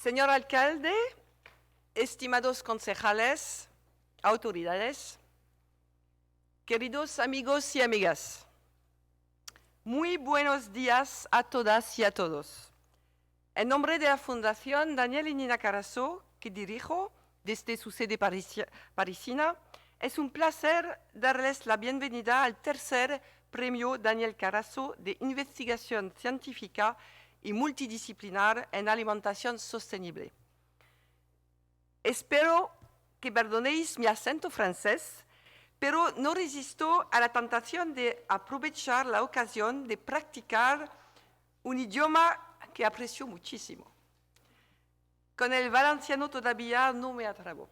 Señor alcalde, estimados concejales, autoridades, queridos amigos y amigas, muy buenos días a todas y a todos. En nombre de la Fundación Daniel Carasso, que dirijo desde su sede parisina, es un placer darles la bienvenida al tercer Premio Daniel Carasso de investigación científica y multidisciplinar en alimentación sostenible. Espero que perdonéis mi acento francés, pero no resisto a la tentación de aprovechar la ocasión de practicar un idioma que aprecio muchísimo. Con el valenciano todavía no me atrevo.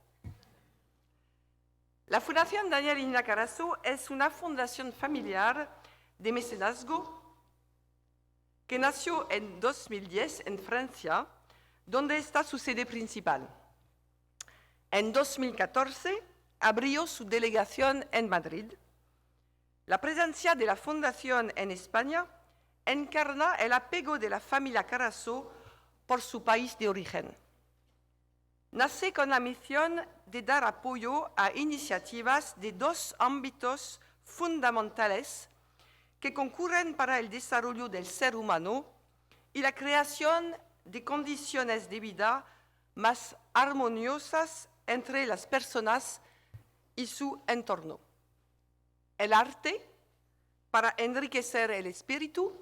La Fundación Daniel Carasso es una fundación familiar de mecenazgo que nació en 2010 en Francia, donde está su sede principal. En 2014 abrió su delegación en Madrid. La presencia de la Fundación en España encarna el apego de la familia Carasso por su país de origen. Nace con la misión de dar apoyo a iniciativas de dos ámbitos fundamentales que concurren para el desarrollo del ser humano y la creación de condiciones de vida más armoniosas entre las personas y su entorno. El arte para enriquecer el espíritu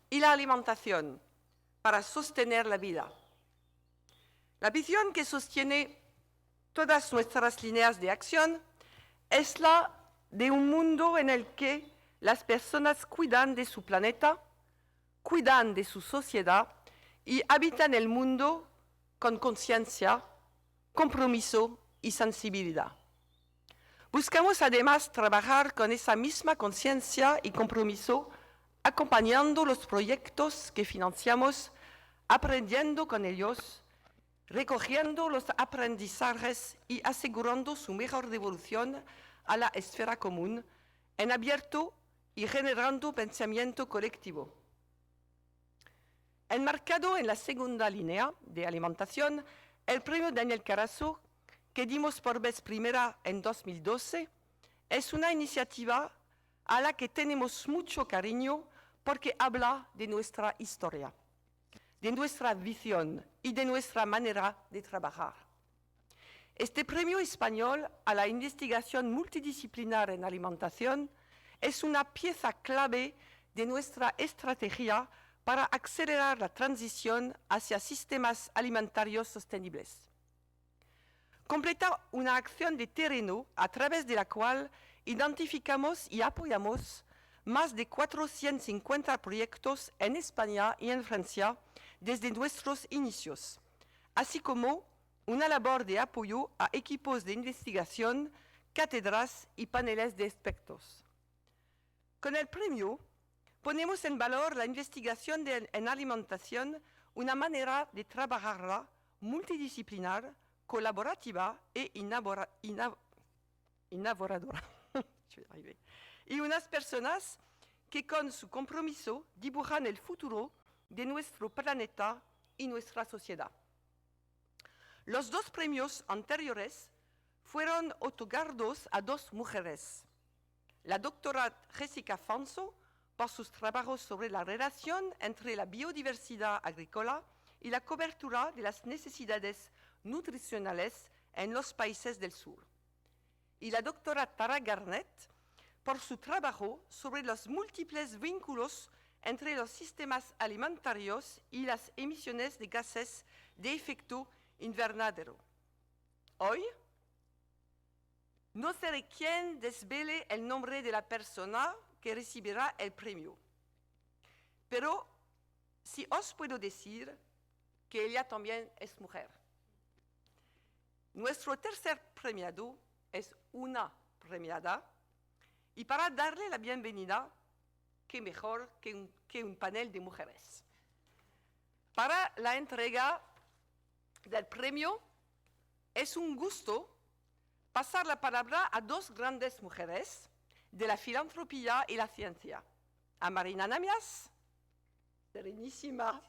y la alimentación para sostener la vida. La visión que sostiene todas nuestras líneas de acción es la de un mundo en el que las personas cuidan de su planeta, cuidan de su sociedad y habitan el mundo con conciencia, compromiso y sensibilidad. Buscamos además trabajar con esa misma conciencia y compromiso, acompañando los proyectos que financiamos, aprendiendo con ellos, recogiendo los aprendizajes y asegurando su mejor devolución a la esfera común, en abierto y generando pensamiento colectivo. Enmarcado en la segunda línea de alimentación, el Premio Daniel Carasso, que dimos por vez primera en 2012, es una iniciativa a la que tenemos mucho cariño porque habla de nuestra historia, de nuestra visión y de nuestra manera de trabajar. Este premio español a la investigación multidisciplinar en alimentación es una pieza clave de nuestra estrategia para acelerar la transición hacia sistemas alimentarios sostenibles. Completa una acción de terreno a través de la cual identificamos y apoyamos más de 450 proyectos en España y en Francia desde nuestros inicios, así como una labor de apoyo a equipos de investigación, cátedras y paneles de expertos. Con el premio, ponemos en valor la investigación en alimentación, una manera de trabajarla multidisciplinar, colaborativa e innovadora. Y unas personas que con su compromiso dibujan el futuro de nuestro planeta y nuestra sociedad. Los dos premios anteriores fueron otorgados a dos mujeres. La doctora Jessica Fanzo, por sus trabajos sobre la relación entre la biodiversidad agrícola y la cobertura de las necesidades nutricionales en los países del sur. Y la doctora Tara Garnett, por su trabajo sobre los múltiples vínculos entre los sistemas alimentarios y las emisiones de gases de efecto invernadero. Hoy, no seré quien desvele el nombre de la persona que recibirá el premio, pero sí os puedo decir que ella también es mujer. Nuestro tercer premiado es una premiada, y para darle la bienvenida, qué mejor que un panel de mujeres. Para la entrega del premio, es un gusto pasar la palabra a dos grandes mujeres de la filantropía y la ciencia. A Marina Namias, serenísima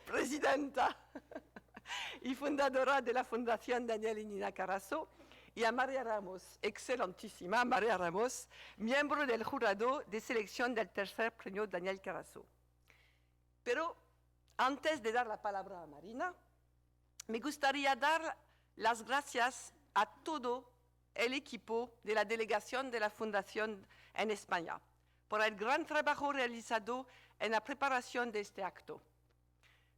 presidenta y fundadora de la Fundación Daniel y Nina Carasso, y a María Ramos, excelentísima María Ramos, miembro del jurado de selección del tercer Premio Daniel Carasso. Pero antes de dar la palabra a Marina, me gustaría dar las gracias a todo el equipo de la delegación de la Fundación en España por el gran trabajo realizado en la preparación de este acto,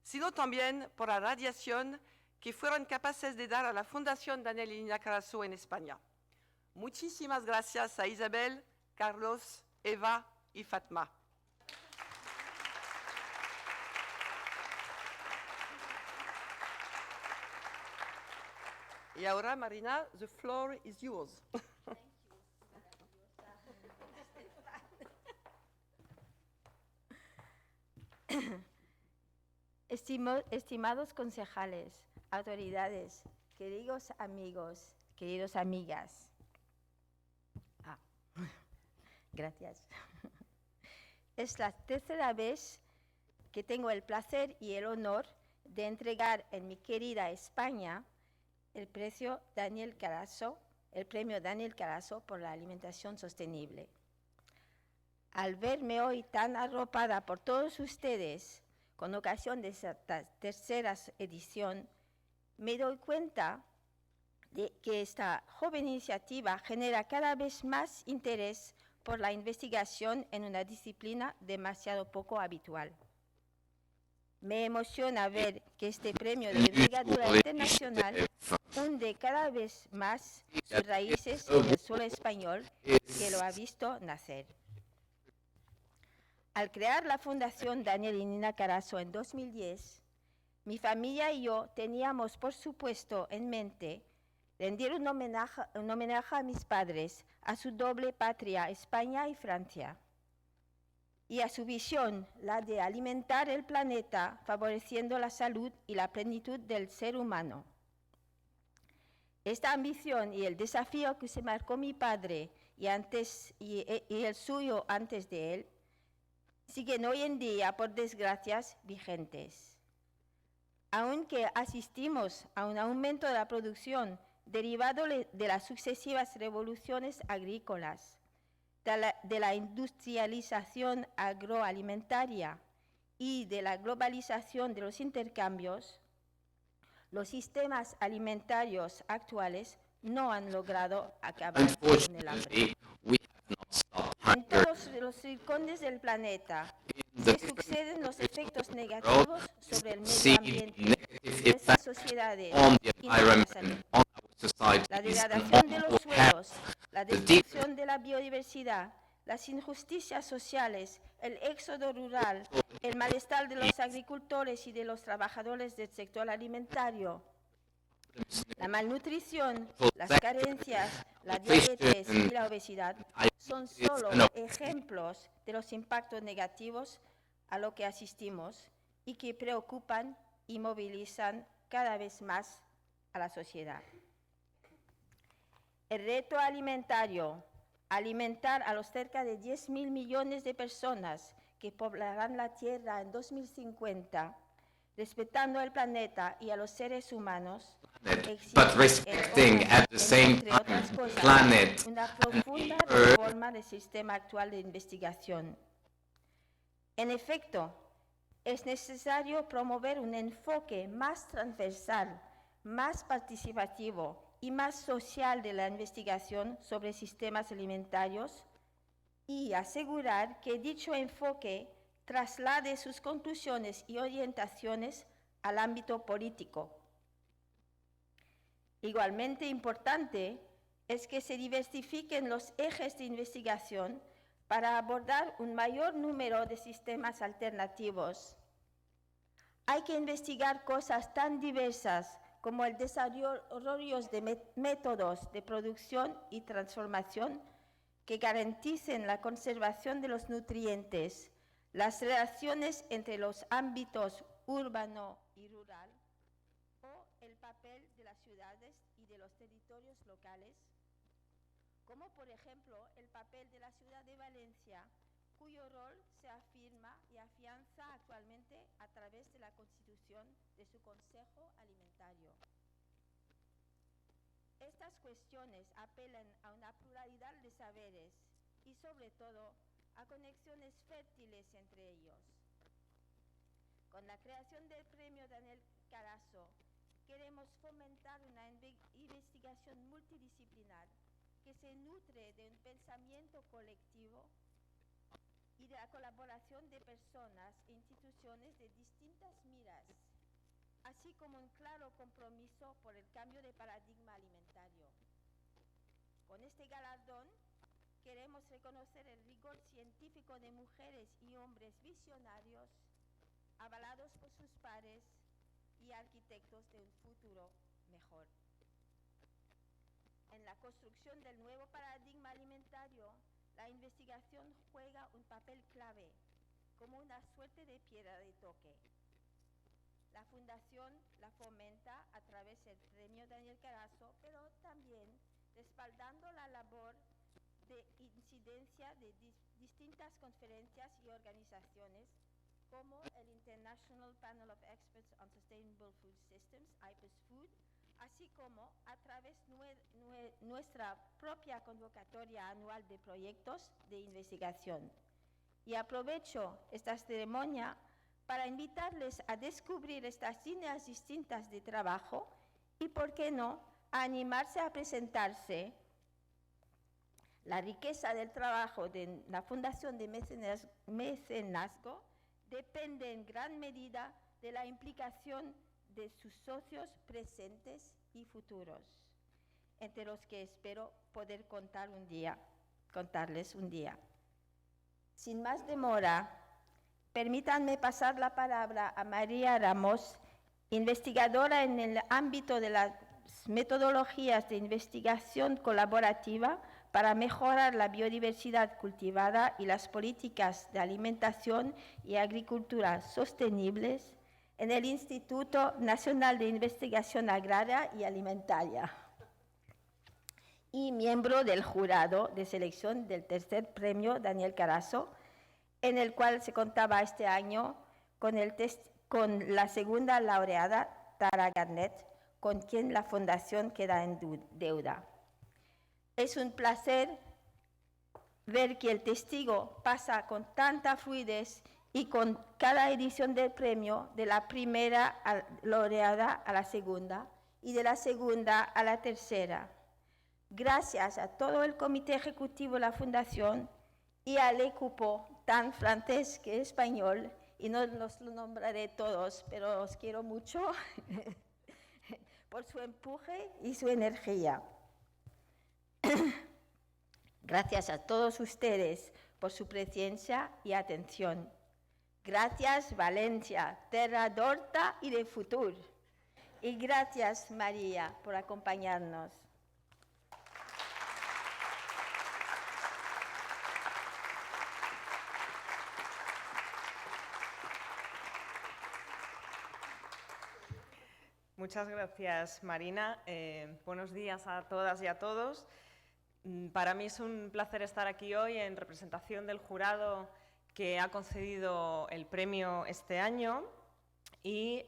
sino también por la radiación que fueron capaces de dar a la Fundación Daniel y Nina Carasso en España. Muchísimas gracias a Isabel, Carlos, Eva y Fatma. Y ahora, Marina, the floor is yours. Estimados concejales, autoridades, queridos amigos, queridas amigas. Gracias. Es la tercera vez que tengo el placer y el honor de entregar en mi querida España el Premio Daniel Carasso por la alimentación sostenible. Al verme hoy tan arropada por todos ustedes, con ocasión de esta tercera edición, me doy cuenta de que esta joven iniciativa genera cada vez más interés por la investigación en una disciplina demasiado poco habitual. Me emociona ver que este premio de envergadura internacional hunde cada vez más sus raíces en el suelo español que lo ha visto nacer. Al crear la Fundación Daniel y Nina Carasso en 2010, mi familia y yo teníamos, por supuesto, en mente rendir un homenaje a mis padres, a su doble patria, España y Francia, y a su visión, la de alimentar el planeta, favoreciendo la salud y la plenitud del ser humano. Esta ambición y el desafío que se marcó mi padre y el suyo antes de él, siguen hoy en día, por desgracia, vigentes. Aunque asistimos a un aumento de la producción derivado de las sucesivas revoluciones agrícolas, de la industrialización agroalimentaria y de la globalización de los intercambios, los sistemas alimentarios actuales no han logrado acabar con el hambre. En todos los rincones del planeta se suceden los efectos negativos sobre el medio ambiente, nuestras sociedades y nuestra salud. La degradación de los suelos, la destrucción de la biodiversidad, las injusticias sociales, el éxodo rural, el malestar de los agricultores y de los trabajadores del sector alimentario, la malnutrición, las carencias, la diabetes y la obesidad son solo ejemplos de los impactos negativos a los que asistimos y que preocupan y movilizan cada vez más a la sociedad. El reto alimentario, alimentar a los cerca de 10.000 millones de personas que poblarán la Tierra en 2050, respetando el planeta y a los seres humanos, but respecting at the same time the planet. Una profunda reforma del sistema actual de investigación. En efecto, es necesario promover un enfoque más transversal, más participativo y más social de la investigación sobre sistemas alimentarios y asegurar que dicho enfoque traslade sus conclusiones y orientaciones al ámbito político. Igualmente importante es que se diversifiquen los ejes de investigación para abordar un mayor número de sistemas alternativos. Hay que investigar cosas tan diversas como el desarrollo de métodos de producción y transformación que garanticen la conservación de los nutrientes, las relaciones entre los ámbitos urbano y rural, o el papel de las ciudades y de los territorios locales, como por ejemplo el papel de la ciudad de Valencia cuyo rol se afirma y afianza actualmente a través de la constitución de su Consejo Alimentario. Estas cuestiones apelan a una pluralidad de saberes y, sobre todo, a conexiones fértiles entre ellos. Con la creación del Premio Daniel Carasso, queremos fomentar una investigación multidisciplinar que se nutre de un pensamiento colectivo y de la colaboración de personas e instituciones de distintas miras, así como un claro compromiso por el cambio de paradigma alimentario. Con este galardón queremos reconocer el rigor científico de mujeres y hombres visionarios, avalados por sus pares y arquitectos de un futuro mejor. En la construcción del nuevo paradigma alimentario, la investigación juega un papel clave, como una suerte de piedra de toque. La Fundación la fomenta a través del Premio Daniel Carasso, pero también respaldando la labor de incidencia de distintas conferencias y organizaciones, como el International Panel of Experts on Sustainable Food Systems, IPES Food, así como a través de nuestra propia convocatoria anual de proyectos de investigación. Y aprovecho esta ceremonia para invitarles a descubrir estas líneas distintas de trabajo y, por qué no, a animarse a presentarse. La riqueza del trabajo de la Fundación de Mecenazgo depende en gran medida de la implicación de sus socios presentes y futuros, entre los que espero poder contarles un día. Sin más demora, permítanme pasar la palabra a María Ramos, investigadora en el ámbito de las metodologías de investigación colaborativa para mejorar la biodiversidad cultivada y las políticas de alimentación y agricultura sostenibles en el Instituto Nacional de Investigación Agraria y Alimentaria y miembro del jurado de selección del tercer Premio Daniel Carasso, en el cual se contaba este año con la segunda laureada, Tara Garnett, con quien la Fundación queda en deuda. Es un placer ver que el testigo pasa con tanta fluidez y con cada edición del premio, de la primera laureada a la segunda y de la segunda a la tercera. Gracias a todo el comité ejecutivo de la Fundación y al equipo tan francés que español, y no los nombraré todos, pero os quiero mucho por su empuje y su energía. Gracias a todos ustedes por su presencia y atención. Gracias, Valencia, terra d'horta y de futur. Y gracias, María, por acompañarnos. Muchas gracias, Marina. Buenos días a todas y a todos. Para mí es un placer estar aquí hoy en representación del jurado que ha concedido el premio este año y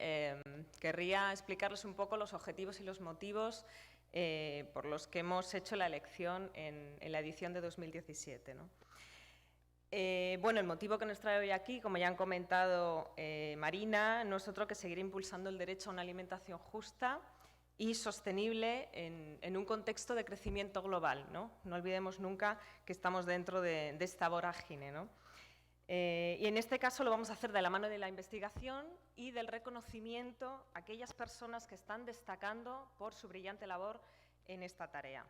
querría explicarles un poco los objetivos y los motivos por los que hemos hecho la elección en la edición de 2017, ¿no? Bueno, el motivo que nos trae hoy aquí, como ya han comentado Marina, no es otro que seguir impulsando el derecho a una alimentación justa y sostenible en un contexto de crecimiento global, ¿no? No olvidemos nunca que estamos dentro de esta vorágine, ¿no? Y en este caso lo vamos a hacer de la mano de la investigación y del reconocimiento a aquellas personas que están destacando por su brillante labor en esta tarea.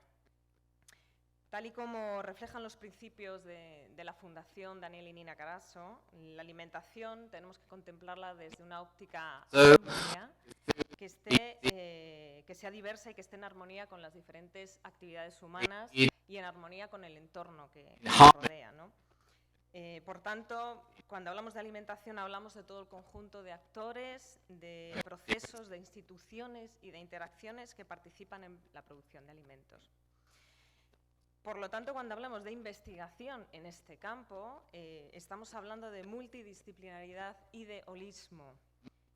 Tal y como reflejan los principios de la Fundación Daniel y Nina Carasso, la alimentación tenemos que contemplarla desde una óptica amplia, que sea diversa y que esté en armonía con las diferentes actividades humanas y en armonía con el entorno que nos rodea, ¿no? Por tanto, cuando hablamos de alimentación hablamos de todo el conjunto de actores, de procesos, de instituciones y de interacciones que participan en la producción de alimentos. Por lo tanto, cuando hablamos de investigación en este campo, estamos hablando de multidisciplinaridad y de holismo.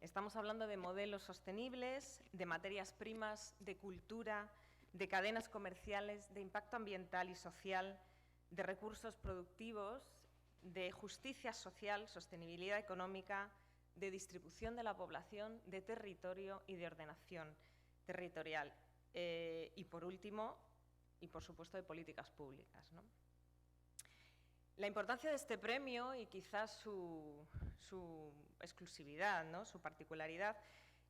Estamos hablando de modelos sostenibles, de materias primas, de cultura, de cadenas comerciales, de impacto ambiental y social, de recursos productivos, de justicia social, sostenibilidad económica, de distribución de la población, de territorio y de ordenación territorial. Y por último, y por supuesto, de políticas públicas, ¿no? La importancia de este premio y quizás su exclusividad, ¿no?, su particularidad,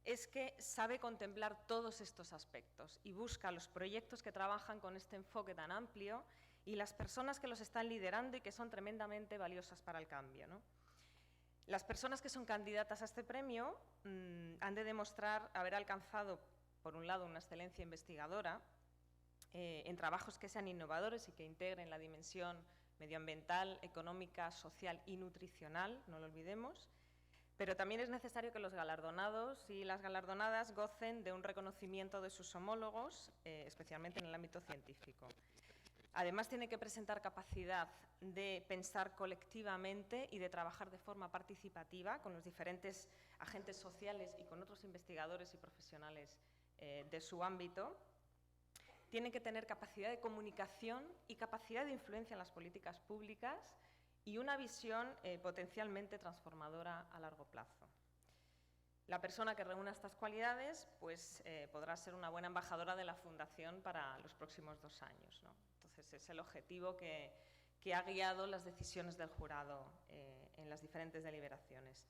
es que sabe contemplar todos estos aspectos y busca los proyectos que trabajan con este enfoque tan amplio y las personas que los están liderando y que son tremendamente valiosas para el cambio, ¿no? Las personas que son candidatas a este premio han de demostrar haber alcanzado, por un lado, una excelencia investigadora en trabajos que sean innovadores y que integren la dimensión medioambiental, económica, social y nutricional, no lo olvidemos, pero también es necesario que los galardonados y las galardonadas gocen de un reconocimiento de sus homólogos, especialmente en el ámbito científico. Además, tiene que presentar capacidad de pensar colectivamente y de trabajar de forma participativa con los diferentes agentes sociales y con otros investigadores y profesionales de su ámbito. Tiene que tener capacidad de comunicación y capacidad de influencia en las políticas públicas y una visión potencialmente transformadora a largo plazo. La persona que reúna estas cualidades pues, podrá ser una buena embajadora de la Fundación para los próximos 2 años, ¿no? Entonces, es el objetivo que ha guiado las decisiones del jurado en las diferentes deliberaciones.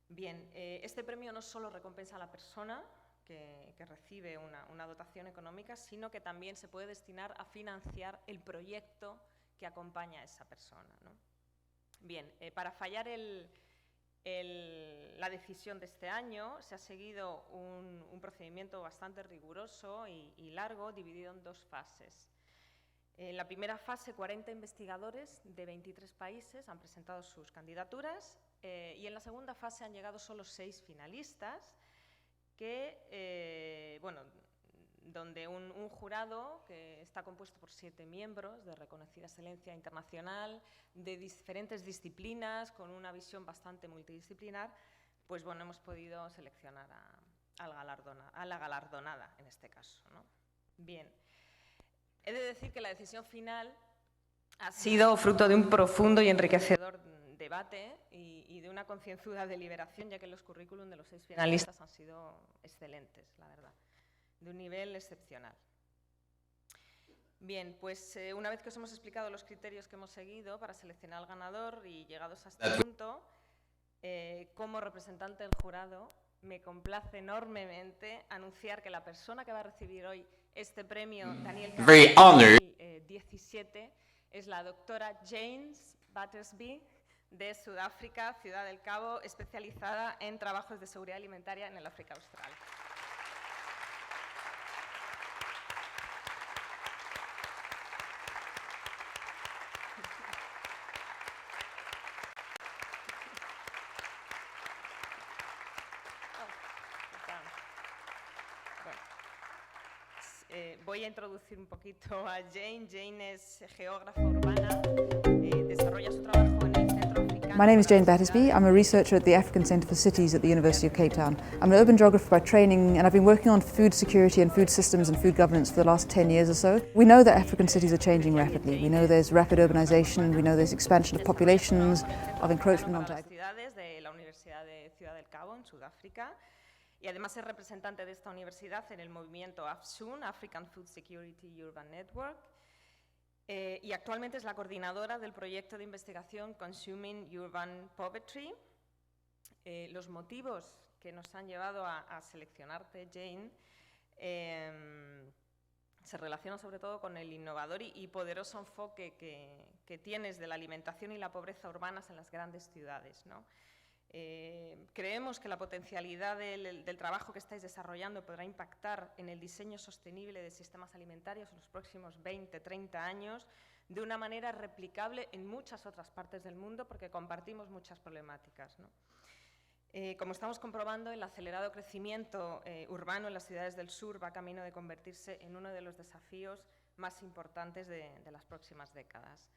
Bien, este premio no solo recompensa a la persona que recibe una dotación económica, sino que también se puede destinar a financiar el proyecto que acompaña a esa persona, ¿no? Bien, para fallar la decisión de este año se ha seguido un procedimiento bastante riguroso y largo, dividido en 2 fases. En la primera fase, 40 investigadores de 23 países han presentado sus candidaturas y en la segunda fase han llegado solo 6 finalistas, donde un jurado que está compuesto por 7 miembros de reconocida excelencia internacional, de diferentes disciplinas, con una visión bastante multidisciplinar, pues bueno, hemos podido seleccionar a la galardonada en este caso, ¿no? Bien, he de decir que la decisión final ha sido fruto de un profundo y enriquecedor debate y de una concienzuda deliberación, ya que los currículum de los 6 finalistas han sido excelentes, la verdad, de un nivel excepcional. Bien, pues una vez que os hemos explicado los criterios que hemos seguido para seleccionar al ganador y llegados a este punto, como representante del jurado, me complace enormemente anunciar que la persona que va a recibir hoy este premio Daniel Carasso 2017 es la doctora James Battersby, de Sudáfrica, Ciudad del Cabo, especializada en trabajos de seguridad alimentaria en el África Austral. Voy a introducir un poquito a Jane. Jane es geógrafa urbana, desarrolla su trabajo en el Centro Africano. My name is Jane Battersby. I'm a researcher at the African Centre for Cities at the University of Cape Town. I'm an urban geographer by training and I've been working on food security and food systems and food governance for the last 10 years or so. We know that African cities are changing rapidly. We know there's rapid urbanisation, we know there's expansion of populations, of encroachment onto agriculture. De la Universidad de Ciudad del Cabo, en Sudáfrica. Y además es representante de esta universidad en el movimiento AFSUN, African Food Security Urban Network, y actualmente es la coordinadora del proyecto de investigación Consuming Urban Poverty. Los motivos que nos han llevado a seleccionarte, Jane, se relacionan sobre todo con el innovador y poderoso enfoque que tienes de la alimentación y la pobreza urbanas en las grandes ciudades, ¿no? Creemos que la potencialidad del trabajo que estáis desarrollando podrá impactar en el diseño sostenible de sistemas alimentarios en los próximos 20-30 años de una manera replicable en muchas otras partes del mundo porque compartimos muchas problemáticas, ¿no? Como estamos comprobando, el acelerado crecimiento urbano en las ciudades del sur va camino de convertirse en uno de los desafíos más importantes de las próximas décadas.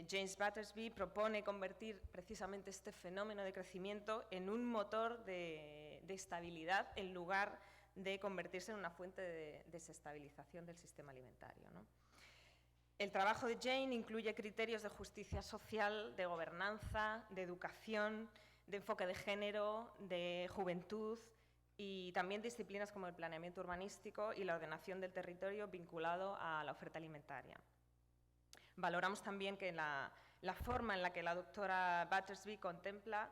James Battersby propone convertir precisamente este fenómeno de crecimiento en un motor de estabilidad en lugar de convertirse en una fuente de desestabilización del sistema alimentario, ¿no? El trabajo de Jane incluye criterios de justicia social, de gobernanza, de educación, de enfoque de género, de juventud y también disciplinas como el planeamiento urbanístico y la ordenación del territorio vinculado a la oferta alimentaria. Valoramos también que la forma en la que la doctora Battersby contempla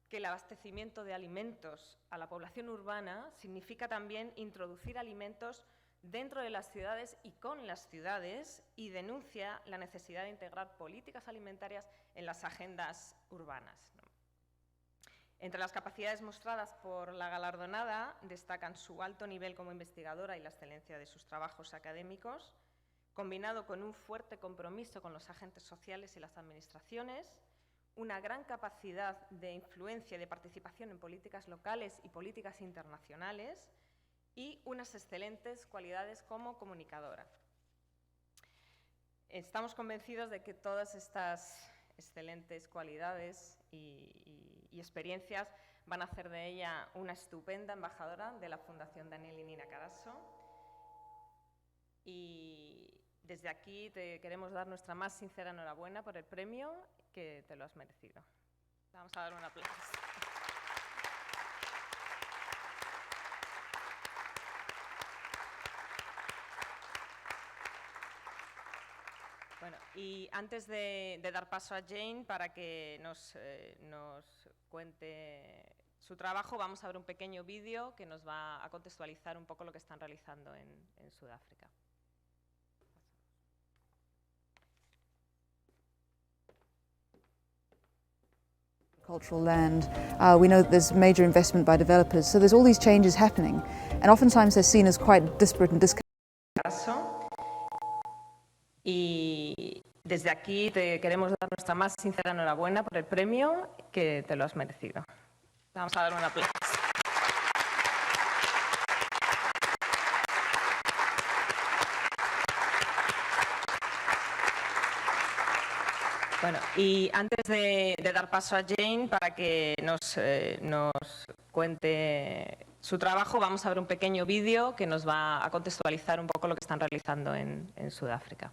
que el abastecimiento de alimentos a la población urbana significa también introducir alimentos dentro de las ciudades y con las ciudades, y denuncia la necesidad de integrar políticas alimentarias en las agendas urbanas, ¿no? Entre las capacidades mostradas por la galardonada destacan su alto nivel como investigadora y la excelencia de sus trabajos académicos, combinado con un fuerte compromiso con los agentes sociales y las administraciones, una gran capacidad de influencia y de participación en políticas locales y políticas internacionales y unas excelentes cualidades como comunicadora. Estamos convencidos de que todas estas excelentes cualidades y experiencias van a hacer de ella una estupenda embajadora de la Fundación Daniel Carasso. Y desde aquí te queremos dar nuestra más sincera enhorabuena por el premio, que te lo has merecido. Vamos a dar un aplauso. Bueno, y antes de dar paso a Jane para que nos cuente su trabajo, vamos a ver un pequeño vídeo que nos va a contextualizar un poco lo que están realizando en Sudáfrica. Cultural land. We know that there's major investment by developers, so there's all these changes happening, and oftentimes they're seen as quite disparate and disconnected. Y desde aquí te queremos dar nuestra más sincera enhorabuena por el premio, que te lo has merecido. Vamos a dar un aplauso. Bueno, y antes de dar paso a Jane para que nos cuente su trabajo, vamos a ver un pequeño vídeo que nos va a contextualizar un poco lo que están realizando en Sudáfrica.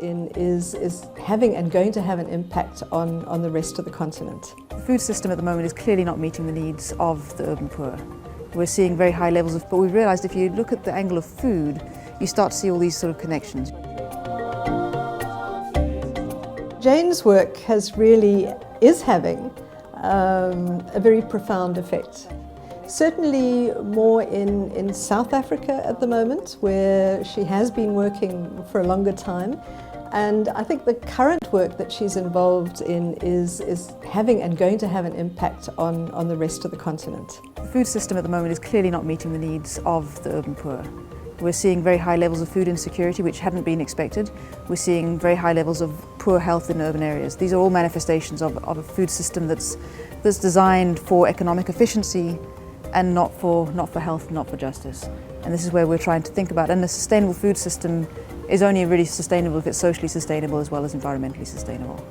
In is having and going to have an impact on the rest of the continent. The food system at the moment is clearly not meeting the needs of the urban poor. We're seeing very high levels of, but we've realised if you look at the angle of food, you start to see all these sort of connections. Jane's work is having a very profound effect. Certainly more in South Africa at the moment, where she has been working for a longer time. And I think the current work that she's involved in is having and going to have an impact on the rest of the continent. The food system at the moment is clearly not meeting the needs of the urban poor. We're seeing very high levels of food insecurity, which hadn't been expected. We're seeing very high levels of poor health in urban areas. These are all manifestations of a food system that's designed for economic efficiency and not for health, not for justice. And this is where we're trying to think about, and a sustainable food system is only really sustainable if it's socially sustainable as well as environmentally sustainable.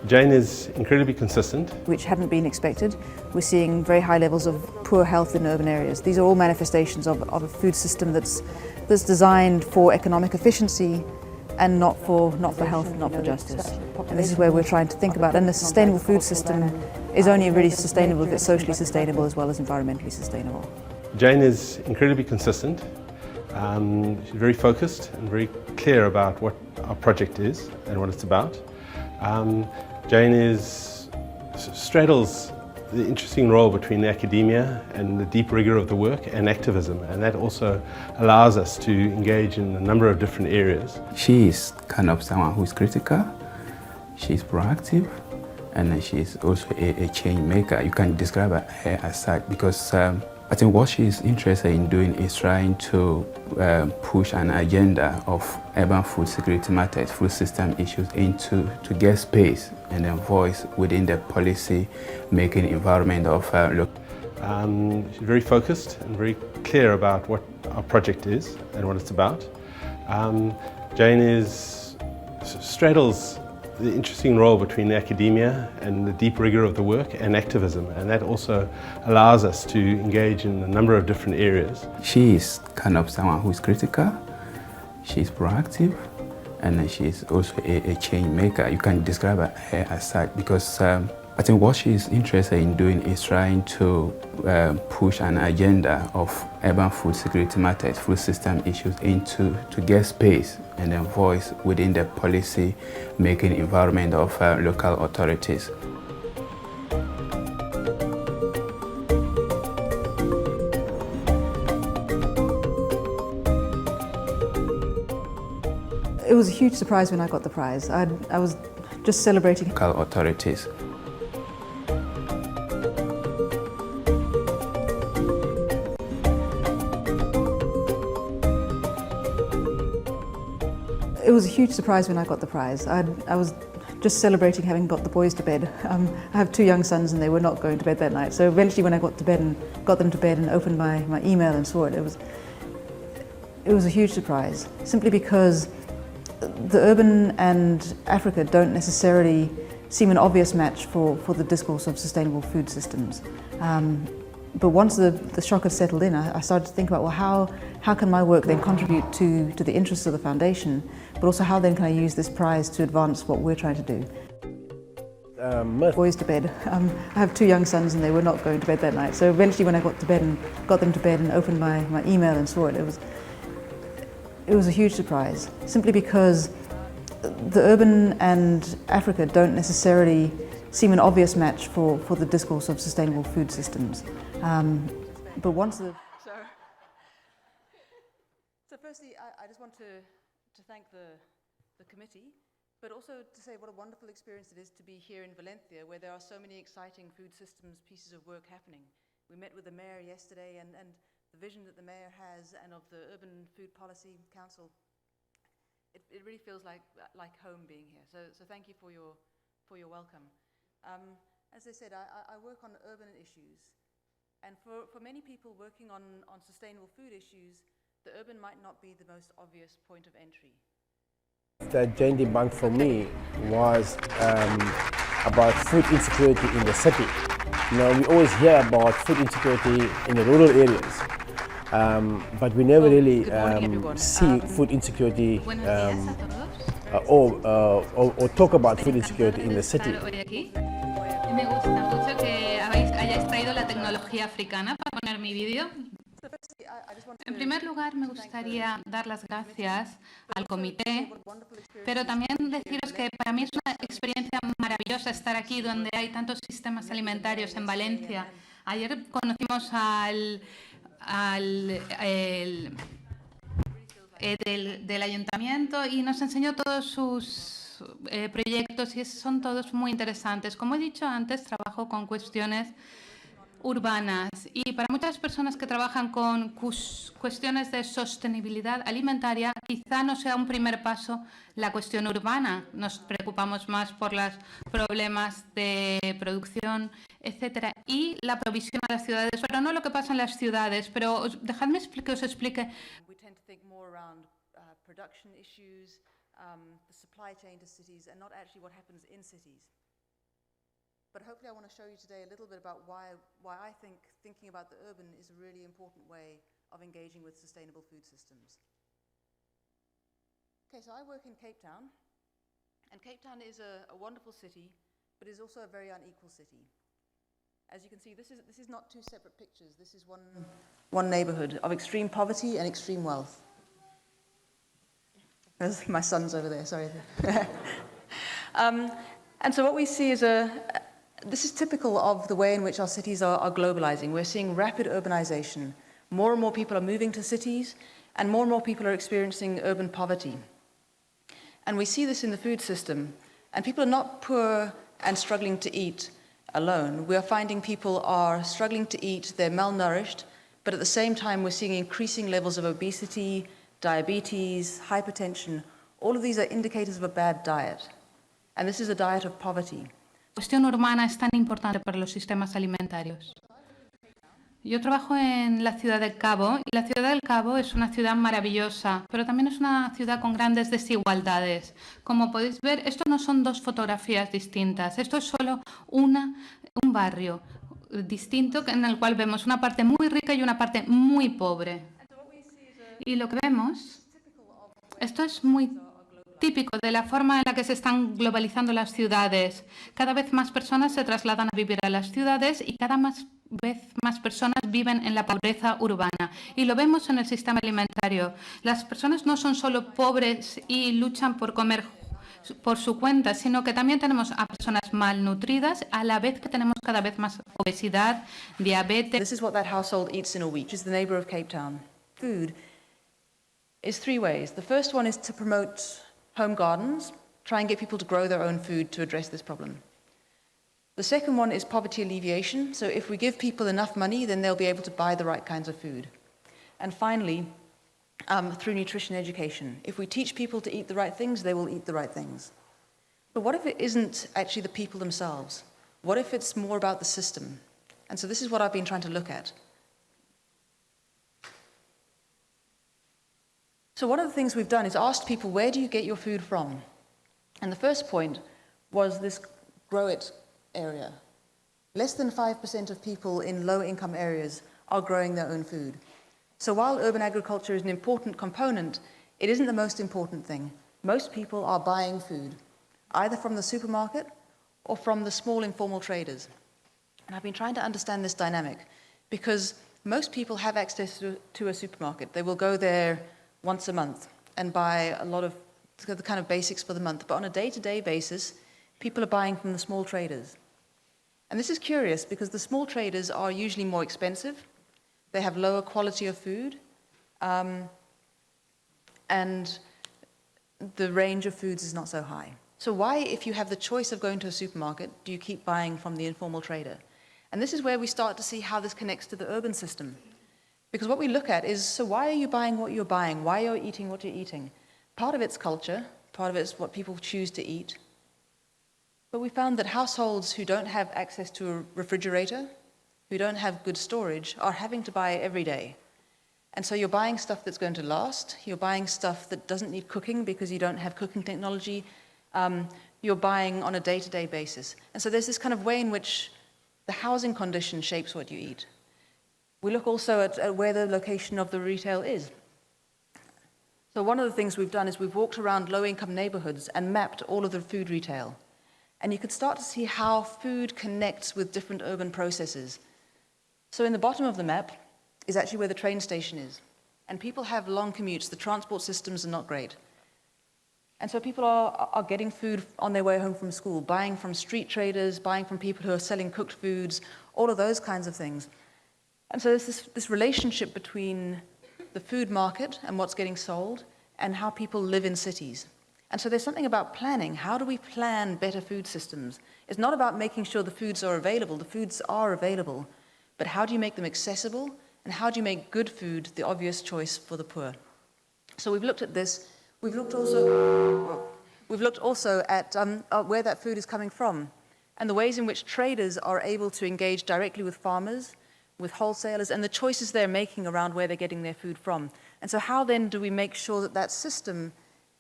Jane is incredibly consistent. Which hadn't been expected. We're seeing very high levels of poor health in urban areas. These are all manifestations of a food system that's designed for economic efficiency and not for health, not for justice. And this is where we're trying to think about, and a sustainable food system is only really sustainable if it's socially sustainable as well as environmentally sustainable. Jane is incredibly consistent. She's very focused and very clear about what our project is and what it's about. Jane straddles the interesting role between academia and the deep rigor of the work and activism, and that also allows us to engage in a number of different areas. She is kind of someone who is critical, she's proactive, and she's also a change maker. You can describe her as such because I think what she's interested in doing is trying to push an agenda of urban food security matters, food system issues to get space and then voice within the policy making environment of She's very focused and very clear about what our project is and what it's about. Jane straddles the interesting role between academia and the deep rigor of the work and activism, and that also allows us to engage in a number of different areas. She is kind of someone who is critical, she's proactive, and she's also a change maker. You can describe her as such because I think what she's interested in doing is trying to push an agenda of urban food security matters, food system issues to get space and then voice within the policy making environment of local authorities. It was a huge surprise when I got the prize. I was just celebrating. Local authorities. It was a huge surprise when I got the prize. I was just celebrating having got the boys to bed. I have two young sons and they were not going to bed that night. So eventually when I got them to bed and opened my email and saw it, it was a huge surprise. Simply because the urban and Africa don't necessarily seem an obvious match for the discourse of sustainable food systems. But once the shock had settled in, I started to think about, well, how can my work then contribute to the interests of the foundation, but also how then can I use this prize to advance what we're trying to do. Boys to bed. I have two young sons and they were not going to bed that night. So eventually when I got them to bed and opened my email and saw it, it was a huge surprise. Simply because the urban and Africa don't necessarily seem an obvious match for the discourse of sustainable food systems. But once the... So firstly, I just want to thank the committee, but also to say what a wonderful experience it is to be here in Valencia, where there are so many exciting food systems pieces of work happening. We met with the mayor yesterday, and the vision that the mayor has and of the Urban Food Policy Council, it really feels like home being here. So thank you for your welcome. As I said, I work on urban issues, and for many people working on sustainable food issues, the urban might not be the most obvious point of entry. That Jane debunked for me was about food insecurity in the city. You know, we always hear about food insecurity in the rural areas, but we never really see food insecurity or talk about food insecurity in the city. Me gusta mucho que hayáis traído la tecnología africana para poner mi vídeo. En primer lugar, me gustaría dar las gracias al comité, pero también deciros que para mí es una experiencia maravillosa estar aquí donde hay tantos sistemas alimentarios en Valencia. Ayer conocimos del ayuntamiento y nos enseñó todos sus proyectos y son todos muy interesantes. Como he dicho antes, trabajo con cuestiones urbanas y para muchas personas que trabajan con cuestiones de sostenibilidad alimentaria, quizá no sea un primer paso la cuestión urbana. Nos preocupamos más por los problemas de producción, etcétera, y la provisión a las ciudades, pero no lo que pasa en las ciudades. Pero dejadme que os explique. The supply chain to cities and not actually what happens in cities. But hopefully I want to show you today a little bit about why I think thinking about the urban is a really important way of engaging with sustainable food systems. Okay, so I work in Cape Town, and Cape Town is a wonderful city, but is also a very unequal city. As you can see, this is not two separate pictures. This is one neighborhood of extreme poverty and extreme wealth. There's my son's over there, sorry. And so what we see is this is typical of the way in which our cities are globalizing. We're seeing rapid urbanization. More and more people are moving to cities, and more people are experiencing urban poverty. And we see this in the food system. And people are not poor and struggling to eat alone. We are finding people are struggling to eat, they're malnourished, but at the same time we're seeing increasing levels of obesity, diabetes, hypertension. All of these are indicators of a bad diet. And this is a diet of poverty. La cuestión urbana es tan importante para los sistemas alimentarios. Yo trabajo en la ciudad del Cabo y la ciudad del Cabo es una ciudad maravillosa, pero también es una ciudad con grandes desigualdades. Como podéis ver, esto no son dos fotografías distintas, esto es solo un barrio distinto en el cual vemos una parte muy rica y una parte muy pobre. Y lo que vemos, esto es muy típico de la forma en la que se están globalizando las ciudades. Cada vez más personas se trasladan a vivir a las ciudades y cada vez más personas viven en la pobreza urbana. Y lo vemos en el sistema alimentario. Las personas no son solo pobres y luchan por comer por su cuenta, sino que también tenemos a personas malnutridas, a la vez que tenemos cada vez más obesidad, diabetes. This is what that household eats in a week, which is the neighbour of Cape Town. Food is three ways. The first one is to promote home gardens, try and get people to grow their own food to address this problem. The second one is poverty alleviation, so if we give people enough money, then they'll be able to buy the right kinds of food. And finally, through nutrition education. If we teach people to eat the right things, they will eat the right things. But what if it isn't actually the people themselves? What if it's more about the system? And so this is what I've been trying to look at. So one of the things we've done is asked people, where do you get your food from? And the first point was this grow it area. Less than 5% of people in low-income areas are growing their own food. So while urban agriculture is an important component, it isn't the most important thing. Most people are buying food, either from the supermarket or from the small informal traders. And I've been trying to understand this dynamic because most people have access to a supermarket. They will go there once a month and buy a lot of the kind of basics for the month. But on a day-to-day basis, people are buying from the small traders. And this is curious because the small traders are usually more expensive. They have lower quality of food. And the range of foods is not so high. So why, if you have the choice of going to a supermarket, do you keep buying from the informal trader? And this is where we start to see how this connects to the urban system. Because what we look at is, so why are you buying what you're buying? Why are you eating what you're eating? Part of it's culture, part of it's what people choose to eat. But we found that households who don't have access to a refrigerator, who don't have good storage, are having to buy every day. And so you're buying stuff that's going to last, you're buying stuff that doesn't need cooking because you don't have cooking technology, you're buying on a day-to-day basis. And so there's this kind of way in which the housing condition shapes what you eat. We look also at where the location of the retail is. So one of the things we've done is we've walked around low-income neighborhoods and mapped all of the food retail. And you could start to see how food connects with different urban processes. So in the bottom of the map is actually where the train station is. And people have long commutes. The transport systems are not great. And so people are getting food on their way home from school, buying from street traders, buying from people who are selling cooked foods, all of those kinds of things. And so there's this relationship between the food market and what's getting sold and how people live in cities. And so there's something about planning. How do we plan better food systems? It's not about making sure the foods are available. The foods are available. But how do you make them accessible? And how do you make good food the obvious choice for the poor? So we've looked at this. We've looked also at where that food is coming from and the ways in which traders are able to engage directly with farmers, with wholesalers, and the choices they're making around where they're getting their food from. And so how then do we make sure that that system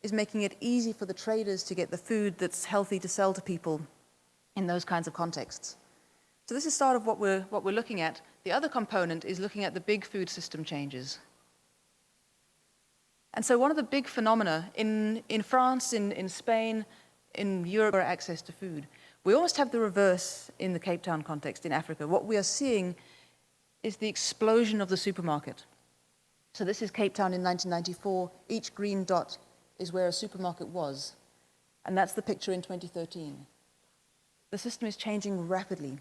is making it easy for the traders to get the food that's healthy to sell to people in those kinds of contexts? So this is sort of what we're looking at. The other component is looking at the big food system changes. And so one of the big phenomena in France, in Spain, in Europe, are access to food. We almost have the reverse in the Cape Town context in Africa. What we are seeing is the explosion of the supermarket. So this is Cape Town in 1994. Each green dot is where a supermarket was. And that's the picture in 2013. The system is changing rapidly.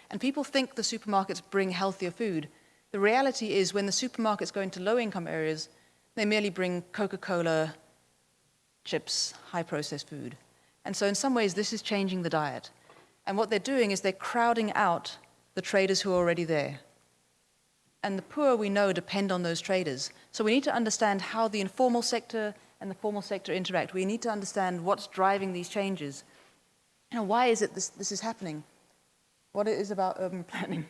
And people think the supermarkets bring healthier food. The reality is when the supermarkets go into low-income areas, they merely bring Coca-Cola, chips, high-processed food. And so in some ways, this is changing the diet. And what they're doing is they're crowding out the traders who are already there. And the poor, we know, depend on those traders. So we need to understand how the informal sector and the formal sector interact. We need to understand what's driving these changes. You know, why is it this is happening? What it is about urban planning.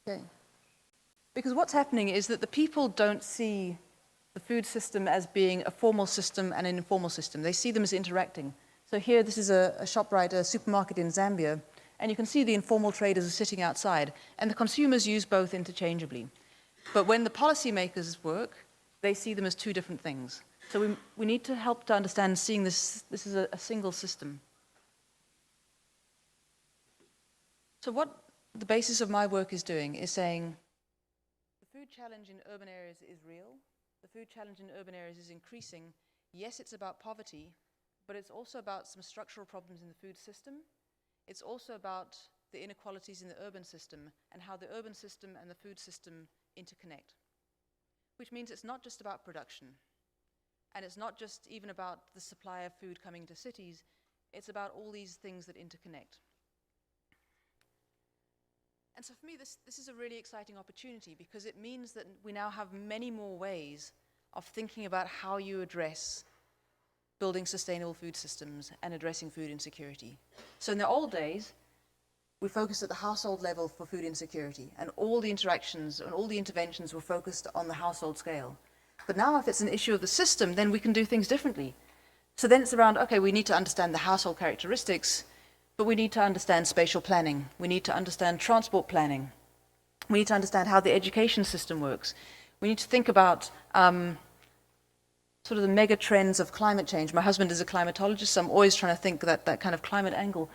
Okay. Because what's happening is that the people don't see the food system as being a formal system and an informal system. They see them as interacting. So here, this is a ShopRite, a supermarket in Zambia, and you can see the informal traders are sitting outside, and the consumers use both interchangeably. But when the policymakers work, they see them as two different things. So we need to help to understand seeing this is a single system. So what the basis of my work is doing is saying the food challenge in urban areas is real. The food challenge in urban areas is increasing. Yes, it's about poverty, but it's also about some structural problems in the food system. It's also about the inequalities in the urban system and how the urban system and the food system interconnect. Which means it's not just about production. And it's not just even about the supply of food coming to cities. It's about all these things that interconnect. And so for me, this is a really exciting opportunity because it means that we now have many more ways of thinking about how you address building sustainable food systems and addressing food insecurity. So in the old days, we focused at the household level for food insecurity, and all the interactions and all the interventions were focused on the household scale. But now if it's an issue of the system, then we can do things differently. So then it's around, okay, we need to understand the household characteristics, but we need to understand spatial planning. We need to understand transport planning. We need to understand how the education system works. We need to think about sort of the mega trends of climate change. My husband is a climatologist, so I'm always trying to think that kind of climate angle.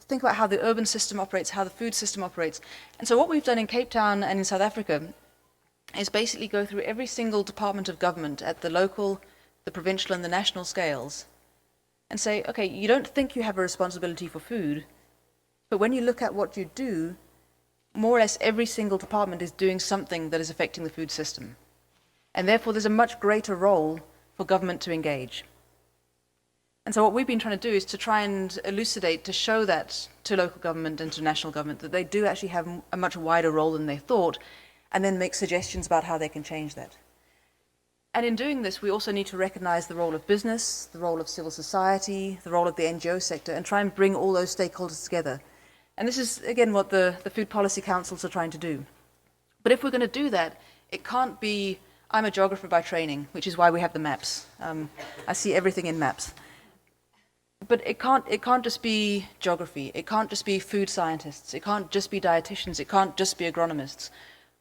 Think about how the urban system operates, how the food system operates. And so what we've done in Cape Town and in South Africa is basically go through every single department of government at the local, the provincial, and the national scales and say, okay, you don't think you have a responsibility for food, but when you look at what you do, more or less every single department is doing something that is affecting the food system. And therefore, there's a much greater role for government to engage. And so what we've been trying to do is to try and elucidate, to show that to local government and to national government, that they do actually have a much wider role than they thought, and then make suggestions about how they can change that. And in doing this, we also need to recognize the role of business, the role of civil society, the role of the NGO sector, and try and bring all those stakeholders together. And this is, again, what the Food Policy Councils are trying to do. But if we're going to do that, it can't be, I'm a geographer by training, which is why we have the maps. I see everything in maps. But it can't just be geography. It can't just be food scientists. It can't just be dietitians. It can't just be agronomists.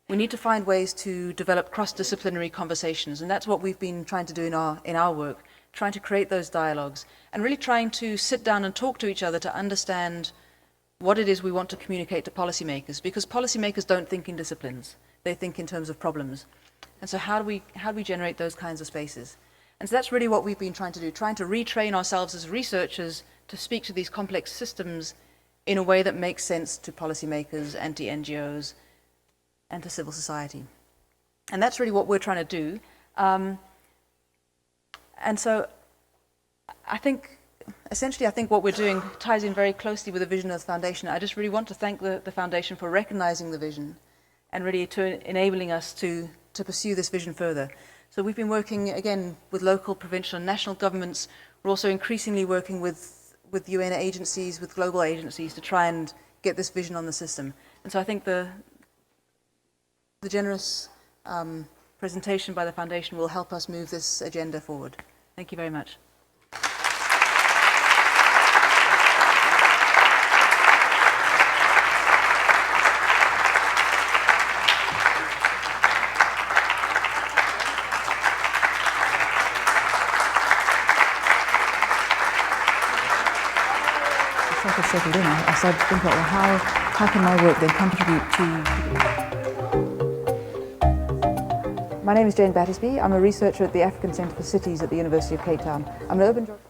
We need to find ways to develop cross-disciplinary conversations, and that's what we've been trying to do in our work, trying to create those dialogues, and really trying to sit down and talk to each other to understand what it is we want to communicate to policymakers, because policymakers don't think in disciplines. They think in terms of problems. And so how do we generate those kinds of spaces? And so that's really what we've been trying to do, trying to retrain ourselves as researchers to speak to these complex systems in a way that makes sense to policymakers and to NGOs and to civil society. And that's really what we're trying to do. And so I think, essentially, I think what we're doing ties in very closely with the vision of the Foundation. I just really want to thank the Foundation for recognizing the vision and really to enabling us to pursue this vision further. So we've been working, again, with local, provincial, and national governments. We're also increasingly working with UN agencies, with global agencies, to try and get this vision on the system. And so I think the generous presentation by the Foundation will help us move this agenda forward. Thank you very much. Once I settled in, I started to think about, well, how can my work then contribute to... My name is Jane Battersby. I'm a researcher at the African Centre for Cities at the University of Cape Town. I'm an urban geographer.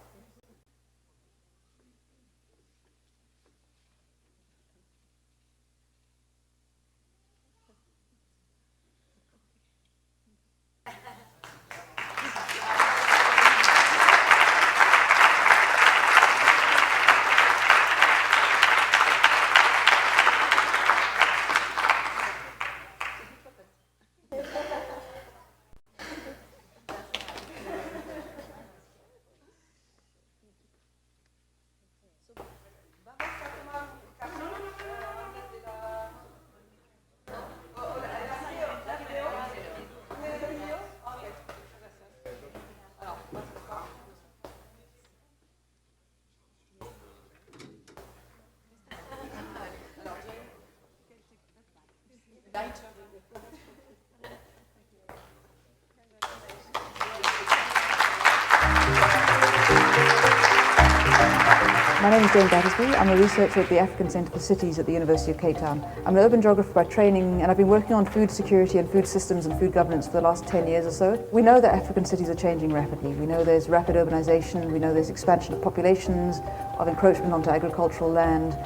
My name is Jane Battersby. I'm a researcher at the African Centre for Cities at the University of Cape Town. I'm an urban geographer by training, and I've been working on food security and food systems and food governance for the last 10 years or so. We know that African cities are changing rapidly. We know there's rapid urbanization, we know there's expansion of populations, of encroachment onto agricultural land.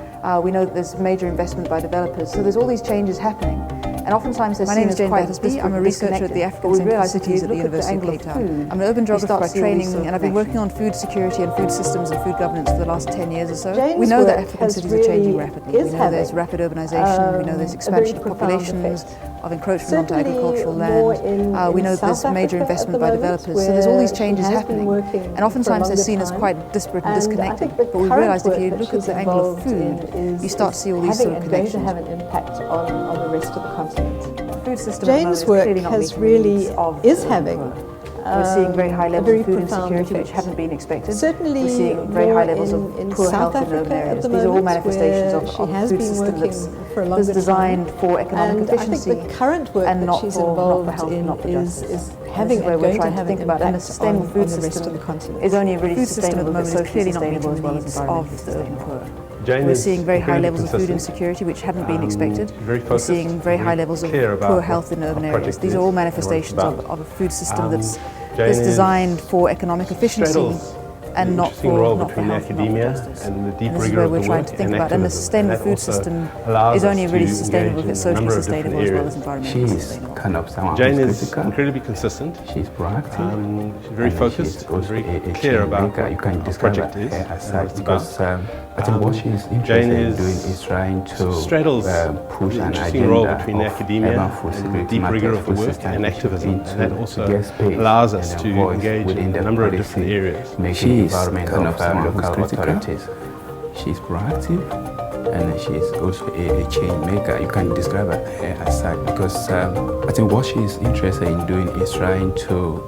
We know that there's major investment by developers, so there's all these changes happening. And oftentimes they're seen as quite disparate. I'm a researcher at the African Centre for Cities at the University of Cape Town. I'm an urban geographer by training, and I've been working on food security and food systems and food governance for the last 10 years or so. We know that African cities are changing rapidly. We know there's rapid urbanization, we know there's expansion of populations, of encroachment onto agricultural land. We know that there's major investment by developers, so there's all these changes happening. And oftentimes they're seen as quite disparate and disconnected. But we realised if you look at the angle of food, you start to see all these sort of connections. Going to have an impact on the rest of the continent. Food system Jane's work is having we're seeing very high levels of food insecurity, which hadn't been expected. Certainly, we're seeing very high levels of poor health in urban areas. These are all manifestations of a food system that's designed for economic efficiency, I think the current work and not that she's for involved health, in not for justice. is having where we're trying to have think about, and a sustainable food system is only really sustainable if it's socially sustainable as well as environmentally sustainable. We're seeing very high levels of food insecurity, which hadn't been expected. We're seeing very high levels of poor health in urban areas. These are all manifestations of a food system that's designed for economic efficiency and not for academia and the deep rigor of the work. We're trying to think about, and a sustainable food system is only really sustainable if it's socially sustainable as well as environmentally sustainable. Kind of someone Jane who's is critical. incredibly consistent. She's proactive. She's very focused, very clear about what you can our describe project is as such, because I think what she's interested Jane in doing is trying to straddles push the an interesting agenda role between of academia food and the security deep rigor matters, of the food work system and issues activism, into and that also get space allows us and to voice engage within in the a number of policy, different areas. making environment kind of local authorities. She's proactive, and she's also a change maker. You can describe her as such, because I think what she's interested in doing is trying to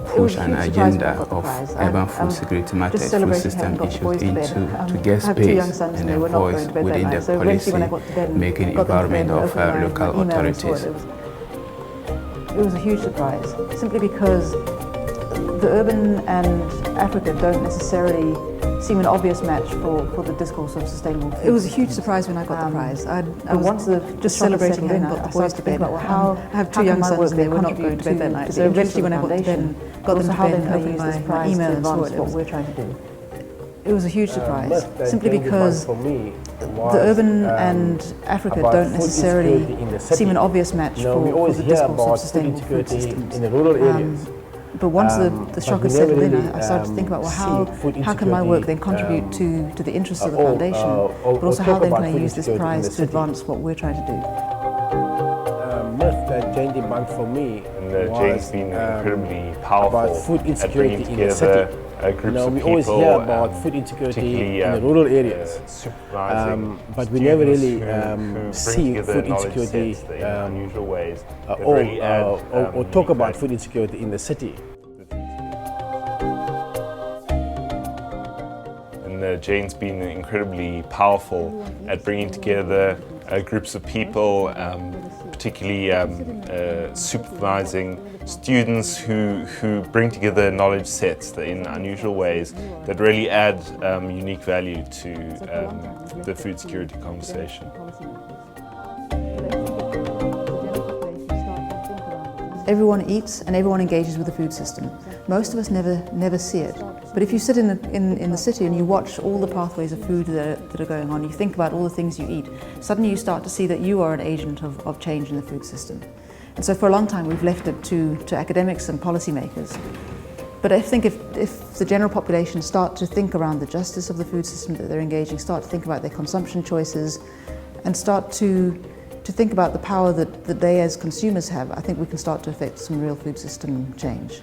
push an agenda of urban food security matters, food system issues to get space and a voice within the policy, making environment of local authorities. It was a huge surprise, simply because the urban and Africa don't necessarily seem an obvious match for the discourse of sustainable food. It was a huge surprise when I got the prize. I was just celebrating having got the boys to bed. I have two young sons and they were not going to bed that night. So eventually when I got to bed and got them to bed and opened my email and saw what we're trying to do. It was a huge surprise, simply because the urban and Africa don't necessarily seem an obvious match for the discourse of sustainable food systems. In the rural areas. But once the shock had settled in, I started to think about, well, how can my work then contribute to the interests of the foundation, but also how then can I use this prize to advance what we're trying to do. Most changing bank for me and Jane's been incredibly powerful about food insecurity at bringing in the city. together groups of we people. always hear about food insecurity in the rural areas, but we never really see food insecurity unusual ways or talk about food insecurity in the city. And Jane's been incredibly powerful at bringing together groups of people, particularly supervising students who bring together knowledge sets that in unusual ways that really add unique value to the food security conversation. Everyone eats and everyone engages with the food system. Most of us never see it. But if you sit in the city and you watch all the pathways of food that are going on, you think about all the things you eat, suddenly you start to see that you are an agent of change in the food system. And so for a long time we've left it to academics and policymakers. But I think if the general population start to think around the justice of the food system that they're engaging, start to think about their consumption choices, and start to think about the power that they as consumers have, I think we can start to affect some real food system change.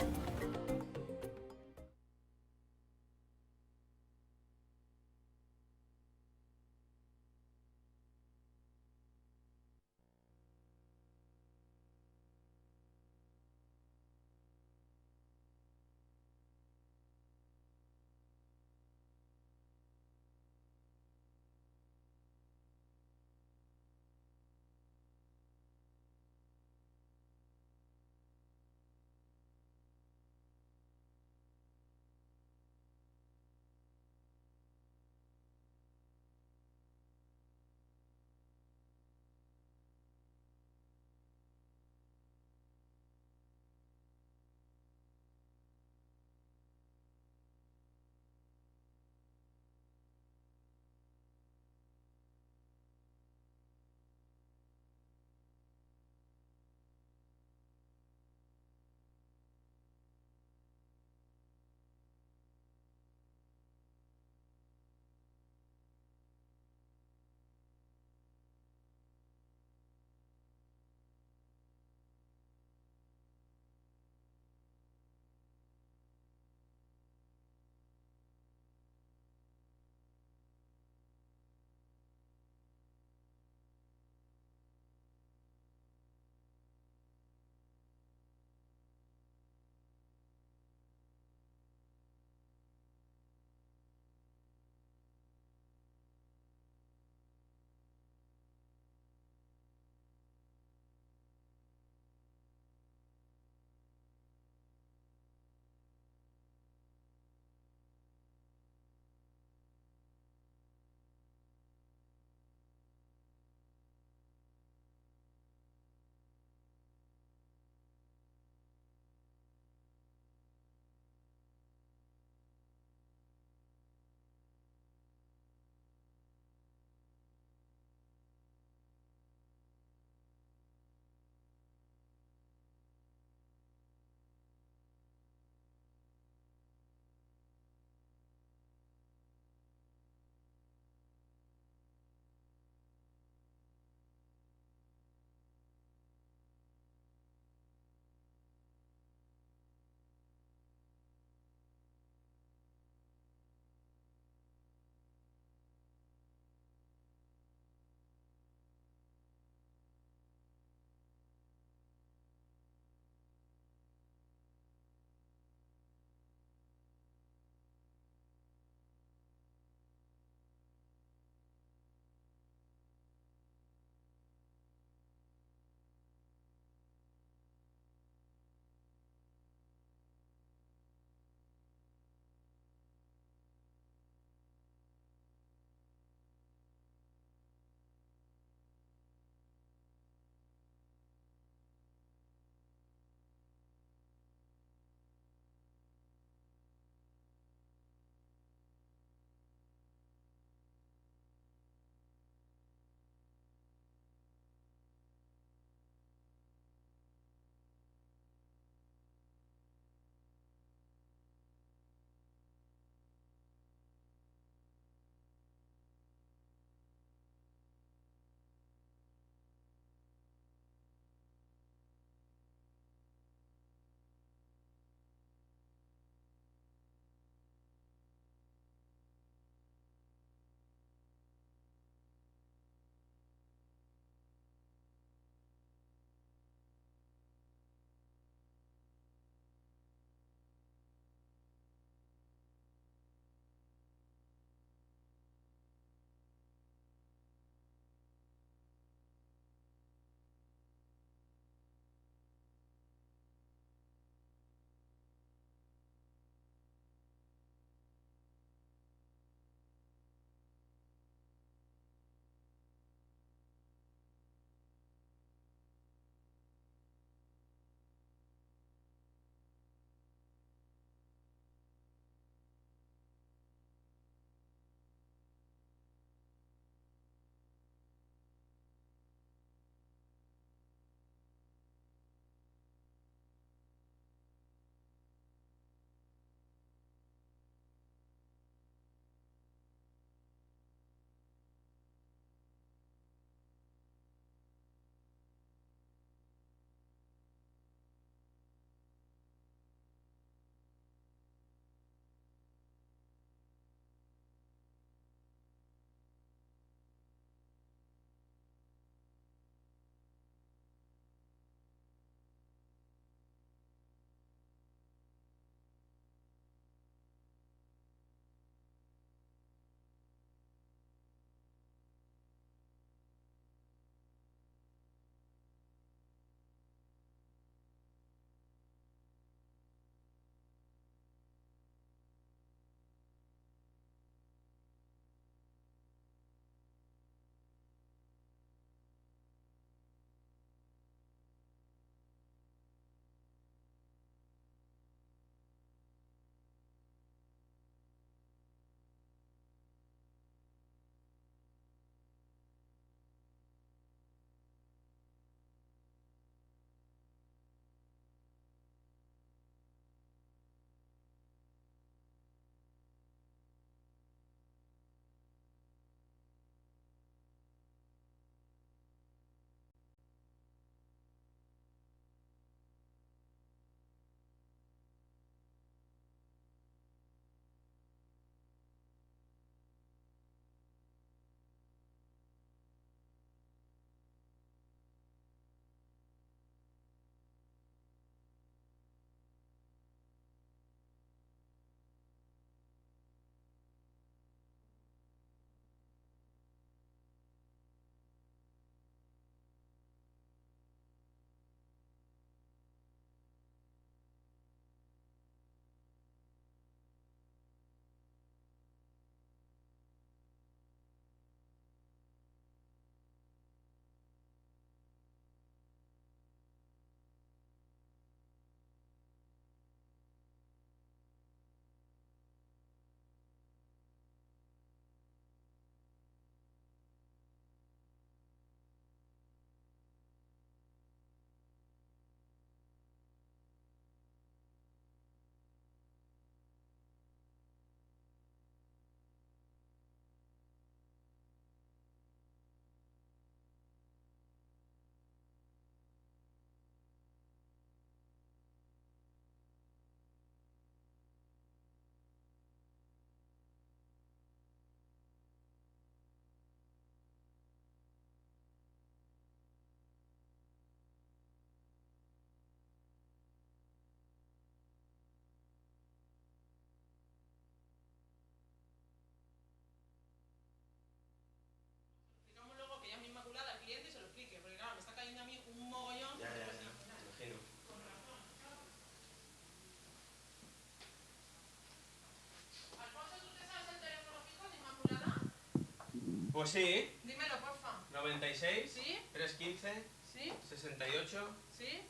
Pues sí. Dímelo, porfa. 96. ¿Sí? 315. ¿Sí? 68. ¿Sí?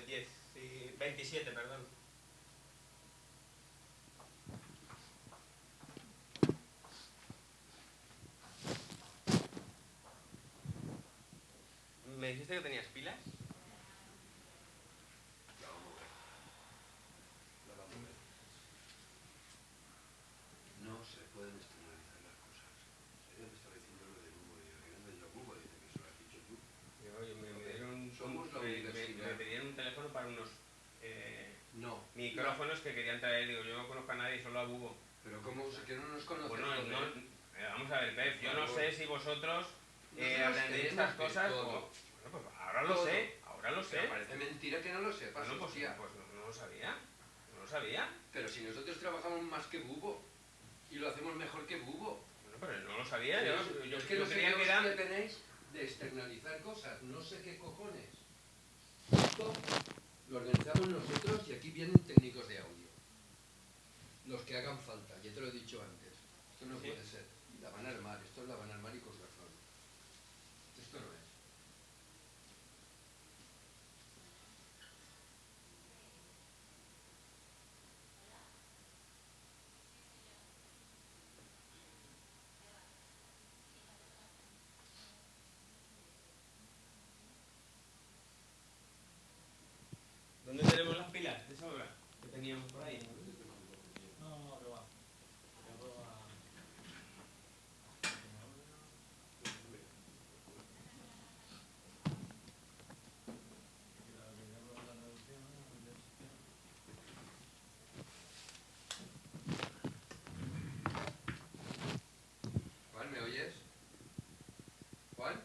10. 27, perdón. ¿Me dijiste que tenías pilas? No se pueden externalizar las cosas. Ella me estaba diciendo lo del humo, y yo, que no me dio humo, dice que eso lo has dicho tú. Me pedían un teléfono para unos no. micrófonos que querían traer. Digo, yo no conozco a nadie, solo a Bubo. Pero ¿cómo? ¿Que no nos conocemos? Bueno, vamos a ver, Pep, yo no sé si vosotros aprendéis estas cosas. Bueno, pues ahora lo sé, ahora lo sé. Pero parece mentira que no lo sepas, bueno, pues no lo sabía, no lo sabía. Pero si nosotros trabajamos más que Bubo, y lo hacemos mejor que Bubo. Bueno, pero no lo sabía, yo es que no sé creía que era... que tenéis de externalizar cosas, no sé qué cojones. Esto lo organizamos nosotros y aquí vienen técnicos de audio. Los que hagan falta, ya te lo he dicho antes. Esto no puede ser. La van a armar, esto la van a armar y con razón. Esto no es. ¿Dónde tenemos las pilas de sobra que teníamos por ahí? No, que va. Juan, ¿me oyes? Juan.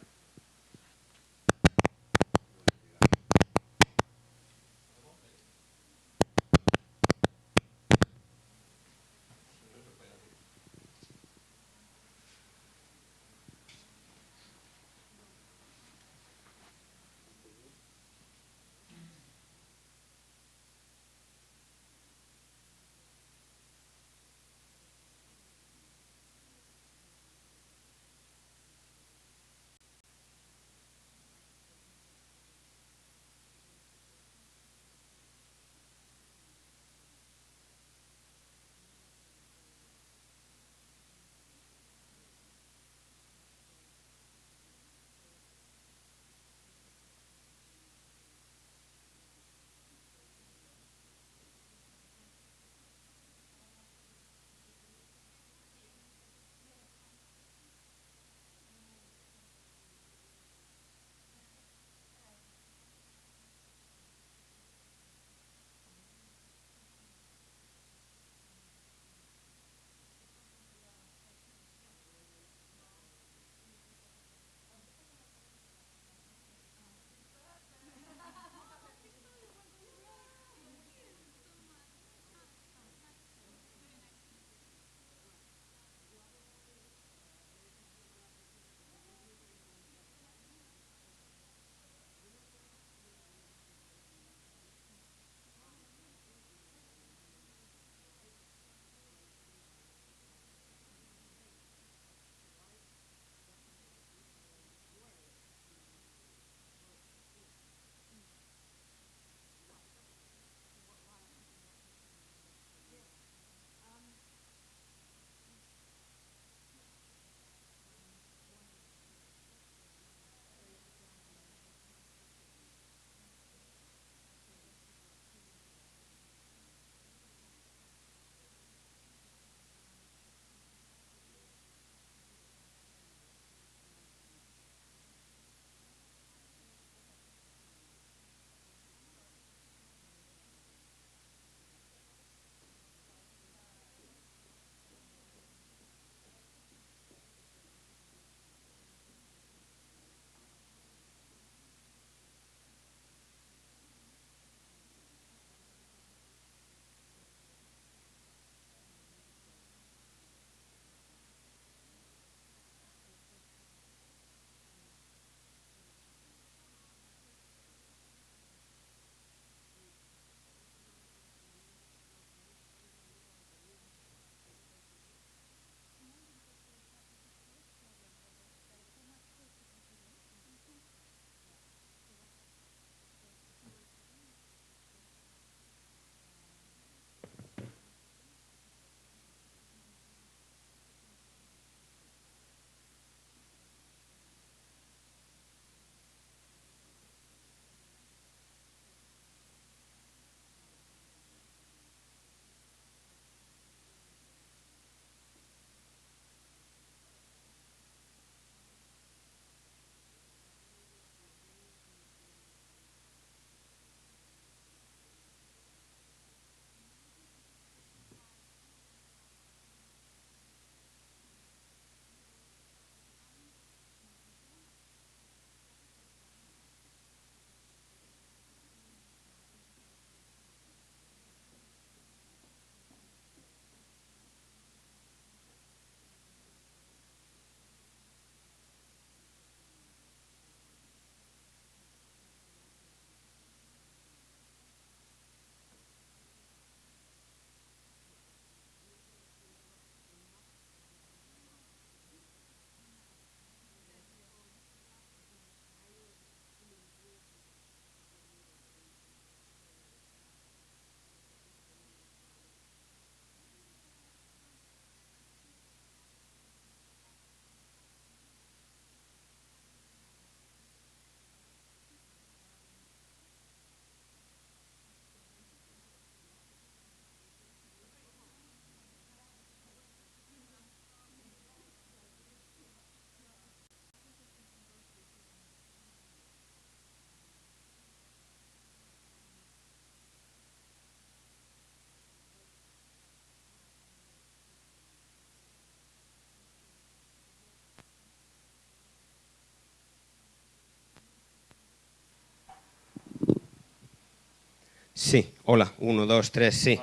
Sí, hola, 1, 2, 3, sí.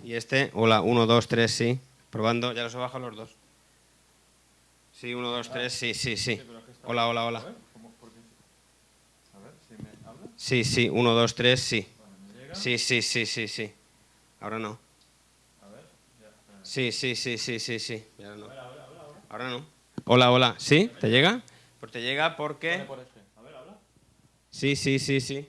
Y este, hola, 1, 2, 3, sí. Probando, ya los he bajado los dos. Sí, 1, 2, 3, sí, sí, sí. Hola, hola, hola. Sí, sí, 1, 2, 3, sí. Sí, sí, sí, sí, sí. Ahora no. Sí, sí, sí, sí, sí, sí. Ahora no. Ahora no. Hola, hola. ¿Sí? ¿Te llega? Pues te llega porque... Sí, sí, sí, sí.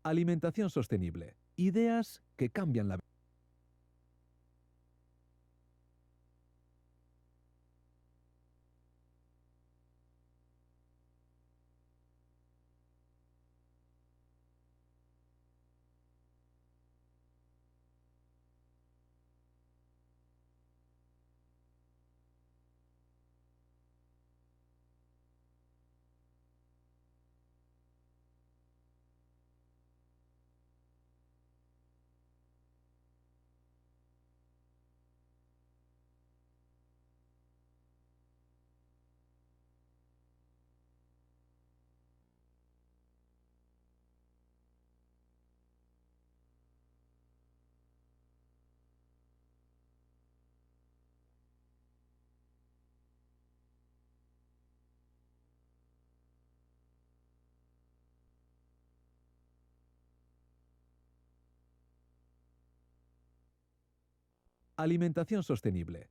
Alimentación sostenible. Ideas que cambian la vida. Alimentación sostenible.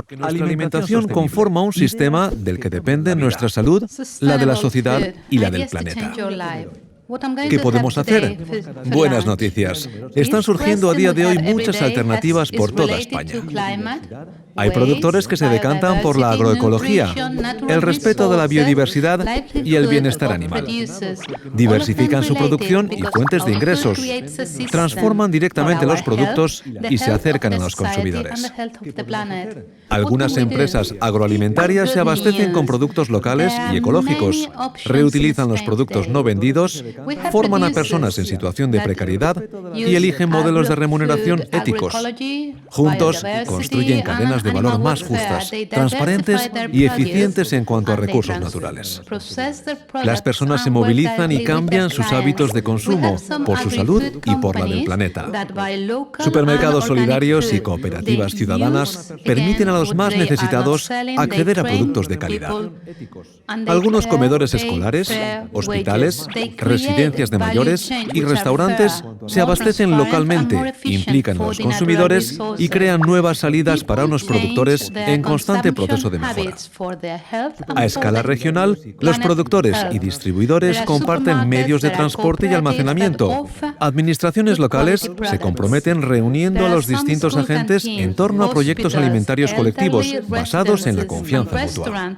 Porque nuestra alimentación conforma un sistema del que depende nuestra salud, la de la sociedad y la del planeta. ¿Qué podemos hacer? Buenas noticias. Están surgiendo a día de hoy muchas alternativas por toda España. Hay productores que se decantan por la agroecología, el respeto de la biodiversidad y el bienestar animal. Diversifican su producción y fuentes de ingresos, transforman directamente los productos y se acercan a los consumidores. Algunas empresas agroalimentarias se abastecen con productos locales y ecológicos, reutilizan los productos no vendidos, forman a personas en situación de precariedad y eligen modelos de remuneración éticos. Juntos construyen cadenas de valor más justas, transparentes y eficientes en cuanto a recursos naturales. Las personas se movilizan y cambian sus hábitos de consumo por su salud y por la del planeta. Supermercados solidarios y cooperativas ciudadanas permiten a los más necesitados acceder a productos de calidad. Algunos comedores escolares, hospitales, residencias de mayores y restaurantes se abastecen localmente, implican a los consumidores y crean nuevas salidas para unos productores en constante proceso de mejora. A escala regional, los productores y distribuidores comparten medios de transporte y almacenamiento. Administraciones locales se comprometen reuniendo a los distintos agentes en torno a proyectos alimentarios colectivos basados en la confianza mutua.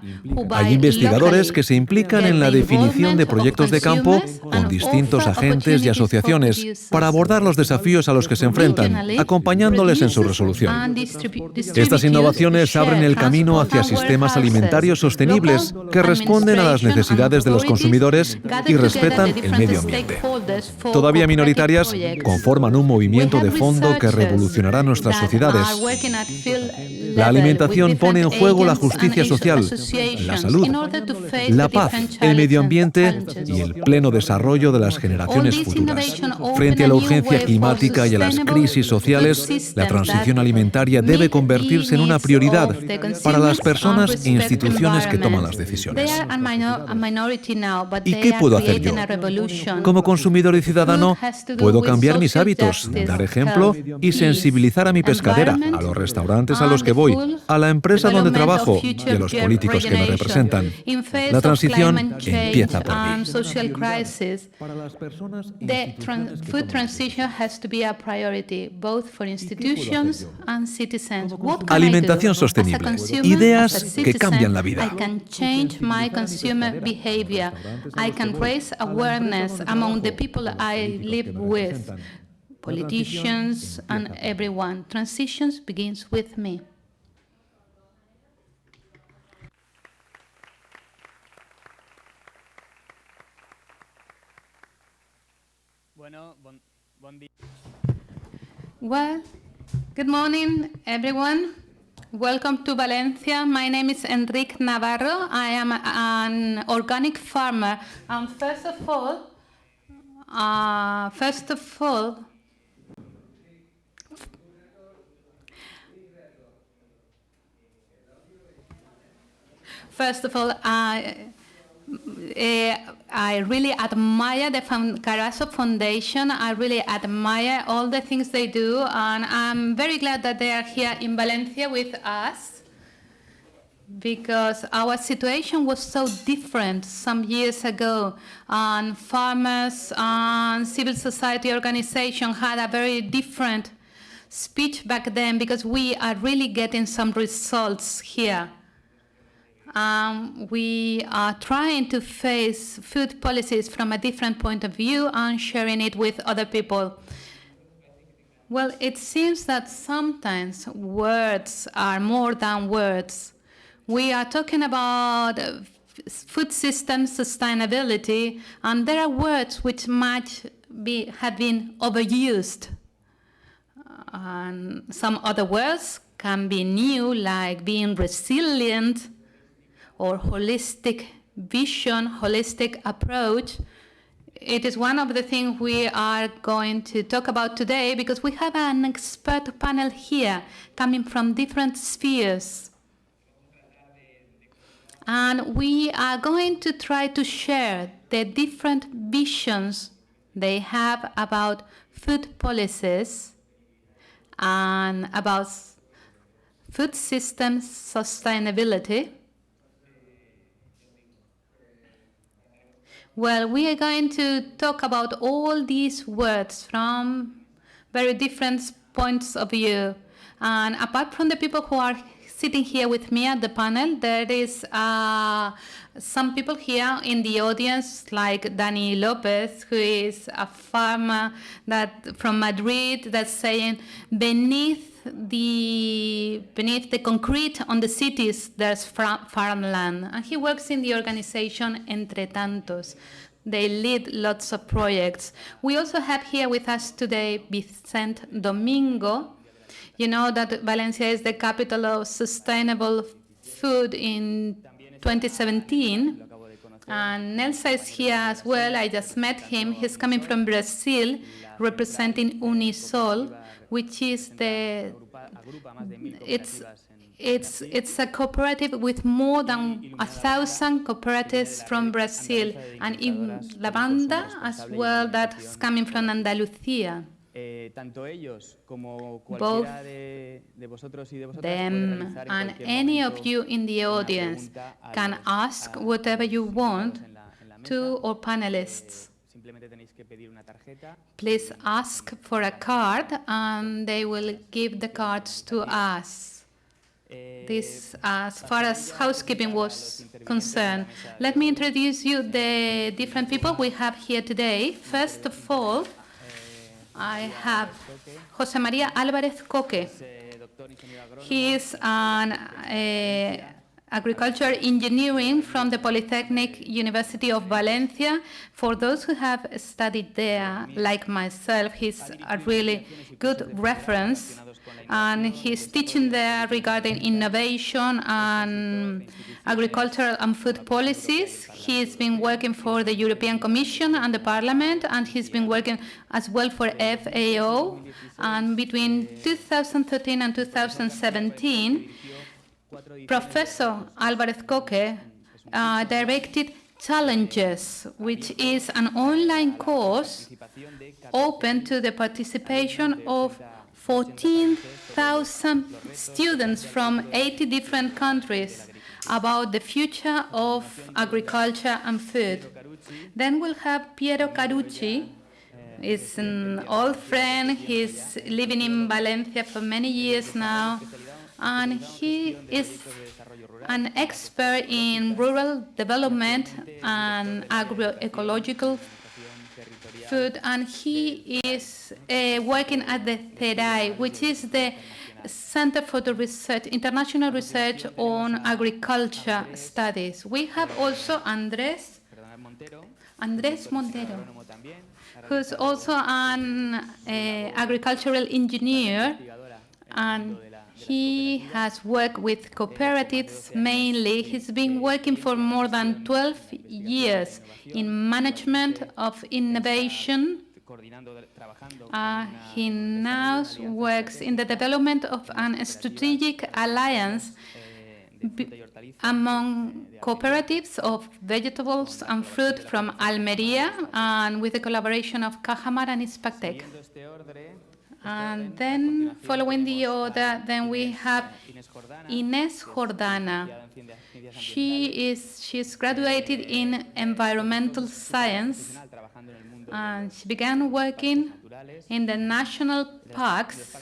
Hay investigadores que se implican en la definición de proyectos de campo con distintos agentes y asociaciones para abordar los desafíos a los que se enfrentan, acompañándoles en su resolución. Estas innovaciones abren el camino hacia sistemas alimentarios sostenibles que responden a las necesidades de los consumidores y respetan el medio ambiente. Todavía minoritarias, conforman un movimiento de fondo que revolucionará nuestras sociedades. La alimentación pone en juego la justicia social, la salud, la paz, el medio ambiente y el pleno desarrollo de las generaciones futuras. Frente a la urgencia climática y a las crisis sociales, la transición alimentaria debe convertirse en una prioridad para las personas e instituciones que toman las decisiones. ¿Y qué puedo hacer yo? Como consumidor y ciudadano, puedo cambiar mis hábitos, dar ejemplo y sensibilizar a mi pescadera, a los restaurantes a los que voy, a la empresa donde trabajo y a los políticos que me representan. La transición empieza por mí. Para las personas food transition has to be a priority, both for institutions and citizens. Alimentación sostenible. Ideas que cambian la vida. I can change my consumer behavior. I can raise awareness among the people I live with, politicians and everyone. Transitions begins with me. Well, good morning, everyone. Welcome to Valencia. My name is Enrique Navarro. I am an organic farmer. And first of all, I really admire the Carasso Foundation. I really admire all the things they do, and I'm very glad that they are here in Valencia with us, because our situation was so different some years ago, and farmers and civil society organizations had a very different speech back then, because we are really getting some results here. We are trying to face food policies from a different point of view and sharing it with other people. Well, it seems that sometimes words are more than words. We are talking about food system sustainability, and there are words which might have been overused. And some other words can be new, like being resilient, or holistic vision, holistic approach. It is one of the things we are going to talk about today, because we have an expert panel here coming from different spheres. And we are going to try to share the different visions they have about food policies and about food system sustainability. Well, we are going to talk about all these words from very different points of view. And apart from the people who are sitting here with me at the panel, there is some people here in the audience, like Dani Lopez, who is a farmer from Madrid, that's saying beneath the concrete on the cities, there's farmland. And he works in the organization Entre Tantos. They lead lots of projects. We also have here with us today Vicente Domingo. You know that Valencia is the capital of sustainable food in 2017. And Nelsa is here as well. I just met him. He's coming from Brazil, representing Unisol, which is it's a cooperative with more than 1,000 cooperatives from Brazil, and in La Banda as well, that's coming from Andalucía. Both them and any of you in the audience can ask whatever you want to our panelists. Please ask for a card and they will give the cards to us. This, as far as housekeeping was concerned. Let me introduce you the different people we have here today. First of all, I have José María Álvarez Coque. He is an agricultural engineering from the Polytechnic University of Valencia. For those who have studied there, like myself, he's a really good reference. And he's teaching there regarding innovation and agricultural and food policies. He's been working for the European Commission and the Parliament, and he's been working as well for FAO. And between 2013 and 2017, Professor Álvarez Coque directed Challenges, which is an online course open to the participation of 14,000 students from 80 different countries about the future of agriculture and food. Then we'll have Piero Carucci. He's an old friend. He's living in Valencia for many years now. And he is an expert in rural development and agroecological food, and he is working at the CERAI, which is the Center for the Research, International Research on Agriculture Studies. We have also Andrés Montero, who's also an agricultural engineer, and he has worked with cooperatives mainly. He's been working for more than 12 years in management of innovation. He now works in the development of a strategic alliance among cooperatives of vegetables and fruit from Almería, and with the collaboration of Cajamar and Ispactec. And then, following the order, then we have Inés Jordana. She's graduated in environmental science, and she began working in the national parks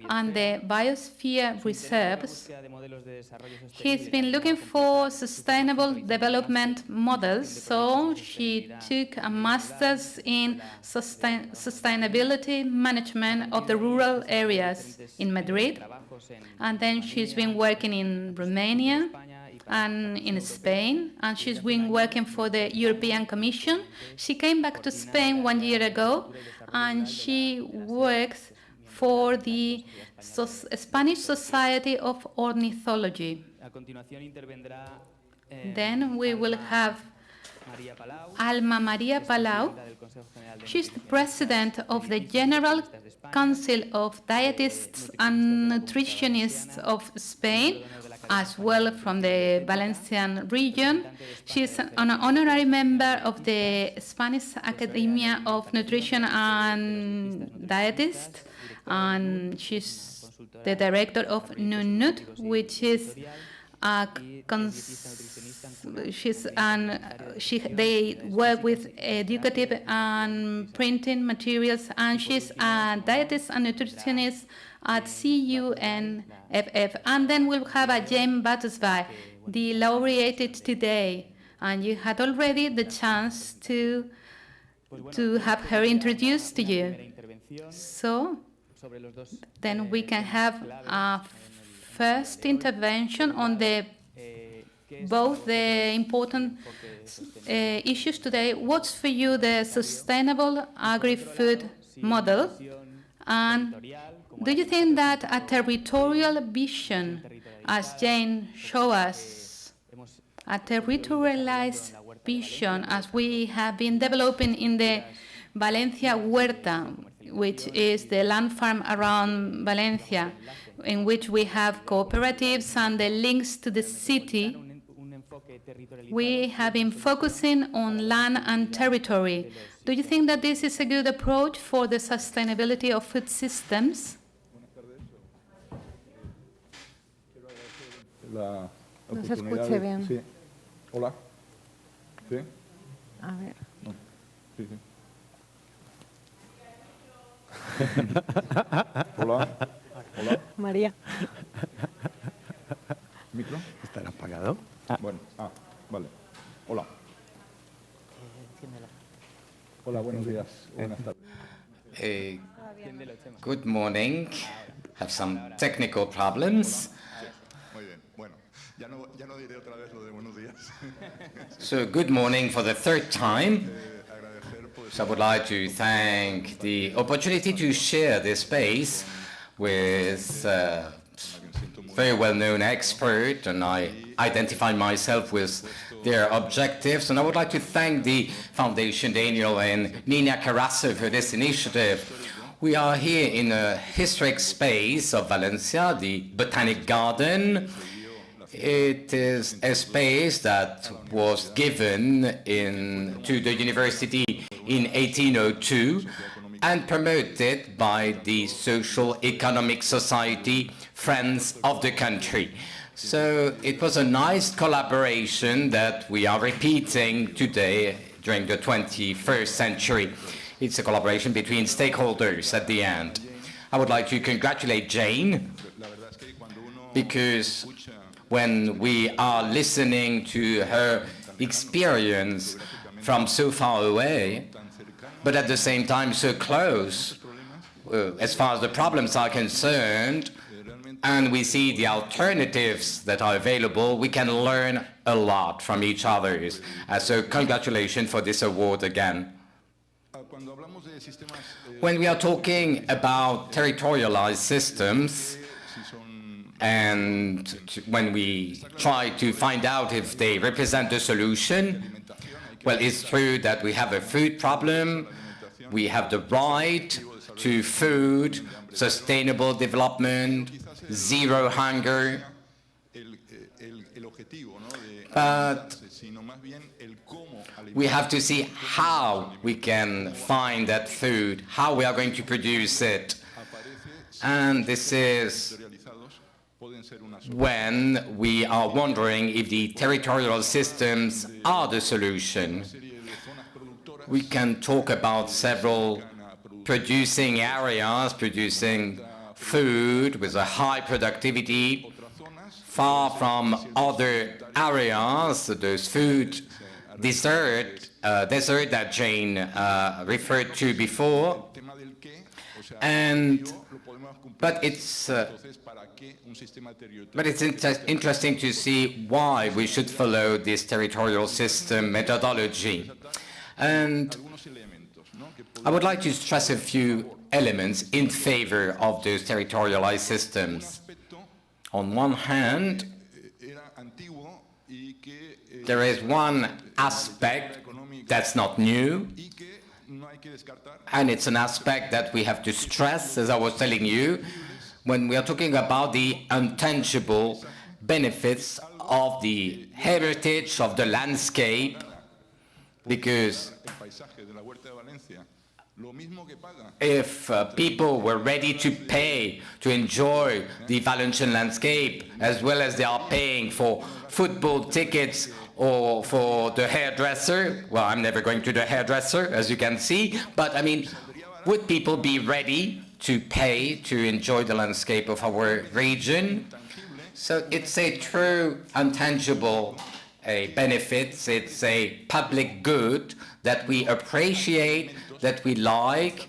and the biosphere reserves. He's been looking for sustainable development models, so she took a master's in sustainability management of the rural areas in Madrid, and then she's been working in Romania and in Spain, and she's been working for the European Commission. She came back to Spain 1 year ago, and she works for the Spanish Society of Ornithology. Then we will have Alma María Palau. She's the president of the General Council of Dietists and Nutritionists of Spain, as well from the Valencian region. She's an honorary member of the Spanish Academia of Nutrition and Dietists, and she's the director of NUNUT, which is they work with educative and printing materials, and she's a dietist and nutritionist at CUNFF. And then we'll have a Jane Batusby, the laureate today, and you had already the chance to have her introduced to you. So then we can have a first intervention on both the important issues today. What's for you the sustainable agri-food model? And do you think that a territorial vision, as Jane showed us, a territorialized vision as we have been developing in the Valencia Huerta, which is the land farm around Valencia, in which we have cooperatives and the links to the city, we have been focusing on land and territory. Do you think that this is a good approach for the sustainability of food systems? No se escuche bien. Sí. Hola. ¿Sí? A ver. No. Sí, sí. Hola. Hola. María. ¿Micro? ¿Estará apagado? Bueno, vale. Hola. Hola, buenos días. Buenas tardes. Good morning. Have some technical problems. Muy bien. Bueno, ya no diré otra vez lo de buenos días. So good morning for the third time. So I would like to thank the opportunity to share this space with very well-known expert, and I identify myself with their objectives. And I would like to thank the Foundation Daniel and Nina Carasso for this initiative. We are here in a historic space of Valencia, the Botanic Garden. It is a space that was given to the university in 1802 and promoted by the Social Economic Society Friends of the Country. So it was a nice collaboration that we are repeating today during the 21st century. It's a collaboration between stakeholders at the end. I would like to congratulate Jane, because when we are listening to her experience from so far away, but at the same time so close, as far as the problems are concerned, and we see the alternatives that are available, we can learn a lot from each other. So congratulations for this award again. When we are talking about territorialized systems, and when we try to find out if they represent the solution, well, it's true that we have a food problem, we have the right to food, sustainable development, zero hunger, but we have to see how we can find that food, how we are going to produce it. And this is when we are wondering if the territorial systems are the solution. We can talk about several producing areas, producing food with a high productivity, far from other areas, those food desert that Jane referred to before. But it's interesting to see why we should follow this territorial system methodology. And I would like to stress a few elements in favor of those territorialized systems. On one hand, there is one aspect that's not new, and it's an aspect that we have to stress, as I was telling you, when we are talking about the intangible benefits of the heritage of the landscape, because if people were ready to pay to enjoy the Valencian landscape, as well as they are paying for football tickets or for the hairdresser. Well, I'm never going to the hairdresser, as you can see, but I mean, would people be ready to pay to enjoy the landscape of our region? So it's a true intangible benefits. It's a public good that we appreciate, that we like,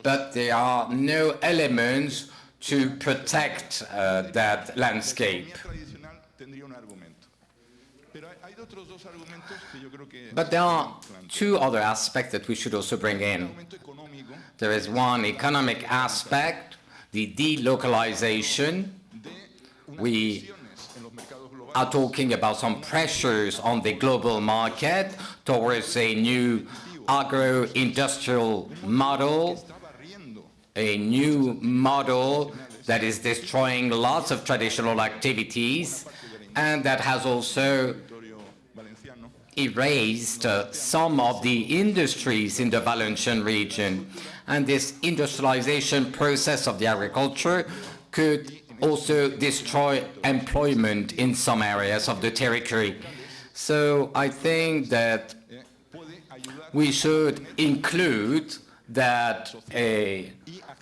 but there are no elements to protect that landscape. But there are two other aspects that we should also bring in. There is one economic aspect, the delocalization. We are talking about some pressures on the global market towards a new agro-industrial model, a new model that is destroying lots of traditional activities and that has also erased some of the industries in the Valencian region. And this industrialization process of the agriculture could also destroy employment in some areas of the territory. So I think that we should include that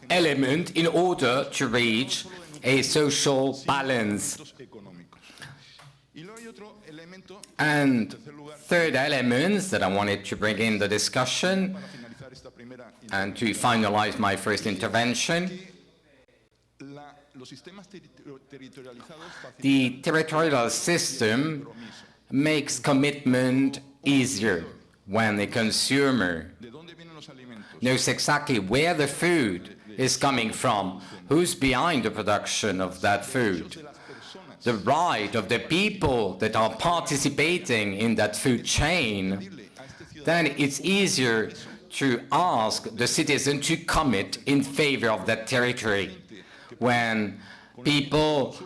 element in order to reach a social balance. And third element that I wanted to bring in the discussion and to finalize my first intervention, the territorial system makes commitment easier when the consumer knows exactly where the food is coming from, who's behind the production of that food, the right of the people that are participating in that food chain, then it's easier to ask the citizen to commit in favor of that territory. When people,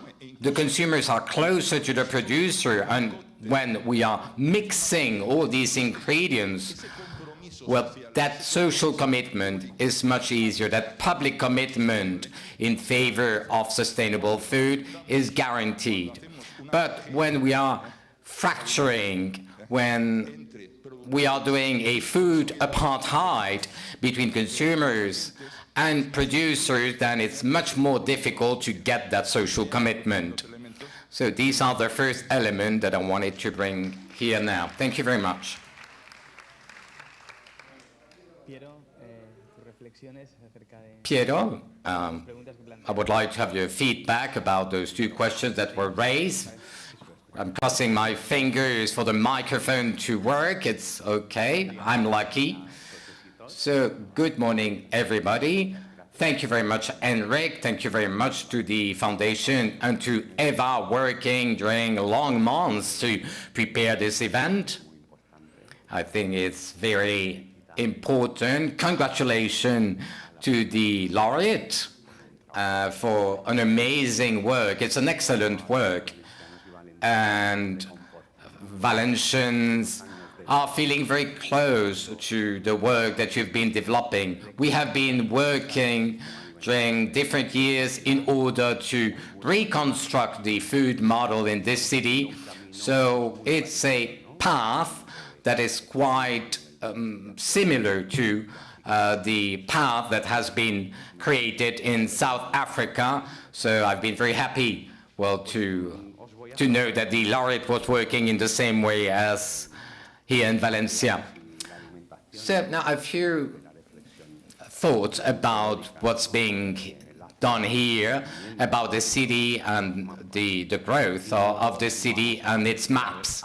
the consumers are closer to the producer, and when we are mixing all these ingredients, well, that social commitment is much easier. That public commitment in favor of sustainable food is guaranteed. But when we are fracturing, when we are doing a food apartheid between consumers and producers, then it's much more difficult to get that social commitment. So these are the first elements that I wanted to bring here now. Thank you very much. Piero, I would like to have your feedback about those two questions that were raised. I'm crossing my fingers for the microphone to work. It's okay. I'm lucky. So, good morning, everybody. Thank you very much, Enric. Thank you very much to the Foundation and to Eva working during long months to prepare this event. I think it's very important. Congratulations to the laureate for an amazing work. It's an excellent work. And Valencians are feeling very close to the work that you've been developing. We have been working during different years in order to reconstruct the food model in this city. So it's a path that is quite similar to the path that has been created in South Africa. So I've been very happy, well, to know that the laureate was working in the same way as here in Valencia. So now a few thoughts about what's being done here, about the city and the growth of the city and its maps.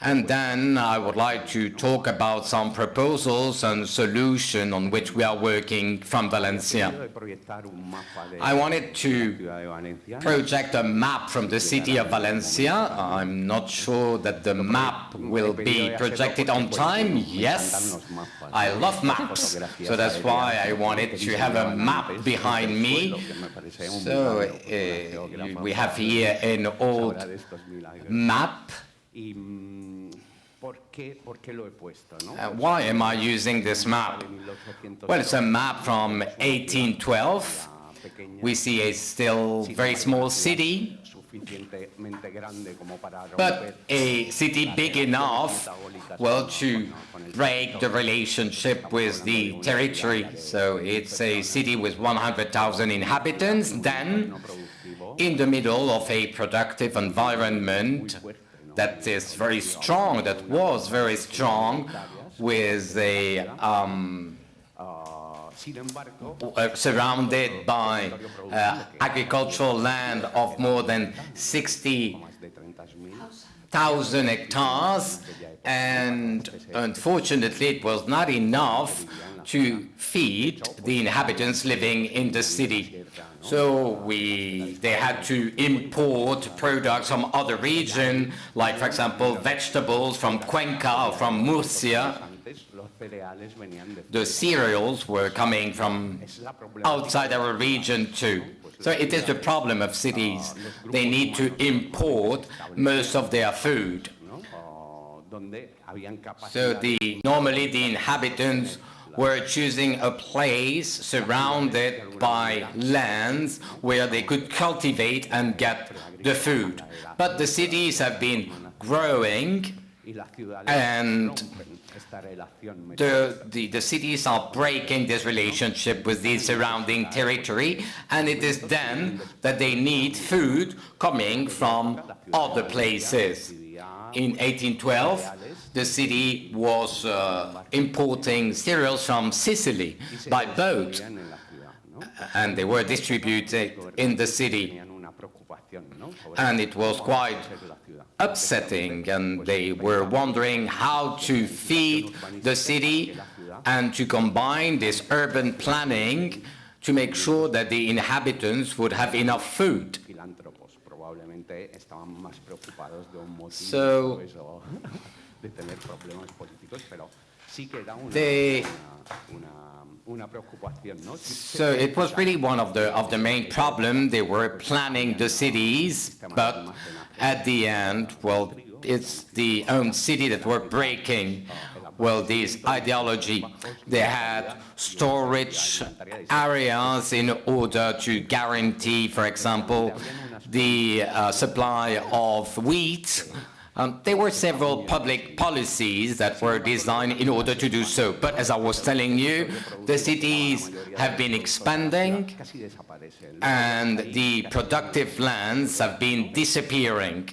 And then I would like to talk about some proposals and solutions on which we are working from Valencia. I wanted to project a map from the city of Valencia. I'm not sure that the map will be projected on time. Yes, I love maps. So that's why I wanted to have a map behind me. So we have here an old map. Why am I using this map? Well, it's a map from 1812. We see a still very small city, but a city big enough, well, to break the relationship with the territory. So it's a city with 100,000 inhabitants, then in the middle of a productive environment that is very strong, that was very strong, with a surrounded by agricultural land of more than 60,000 hectares, and unfortunately it was not enough to feed the inhabitants living in the city. So they had to import products from other regions, like, for example, vegetables from Cuenca or from Murcia. The cereals were coming from outside our region too. So it is the problem of cities. They need to import most of their food. So normally the inhabitants were choosing a place surrounded by lands where they could cultivate and get the food. But the cities have been growing, and the cities are breaking this relationship with the surrounding territory, and it is then that they need food coming from other places. In 1812, the city was importing cereals from Sicily by boat, and they were distributed in the city. And it was quite upsetting, and they were wondering how to feed the city and to combine this urban planning to make sure that the inhabitants would have enough food. So so it was really one of the main problems. They were planning the cities, but at the end, well, it's the own city that were breaking, well, this ideology. They had storage areas in order to guarantee, for example, the supply of wheat. There were several public policies that were designed in order to do so. But as I was telling you, the cities have been expanding, and the productive lands have been disappearing.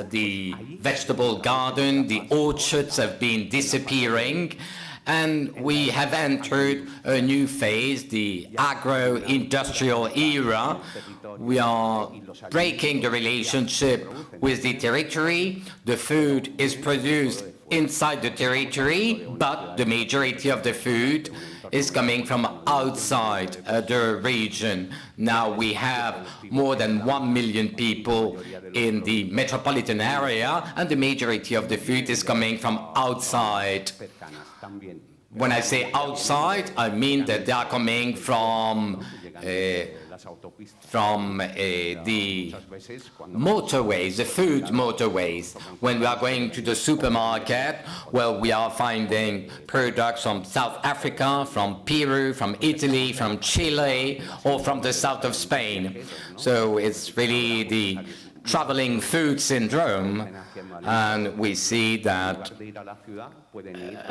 The vegetable garden, the orchards have been disappearing, and we have entered a new phase, the agro-industrial era. We are breaking the relationship with the territory. The food is produced inside the territory, but the majority of the food is coming from outside the region. Now we have more than 1 million people in the metropolitan area, and the majority of the food is coming from outside. When I say outside, I mean that they are coming from the motorways, the food motorways. When we are going to the supermarket, well, we are finding products from South Africa, from Peru, from Italy, from Chile, or from the south of Spain. So it's really the traveling food syndrome, and we see that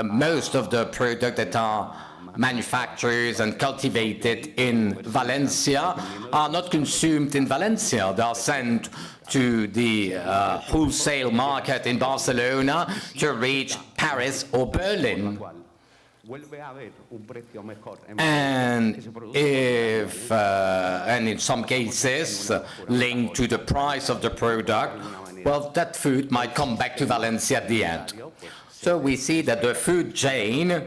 most of the products that are manufactured and cultivated in Valencia are not consumed in Valencia. They are sent to the wholesale market in Barcelona to reach Paris or Berlin. And and in some cases linked to the price of the product, well, that food might come back to Valencia at the end. So we see that the food chain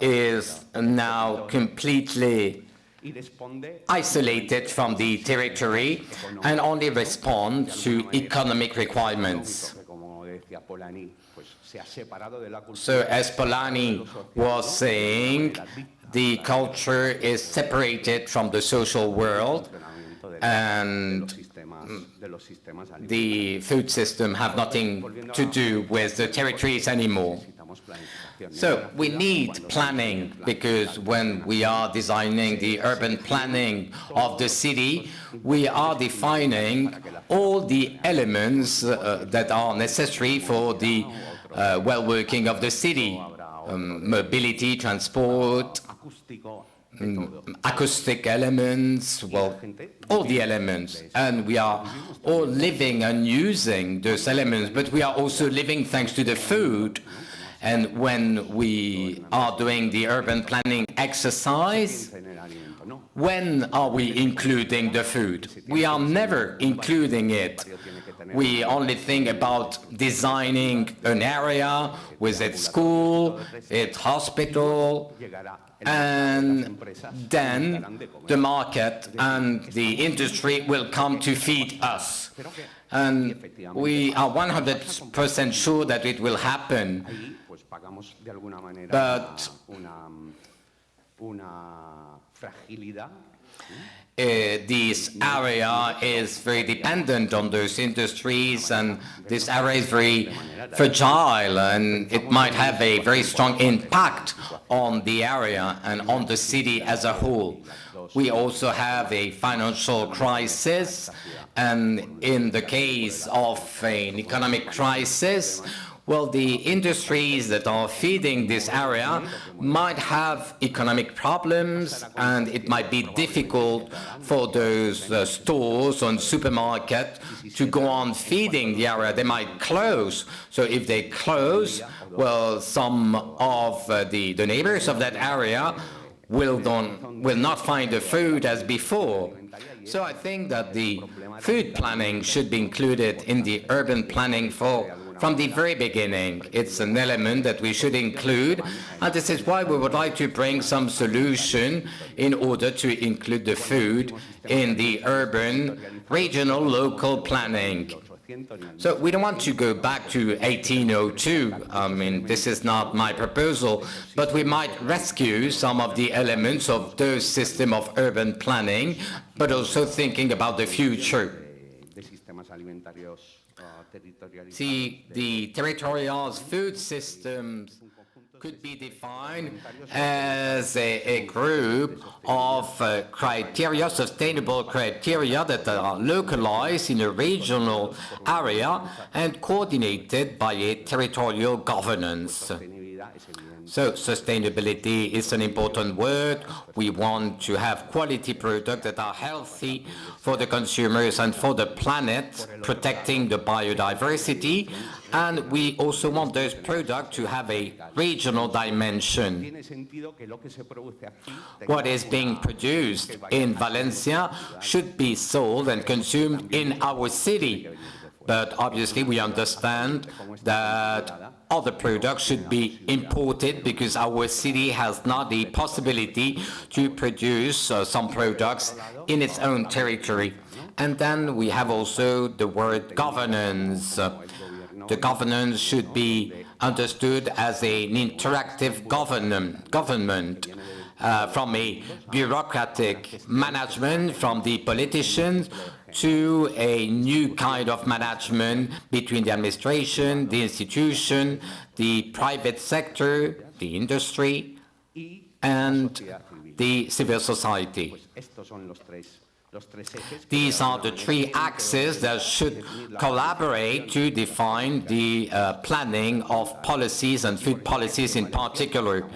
is now completely isolated from the territory and only responds to economic requirements. So as Polanyi was saying, the culture is separated from the social world, and the food system have nothing to do with the territories anymore. So we need planning, because when we are designing the urban planning of the city, we are defining all the elements that are necessary for the well-working of the city. Mobility, transport, acoustic elements, well, all the elements. And we are all living and using those elements, but we are also living thanks to the food. And when we are doing the urban planning exercise, when are we including the food? We are never including it. We only think about designing an area with its school, its hospital, and then the market and the industry will come to feed us. And we are 100% sure that it will happen. But this area is very dependent on those industries, and this area is very fragile, and it might have a very strong impact on the area and on the city as a whole. We also have a financial crisis, and in the case of an economic crisis, well, the industries that are feeding this area might have economic problems, and it might be difficult for those stores and supermarkets to go on feeding the area. They might close. So if they close, well, some of the neighbors of that area will not find the food as before. So I think that the food planning should be included in the urban planning from the very beginning. It's an element that we should include, and this is why we would like to bring some solution in order to include the food in the urban, regional, local planning. So we don't want to go back to 1802. I mean, this is not my proposal, but we might rescue some of the elements of those system of urban planning, but also thinking about the future. See, the territorial food systems could be defined as a group of criteria, sustainable criteria that are localized in a regional area and coordinated by a territorial governance. So sustainability is an important word. We want to have quality products that are healthy for the consumers and for the planet, protecting the biodiversity. And we also want those products to have a regional dimension. What is being produced in Valencia should be sold and consumed in our city. But obviously we understand that other products should be imported because our city has not the possibility to produce some products in its own territory. And then we have also the word governance. The governance should be understood as an interactive government from a bureaucratic management from the politicians to a new kind of management between the administration, the institution, the private sector, the industry, and the civil society. These are the three axes that should collaborate to define the planning of policies and food policies in particular.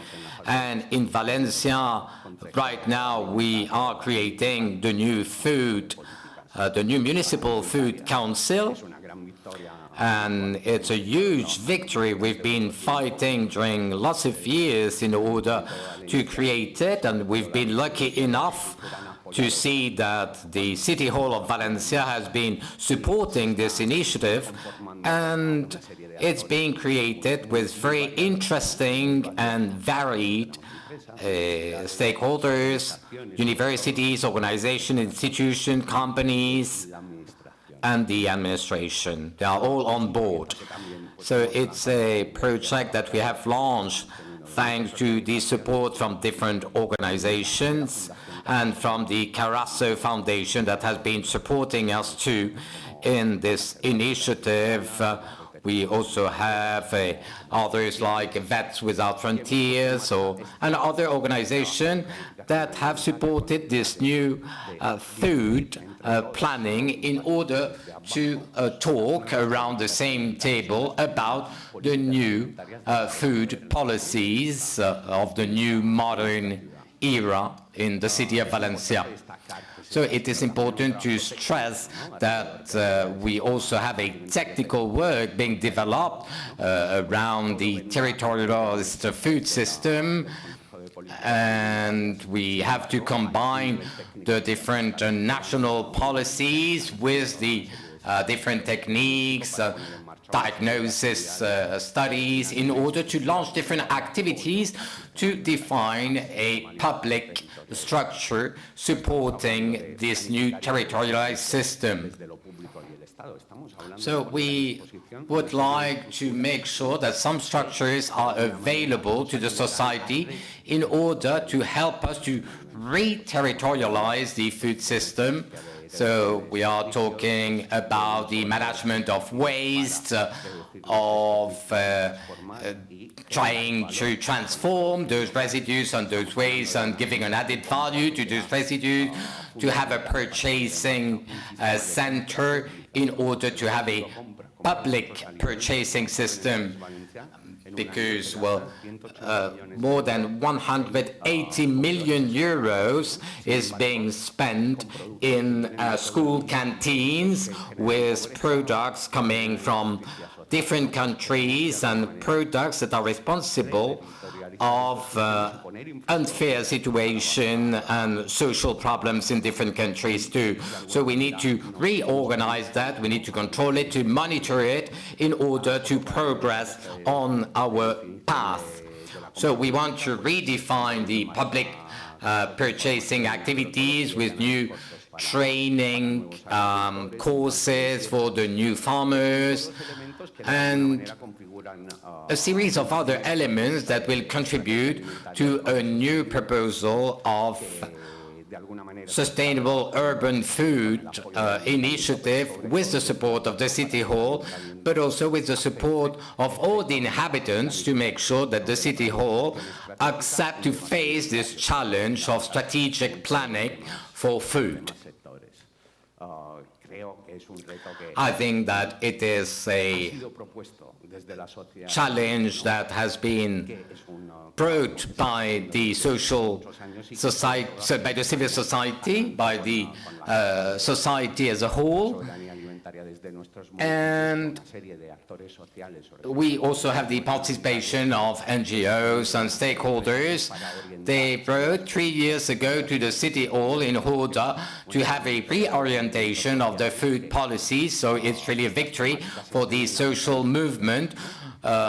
And in Valencia, right now, we are creating the new the new Municipal Food Council, and it's a huge victory. We've been fighting during lots of years in order to create it, and we've been lucky enough to see that the City Hall of Valencia has been supporting this initiative, and it's being created with very interesting and varied stakeholders, universities, organizations, institutions, companies, and the administration. They are all on board. So it's a project that we have launched thanks to the support from different organizations and from the Carasso Foundation that has been supporting us too in this initiative. We also have others like Vets Without Frontiers and other organizations that have supported this new food planning in order to talk around the same table about the new food policies of the new modern era in the city of Valencia. So it is important to stress that we also have a technical work being developed around the territorialist food system, and we have to combine the different national policies with the different techniques, diagnosis studies, in order to launch different activities to define a public structure supporting this new territorialized system. So we would like to make sure that some structures are available to the society in order to help us to re-territorialize the food system. So we are talking about the management of waste, trying to transform those residues and those wastes and giving an added value to those residues, to have a purchasing center in order to have a public purchasing system, because, well, more than 180 million euros is being spent in school canteens with products coming from different countries and products that are responsible of unfair situation and social problems in different countries too. So we need to reorganize that, we need to control it, to monitor it in order to progress on our path. So we want to redefine the public purchasing activities with new training courses for the new farmers, and a series of other elements that will contribute to a new proposal of sustainable urban food initiative with the support of the City Hall, but also with the support of all the inhabitants, to make sure that the City Hall accept to face this challenge of strategic planning for food. I think that it is a challenge that has been brought by the civil society, by the society as a whole. And we also have the participation of NGOs and stakeholders. They brought 3 years ago to the City Hall in order to have a reorientation of the food policy. So it's really a victory for the social movement,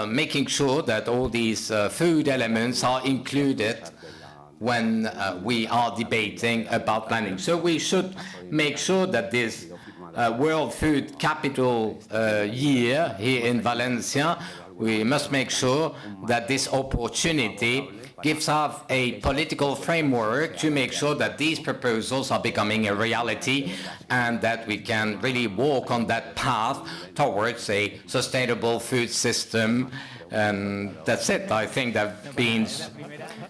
making sure that all these food elements are included when we are debating about planning. So we should make sure that this World Food Capital year here in Valencia, we must make sure that this opportunity gives us a political framework to make sure that these proposals are becoming a reality and that we can really walk on that path towards a sustainable food system. And that's it. I think I've been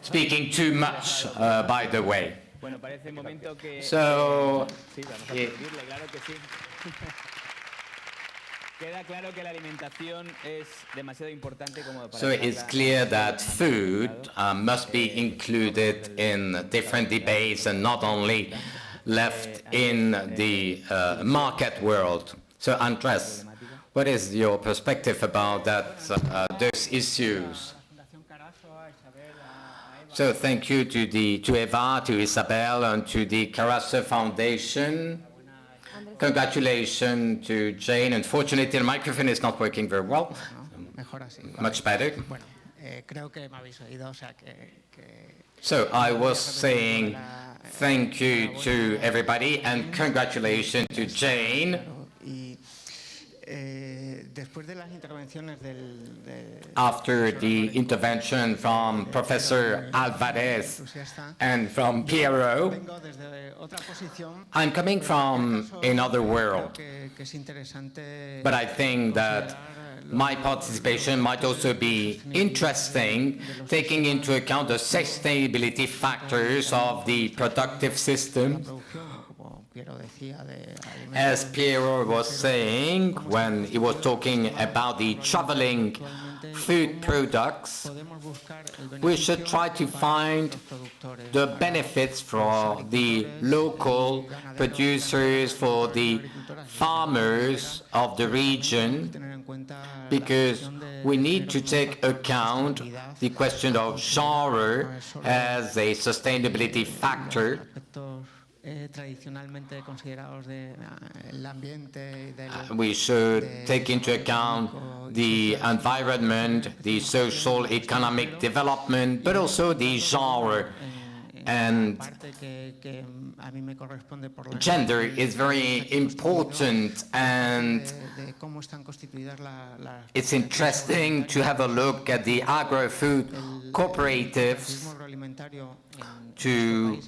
speaking too much, by the way. So, so it's clear that food must be included in different debates and not only left in the market world. So, Andres, what is your perspective about that, those issues? So thank you to Eva, to Isabel, and to the Carasso Foundation. Congratulations to Jane. Unfortunately, the microphone is not working very well. Much better. So I was saying thank you to everybody and congratulations to Jane. after the intervention from Professor Alvarez and from Piero, I'm coming from another world, but I think that my participation might also be interesting, taking into account the sustainability factors of the productive system. As Piero was saying when he was talking about the traveling food products, we should try to find the benefits for the local producers, for the farmers of the region, because we need to take account the question of genre as a sustainability factor. We should take into account the environment, the social, economic development, but also the genre. And gender is very important, and it's interesting to have a look at the agro-food cooperatives to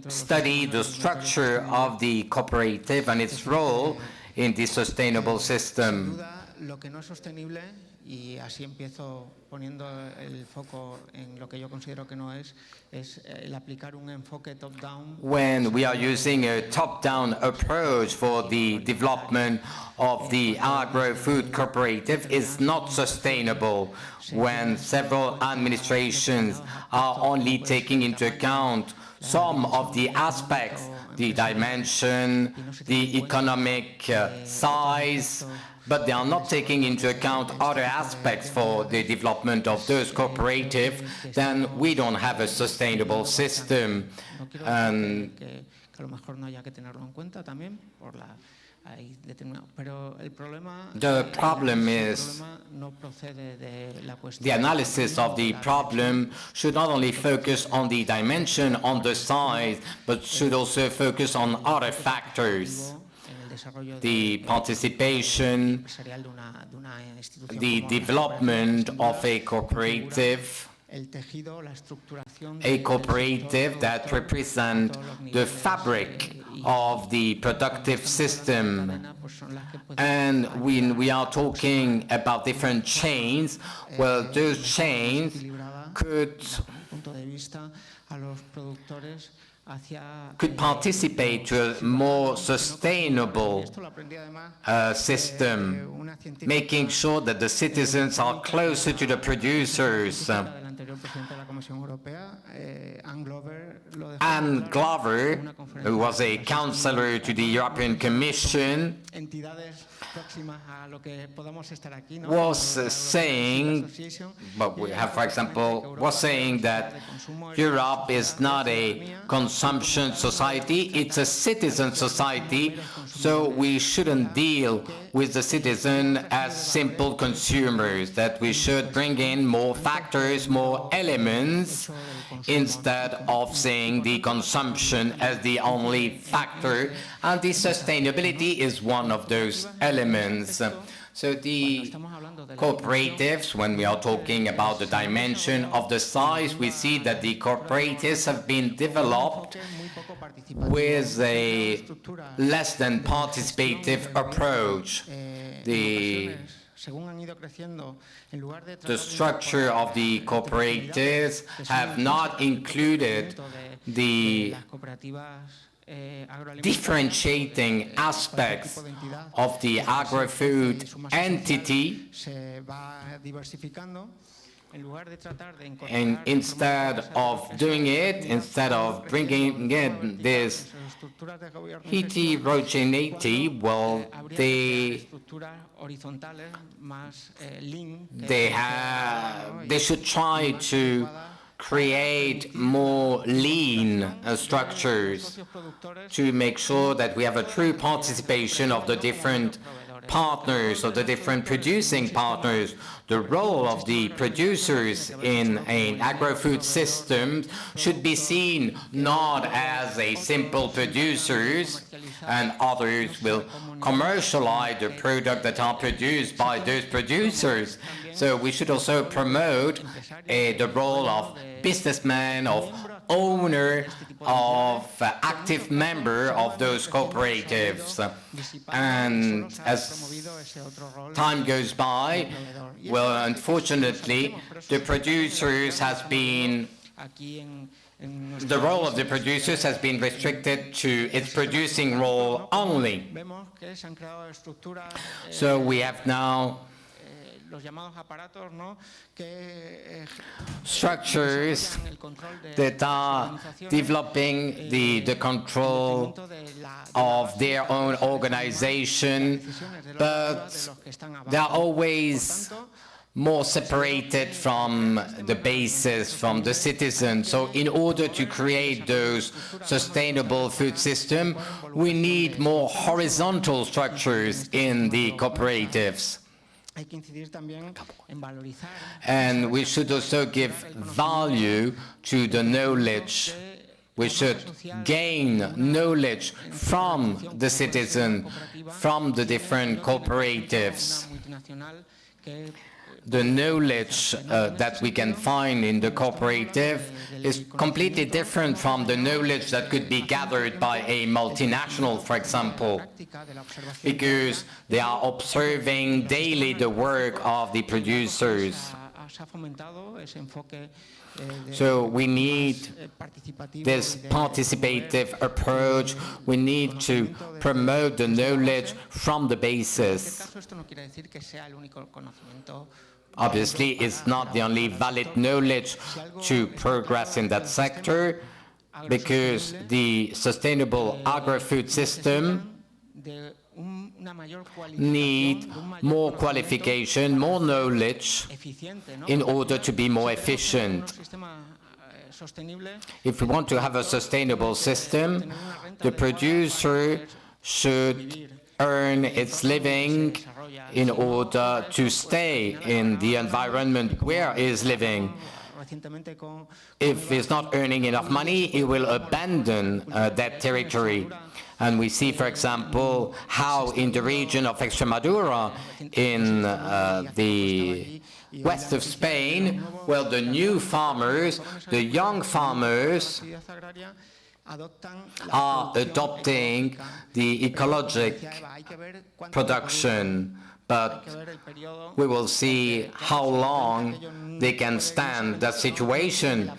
study the structure of the cooperative and its role in the sustainable system. Y así empiezo poniendo el foco en lo que yo considero que no es el aplicar un enfoque top-down. When we are using a top-down approach for the development of the agro-food cooperative, is not sustainable when several administrations are only taking into account some of the aspects, the dimension, the economic size, but they are not taking into account other aspects for the development of those cooperatives, then we don't have a sustainable system. And the problem is the analysis of the problem should not only focus on the dimension, on the size, but should also focus on other factors. The participation, the development of a cooperative that represents the fabric of the productive system. And when we are talking about different chains, well, those chains could participate to a more sustainable system, making sure that the citizens are closer to the producers. Anne Glover, who was a counselor to the European Commission, was saying, but we have, for example, was saying that Europe is not a consumption society, it's a citizen society, so we shouldn't deal with the citizen as simple consumers, that we should bring in more factors, more elements, instead of seeing the consumption as the only factor, and the sustainability is one of those elements. So the cooperatives, when we are talking about the dimension of the size, we see that the cooperatives have been developed with a less than participative approach. The structure of the cooperatives have not included the differentiating aspects of the agro-food entity, and instead of doing it, instead of bringing in this heterogeneity, well, they should try to create more lean structures to make sure that we have a true participation of the different partners, of the different producing partners. The role of the producers in an agro-food system should be seen not as a simple producers, and others will commercialize the product that are produced by those producers. So we should also promote the role of businessman, of owner, of active member of those cooperatives. And as time goes by, well, unfortunately, the role of the producers has been restricted to its producing role only. So we have now structures that are developing the control of their own organization, but they are always more separated from the basis, from the citizen. So in order to create those sustainable food systems, we need more horizontal structures in the cooperatives. And we should also give value to the knowledge. We should gain knowledge from the citizen, from the different cooperatives. The knowledge that we can find in the cooperative is completely different from the knowledge that could be gathered by a multinational, for example, because they are observing daily the work of the producers. So we need this participative approach. We need to promote the knowledge from the basis. Obviously, it's not the only valid knowledge to progress in that sector, because the sustainable agri-food system need more qualification, more knowledge in order to be more efficient. If we want to have a sustainable system, the producer should earn its living in order to stay in the environment where he is living. If he's not earning enough money, he will abandon that territory. And we see, for example, how in the region of Extremadura, in the west of Spain, well, the new farmers, the young farmers, are adopting the ecologic production. But we will see how long they can stand that situation,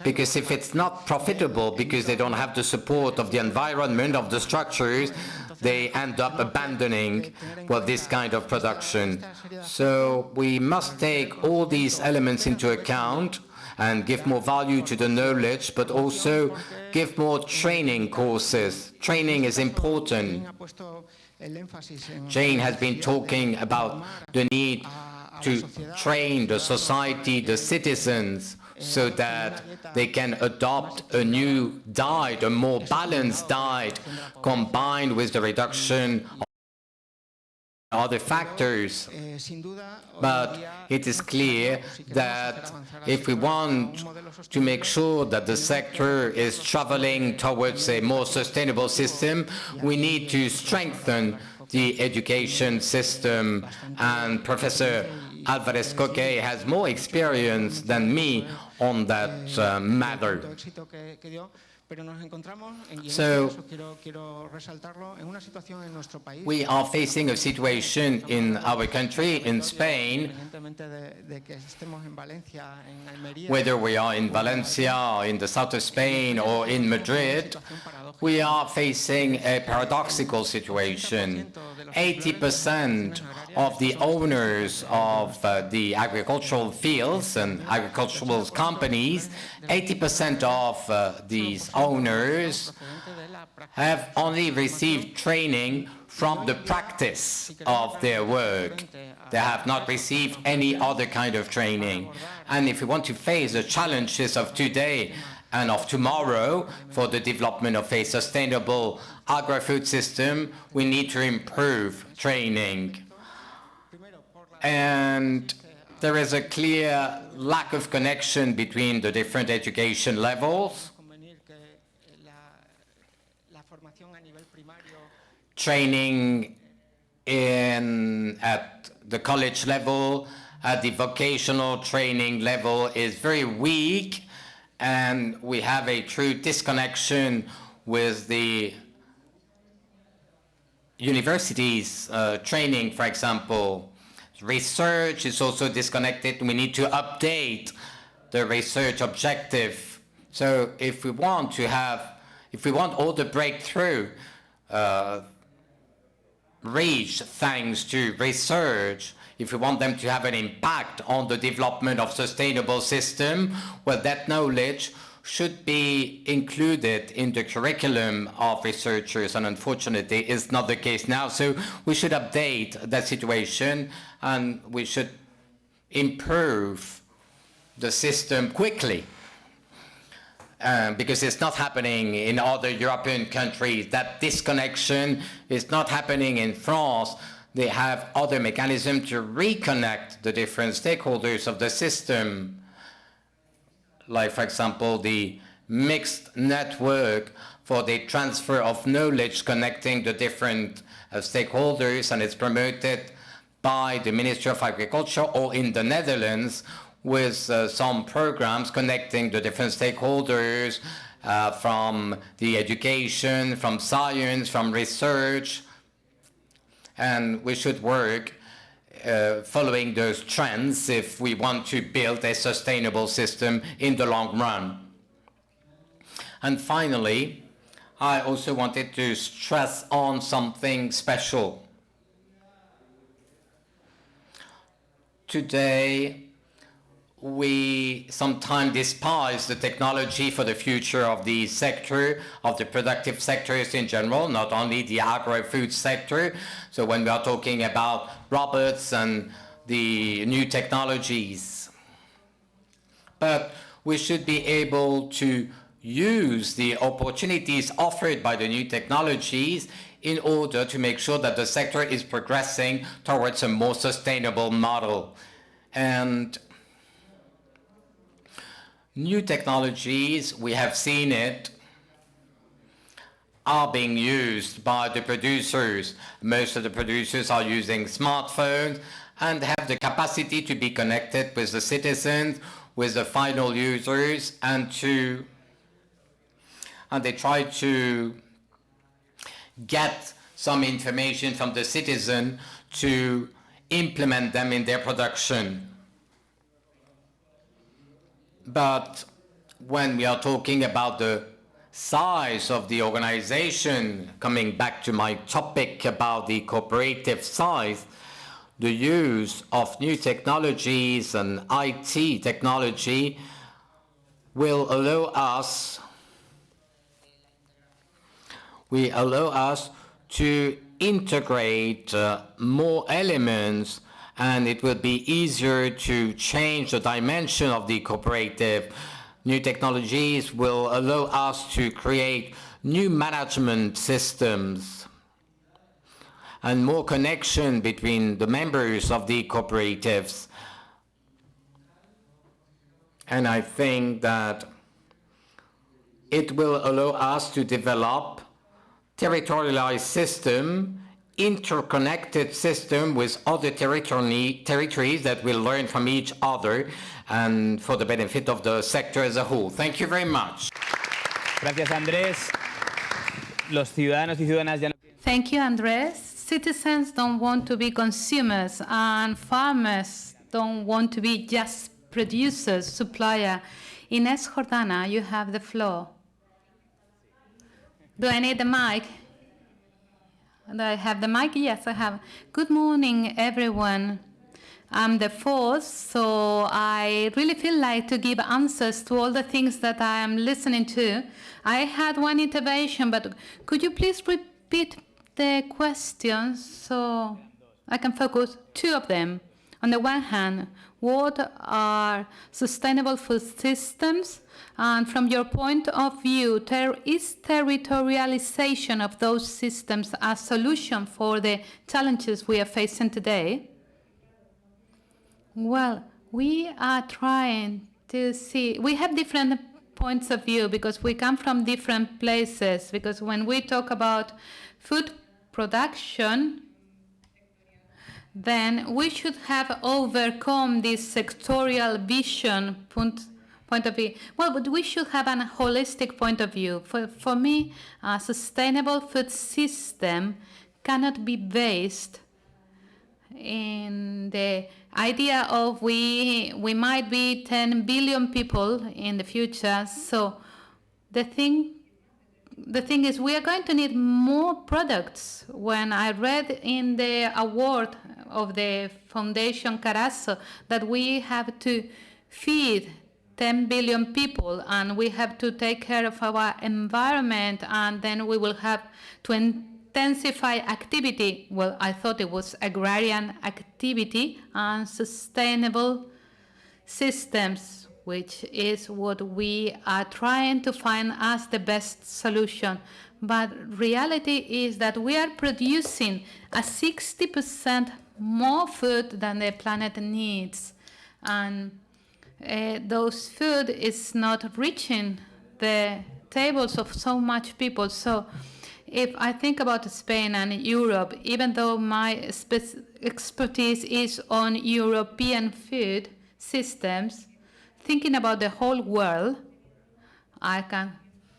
because if it's not profitable, because they don't have the support of the environment, of the structures, they end up abandoning, well, this kind of production. So we must take all these elements into account and give more value to the knowledge, but also give more training courses. Training is important. Jane has been talking about the need to train the society, the citizens, so that they can adopt a new diet, a more balanced diet, combined with the reduction of other factors. But it is clear that if we want to make sure that the sector is traveling towards a more sustainable system, we need to strengthen the education system. And Professor Álvarez Coque has more experience than me on that matter. So we are facing a situation in our country, in Spain, whether we are in Valencia, in the south of Spain, or in Madrid, we are facing a paradoxical situation. 80% of the owners of the agricultural fields and agricultural companies, 80% of these owners have only received training from the practice of their work. They have not received any other kind of training. And if we want to face the challenges of today and of tomorrow for the development of a sustainable agri-food system, we need to improve training. And there is a clear lack of connection between the different education levels. training at the college level, at the vocational training level is very weak, and we have a true disconnection with the universities training, for example. Research is also disconnected. We need to update the research objective. So if we want all the breakthrough reached thanks to research, if we want them to have an impact on the development of sustainable system, well, that knowledge should be included in the curriculum of researchers, and unfortunately it's not the case now. So we should update that situation, and we should improve the system quickly. Because it's not happening in other European countries. That disconnection is not happening in France. They have other mechanisms to reconnect the different stakeholders of the system. Like, for example, the mixed network for the transfer of knowledge connecting the different stakeholders, and it's promoted by the Ministry of Agriculture, or in the Netherlands, with some programs connecting the different stakeholders from the education, from science, from research. And we should work following those trends if we want to build a sustainable system in the long run. And finally, I also wanted to stress on something special. Today, we sometimes despise the technology for the future of the sector, of the productive sectors in general, not only the agro-food sector. So when we are talking about robots and the new technologies. But we should be able to use the opportunities offered by the new technologies in order to make sure that the sector is progressing towards a more sustainable model. And new technologies, we have seen it, are being used by the producers. Most of the producers are using smartphones and have the capacity to be connected with the citizens, with the final users, and they try to get some information from the citizen to implement them in their production. But when we are talking about the size of the organization, coming back to my topic about the cooperative size, the use of new technologies and IT technology will allow us to integrate more elements, and it will be easier to change the dimension of the cooperative. New technologies will allow us to create new management systems and more connection between the members of the cooperatives. And I think that it will allow us to develop territorialized system, interconnected system with other territories that will learn from each other and for the benefit of the sector as a whole. Thank you very much. Gracias, Andrés. Los ciudadanos y ciudadanas ya no... Thank you, Andrés. Citizens don't want to be consumers, and farmers don't want to be just producers, supplier. Inés Jordana, you have the floor. Do I need the mic? Do I have the mic? Yes, I have. Good morning, everyone. I'm the fourth, so I really feel like to give answers to all the things that I am listening to. I had one intervention, but could you please repeat the questions so I can focus? Two of them. On the one hand, what are sustainable food systems? And from your point of view, is territorialization of those systems a solution for the challenges we are facing today? Well, we are trying to see, we have different points of view, because we come from different places. Because when we talk about food production, then we should have overcome this sectorial vision point of view. Well, but we should have a holistic point of view. For me, a sustainable food system cannot be based in the idea of we might be 10 billion people in the future. So the thing is, we are going to need more products. When I read in the award of the Foundation Carasso that we have to feed 10 billion people and we have to take care of our environment, and then we will have to intensify activity. Well, I thought it was agrarian activity and sustainable systems, which is what we are trying to find as the best solution. But reality is that we are producing a 60% more food than the planet needs. And those food is not reaching the tables of so much people. So if I think about Spain and Europe, even though my expertise is on European food systems, thinking about the whole world, I can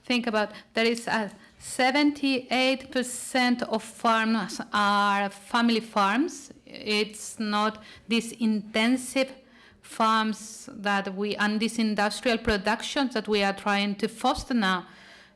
think about there is a 78% of farms are family farms. It's not these intensive farms that and these industrial productions that we are trying to foster now.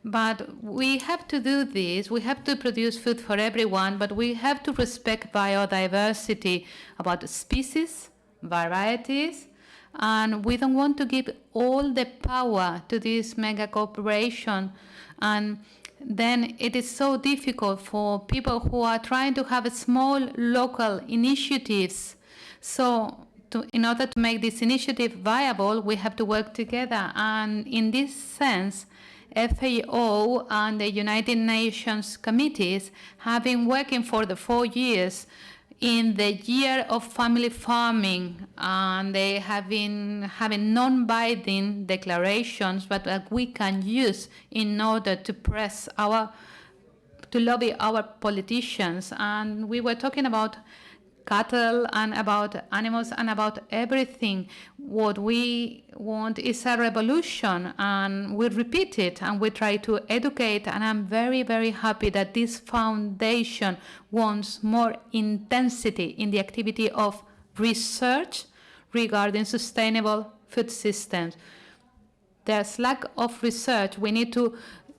But we have to do this. We have to produce food for everyone, but we have to respect biodiversity about species, varieties, and we don't want to give all the power to this mega corporation. And then it is so difficult for people who are trying to have small local initiatives. So in order to make this initiative viable, we have to work together. And in this sense, FAO and the United Nations committees have been working for the 4 years in the year of family farming, and they have been having non-binding declarations, but that we can use in order to lobby our politicians. And we were talking about cattle and about animals and about everything. What we want is a revolution, and we repeat it and we try to educate. And I'm very, very happy that this foundation wants more intensity in the activity of research regarding sustainable food systems. There's lack of research. We need to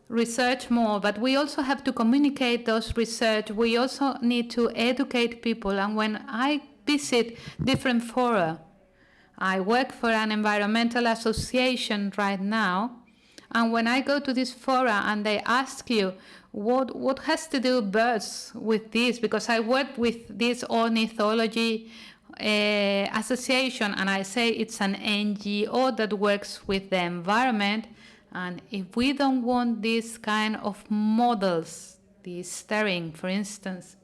research more, but we also have to communicate those research. We also need to educate people. And when I visit different fora, I work for an environmental association right now, and when I go to this fora and they ask you what has to do birds with this, because I work with this ornithology association, and I say it's an NGO that works with the environment. And if we don't want this kind of models, the steering, for instance,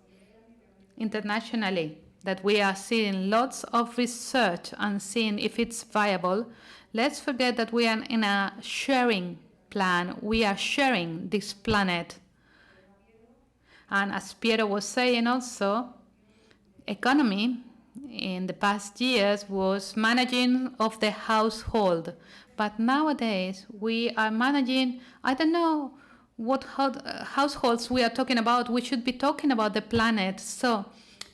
internationally, that we are seeing lots of research and seeing if it's viable, let's forget that we are in a sharing plan. We are sharing this planet. And as Piero was saying also, economy in the past years was managing of the household. But nowadays, we are managing, I don't know what households we are talking about. We should be talking about the planet. So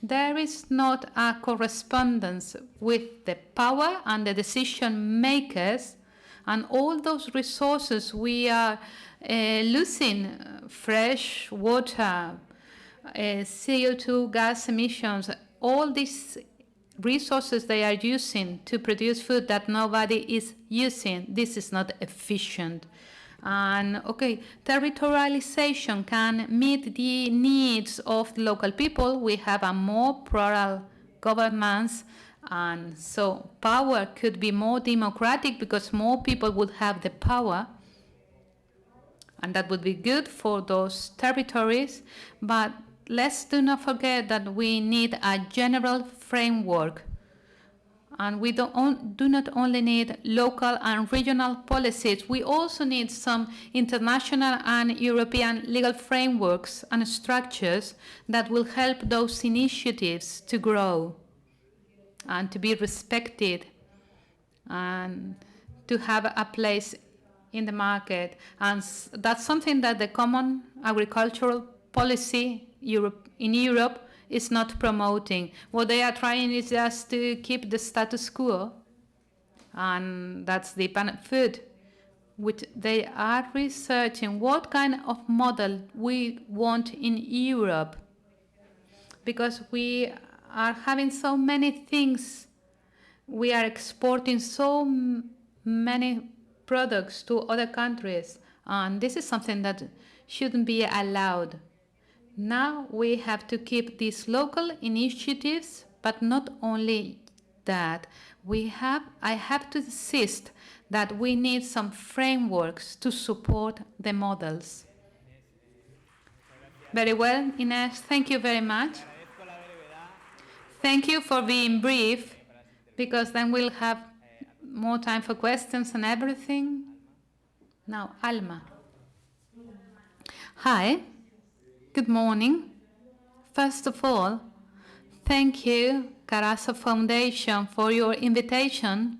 there is not a correspondence with the power and the decision makers and all those resources we are losing, fresh water, CO2 gas emissions, all these resources they are using to produce food that nobody is using. This is not efficient. And okay, territorialization can meet the needs of the local people. We have a more plural governance, and so power could be more democratic because more people would have the power, and that would be good for those territories. But let's do not forget that we need a general framework. And we do not only need local and regional policies, we also need some international and European legal frameworks and structures that will help those initiatives to grow and to be respected and to have a place in the market. And that's something that the common agricultural policy in Europe is not promoting. What they are trying is just to keep the status quo, and that's the food, which they are researching what kind of model we want in Europe, because we are having so many things. We are exporting so many products to other countries, and this is something that shouldn't be allowed. Now we have to keep these local initiatives, but not only that. I have to insist that we need some frameworks to support the models. Very well, Ines, thank you very much. Thank you for being brief, because then we'll have more time for questions and everything. Now, Alma. Hi. Good morning. First of all, thank you, Carasso Foundation, for your invitation.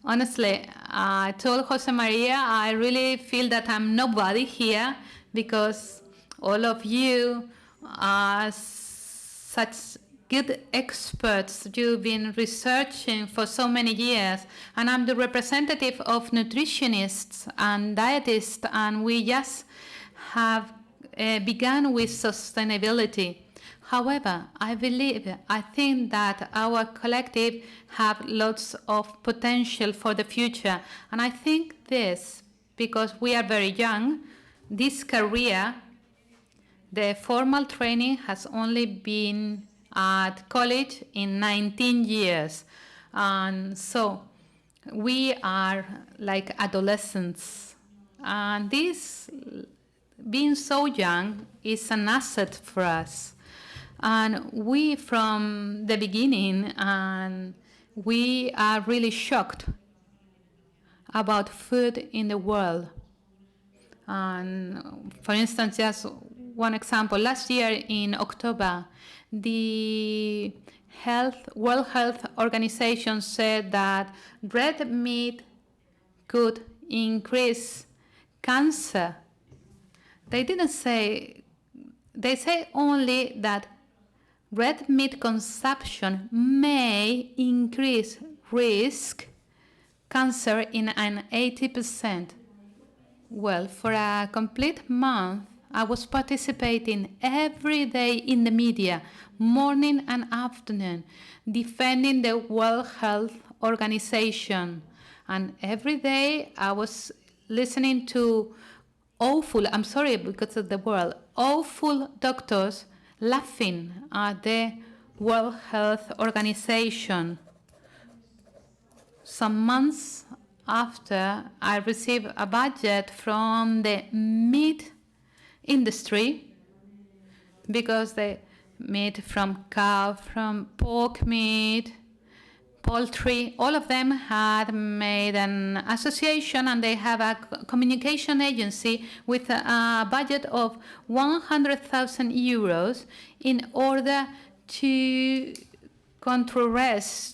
Honestly, I told Jose Maria I really feel that I'm nobody here, because all of you are such good experts. You've been researching for so many years, and I'm the representative of nutritionists and dietists, and we just have begun with sustainability. However, I think that our collective have lots of potential for the future, and I think this because we are very young. This career, the formal training has only been at college in 19 years, and so we are like adolescents, and this being so young is an asset for us. And we from the beginning, and we are really shocked about food in the world. And for instance, just one example, last year in October, the World Health Organization said that red meat could increase cancer. They didn't say, they say only that red meat consumption may increase risk cancer in an 80%. Well, for a complete month, I was participating every day in the media, morning and afternoon, defending the World Health Organization. And every day I was listening to awful, I'm sorry because of the word, awful doctors laughing at the World Health Organization. Some months after, I received a budget from the meat industry, because the meat from cow, from pork meat, poultry, all of them had made an association, and they have a communication agency with a budget of 100,000 euros in order to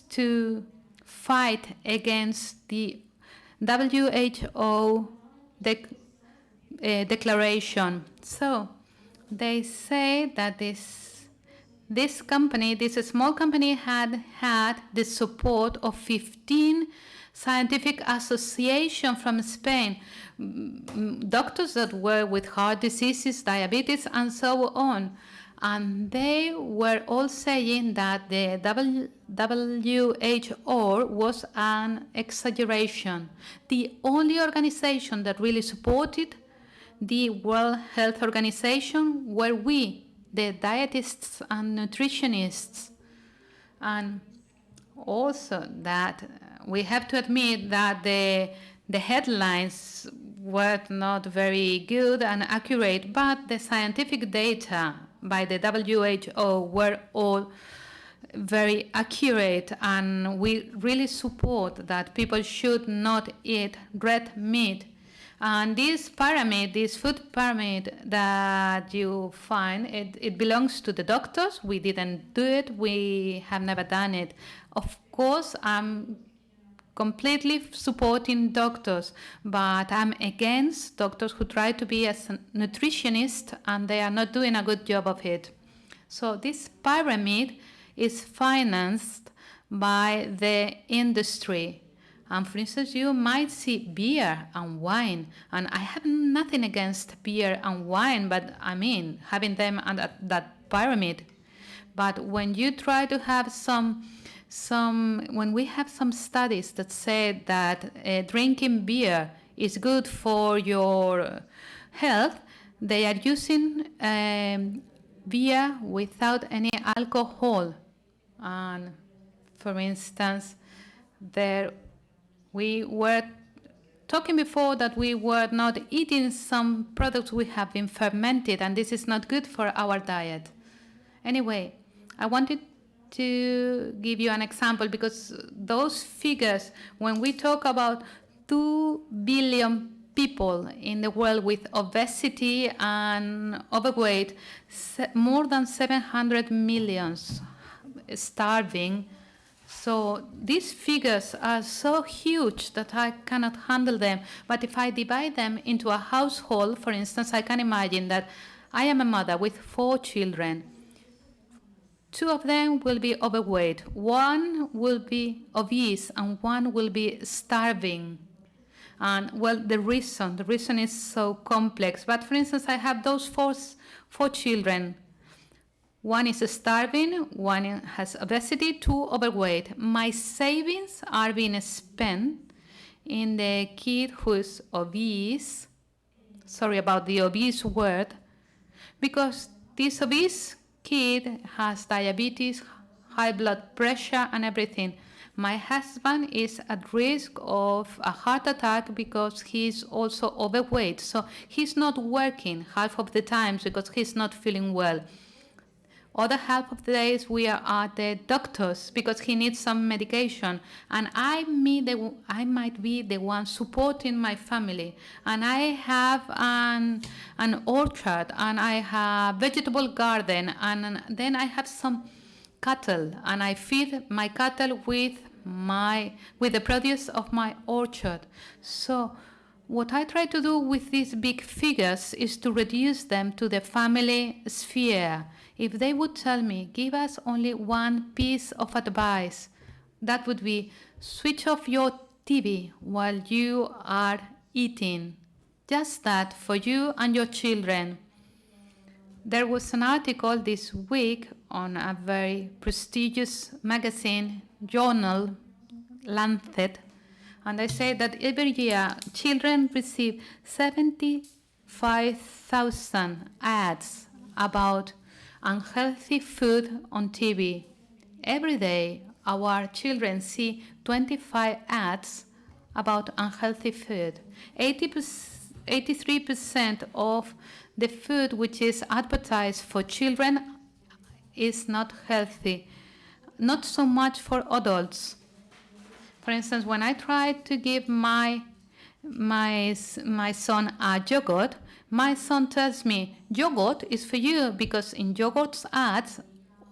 to fight against the WHO declaration. So they say that this company, this small company, had the support of 15 scientific associations from Spain, doctors that were with heart diseases, diabetes, and so on. And they were all saying that the WHO was an exaggeration. The only organization that really supported the World Health Organization were we, the dietists and nutritionists. And also that we have to admit that the headlines were not very good and accurate, but the scientific data by the WHO were all very accurate, and we really support that people should not eat red meat. And this pyramid, this food pyramid that you find, it belongs to the doctors. We didn't do it. We have never done it. Of course, I'm completely supporting doctors, but I'm against doctors who try to be a nutritionist and they are not doing a good job of it. So this pyramid is financed by the industry. And for instance, you might see beer and wine, and I have nothing against beer and wine, but I mean, having them under that pyramid. But when you try to have when we have some studies that say that drinking beer is good for your health, they are using beer without any alcohol. And for instance, we were talking before that we were not eating some products we have been fermented, and this is not good for our diet. Anyway, I wanted to give you an example, because those figures, when we talk about 2 billion people in the world with obesity and overweight, more than 700 million starving. So these figures are so huge that I cannot handle them. But if I divide them into a household, for instance, I can imagine that I am a mother with 4 children. 2 of them will be overweight, 1 will be obese, and 1 will be starving. And well, the reason is so complex. But for instance, I have those 4 children. 1 is starving, 1 has obesity, 2 overweight. My savings are being spent in the kid who is obese. Sorry about the obese word. Because this obese kid has diabetes, high blood pressure, and everything. My husband is at risk of a heart attack because he's also overweight. So he's not working half of the time because he's not feeling well. Other half of the days we are at the doctor's because he needs some medication. And I might be the one supporting my family. And I have an orchard, and I have vegetable garden, and then I have some cattle, and I feed my cattle with the produce of my orchard. So what I try to do with these big figures is to reduce them to the family sphere. If they would tell me, give us only one piece of advice, that would be switch off your TV while you are eating. Just that for you and your children. There was an article this week on a very prestigious magazine, journal, Lancet, and they say that every year children receive 75,000 ads about unhealthy food on TV. Every day, our children see 25 ads about unhealthy food. 83% of the food which is advertised for children is not healthy. Not so much for adults. For instance, when I try to give my son a yogurt, my son tells me, yogurt is for you, because in yogurt's ads,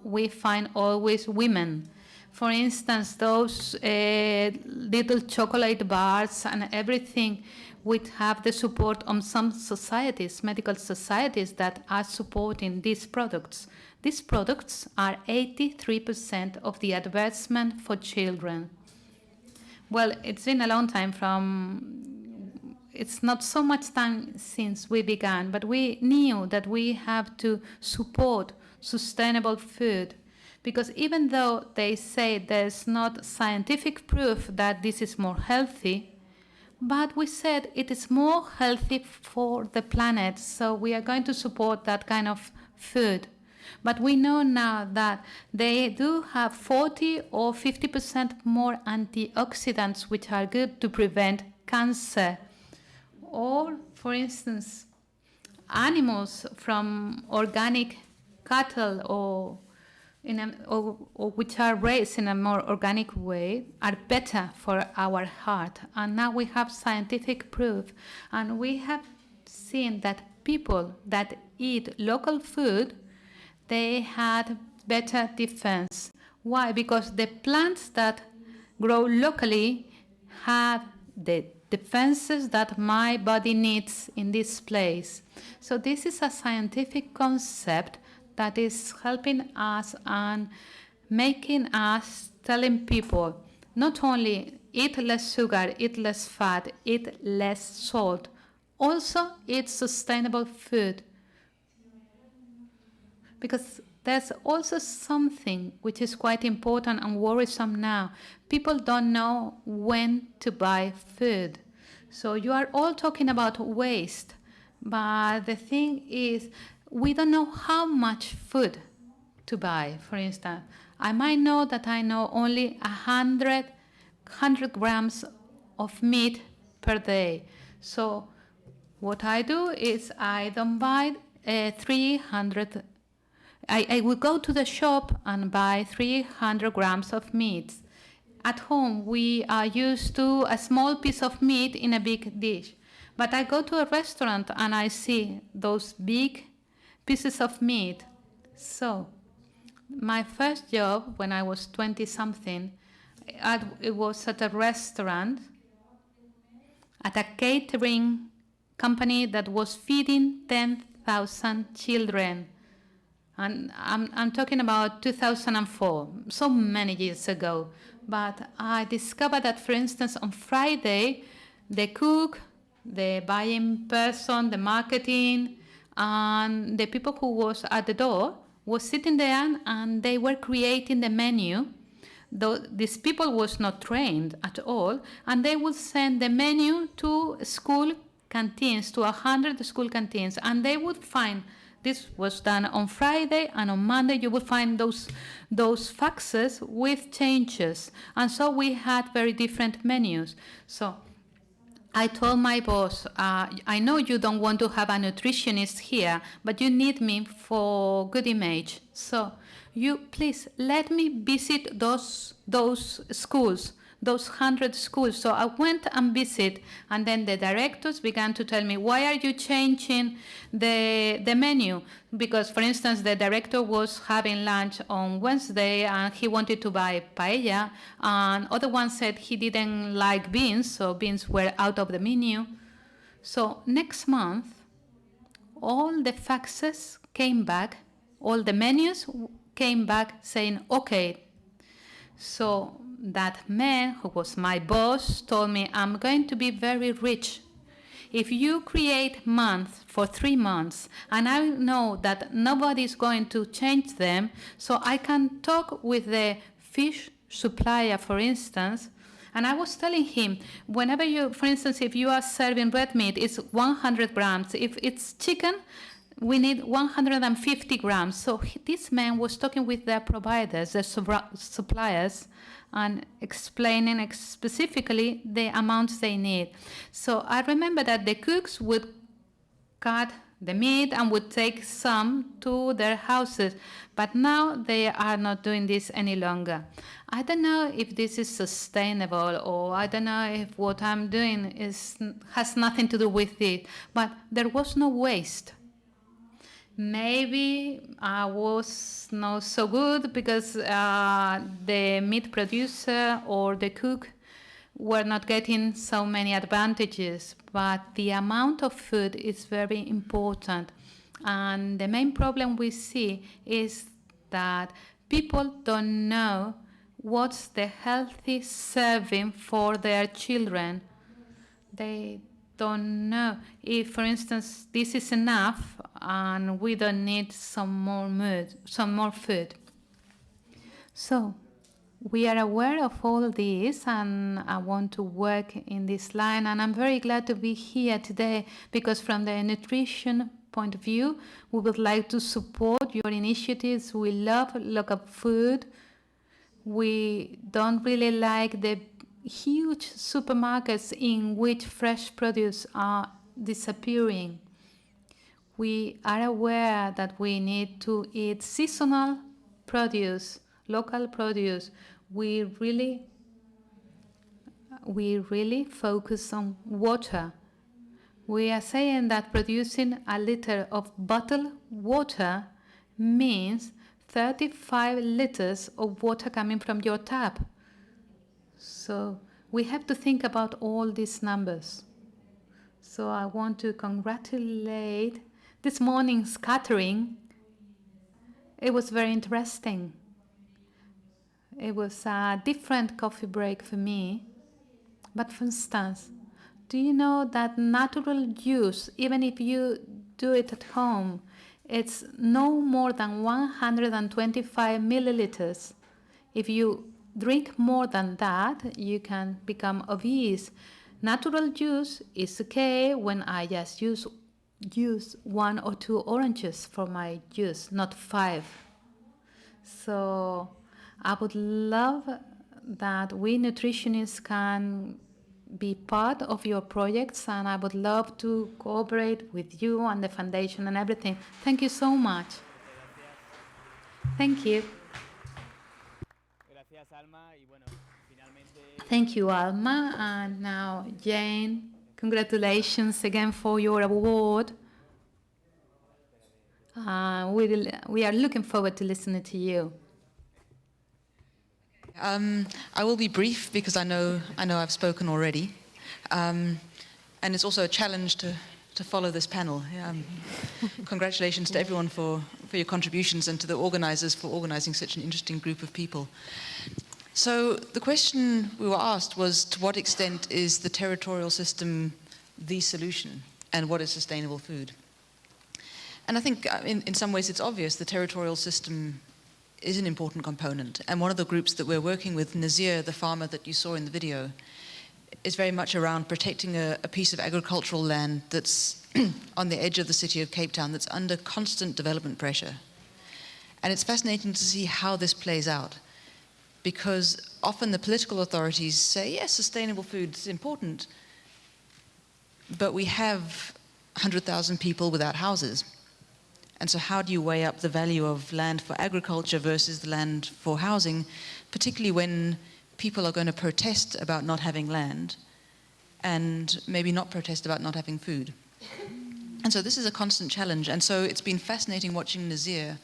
we find always women. For instance, those little chocolate bars and everything would have the support of some societies, medical societies, that are supporting these products. These products are 83% of the advertisement for children. Well, it's been a long time it's not so much time since we began, but we knew that we have to support sustainable food, because even though they say there's not scientific proof that this is more healthy, but we said it is more healthy for the planet, so we are going to support that kind of food. But we know now that they do have 40 or 50% more antioxidants, which are good to prevent cancer. Or, for instance, animals from organic cattle or or which are raised in a more organic way are better for our heart. And now we have scientific proof. And we have seen that people that eat local food, they had better defense. Why? Because the plants that grow locally have the defenses that my body needs in this place. So this is a scientific concept that is helping us and making us telling people not only eat less sugar, eat less fat, eat less salt, also eat sustainable food. Because there's also something which is quite important and worrisome now. People don't know when to buy food. So you are all talking about waste, but the thing is, we don't know how much food to buy. For instance, I might know that I know only 100 grams of meat per day. So what I do is I don't buy 300. I will go to the shop and buy 300 grams of meat. At home, we are used to a small piece of meat in a big dish. But I go to a restaurant and I see those big pieces of meat. So my first job when I was 20-something, it was at a restaurant, at a catering company that was feeding 10,000 children. And I'm talking about 2004, so many years ago. But I discovered that, for instance, on Friday, the cook, the buying person, the marketing, and the people who was at the door was sitting there and they were creating the menu. Though these people was not trained at all, and they would send the menu to school canteens, to 100 school canteens, and they would find, this was done on Friday, and on Monday you would find those faxes with changes. And so we had very different menus. So I told my boss, I know you don't want to have a nutritionist here, but you need me for good image. So you please let me visit those schools, those 100 schools. So I went and visited, and then the directors began to tell me, why are you changing the menu? Because, for instance, the director was having lunch on Wednesday and he wanted to buy paella, and other one said he didn't like beans, so beans were out of the menu. So next month, all the faxes came back, all the menus came back saying, okay. So that man, who was my boss, told me, I'm going to be very rich. If you create months for 3 months, and I know that nobody is going to change them, so I can talk with the fish supplier, for instance. And I was telling him, whenever you, for instance, if you are serving red meat, it's 100 grams. If it's chicken, we need 150 grams. So this man was talking with their providers, the suppliers, and explaining specifically the amounts they need. So I remember that the cooks would cut the meat and would take some to their houses, but now they are not doing this any longer. I don't know if this is sustainable, or I don't know if what I'm doing has nothing to do with it, but there was no waste. Maybe I was not so good because the meat producer or the cook were not getting so many advantages, but the amount of food is very important. And the main problem we see is that people don't know what's the healthy serving for their children. They don't know if, for instance, this is enough and we don't need some more food. So we are aware of all this, and I want to work in this line, and I'm very glad to be here today because from the nutrition point of view, we would like to support your initiatives. We love local food. We don't really like the huge supermarkets in which fresh produce are disappearing. We are aware that we need to eat seasonal produce, local produce, we really focus on water. We are saying that producing a liter of bottled water means 35 liters of water coming from your tap. So we have to think about all these numbers. So I want to congratulate this morning's catering. It was very interesting. It was a different coffee break for me. But for instance, do you know that natural juice, even if you do it at home, it's no more than 125 milliliters. If you drink more than that, you can become obese. Natural juice is okay when I just use 1 or 2 oranges for my juice, not 5. So I would love that we nutritionists can be part of your projects, and I would love to cooperate with you and the foundation and everything. Thank you so much. Thank you. Thank you, Alma. And now, Jane, congratulations again for your award. We are looking forward to listening to you. I will be brief because I know I've spoken already, and it's also a challenge to follow this panel. Congratulations to everyone for your contributions and to the organizers for organizing such an interesting group of people. So the question we were asked was, to what extent is the territorial system the solution, and what is sustainable food? And I think in some ways it's obvious the territorial system is an important component. And one of the groups that we're working with, Nazir, the farmer that you saw in the video, is very much around protecting a piece of agricultural land that's on the edge of the city of Cape Town that's under constant development pressure. And it's fascinating to see how this plays out, because often the political authorities say, yes, sustainable food is important, but we have 100,000 people without houses. And so how do you weigh up the value of land for agriculture versus the land for housing, particularly when people are going to protest about not having land and maybe not protest about not having food? And so this is a constant challenge. And so it's been fascinating watching Nazir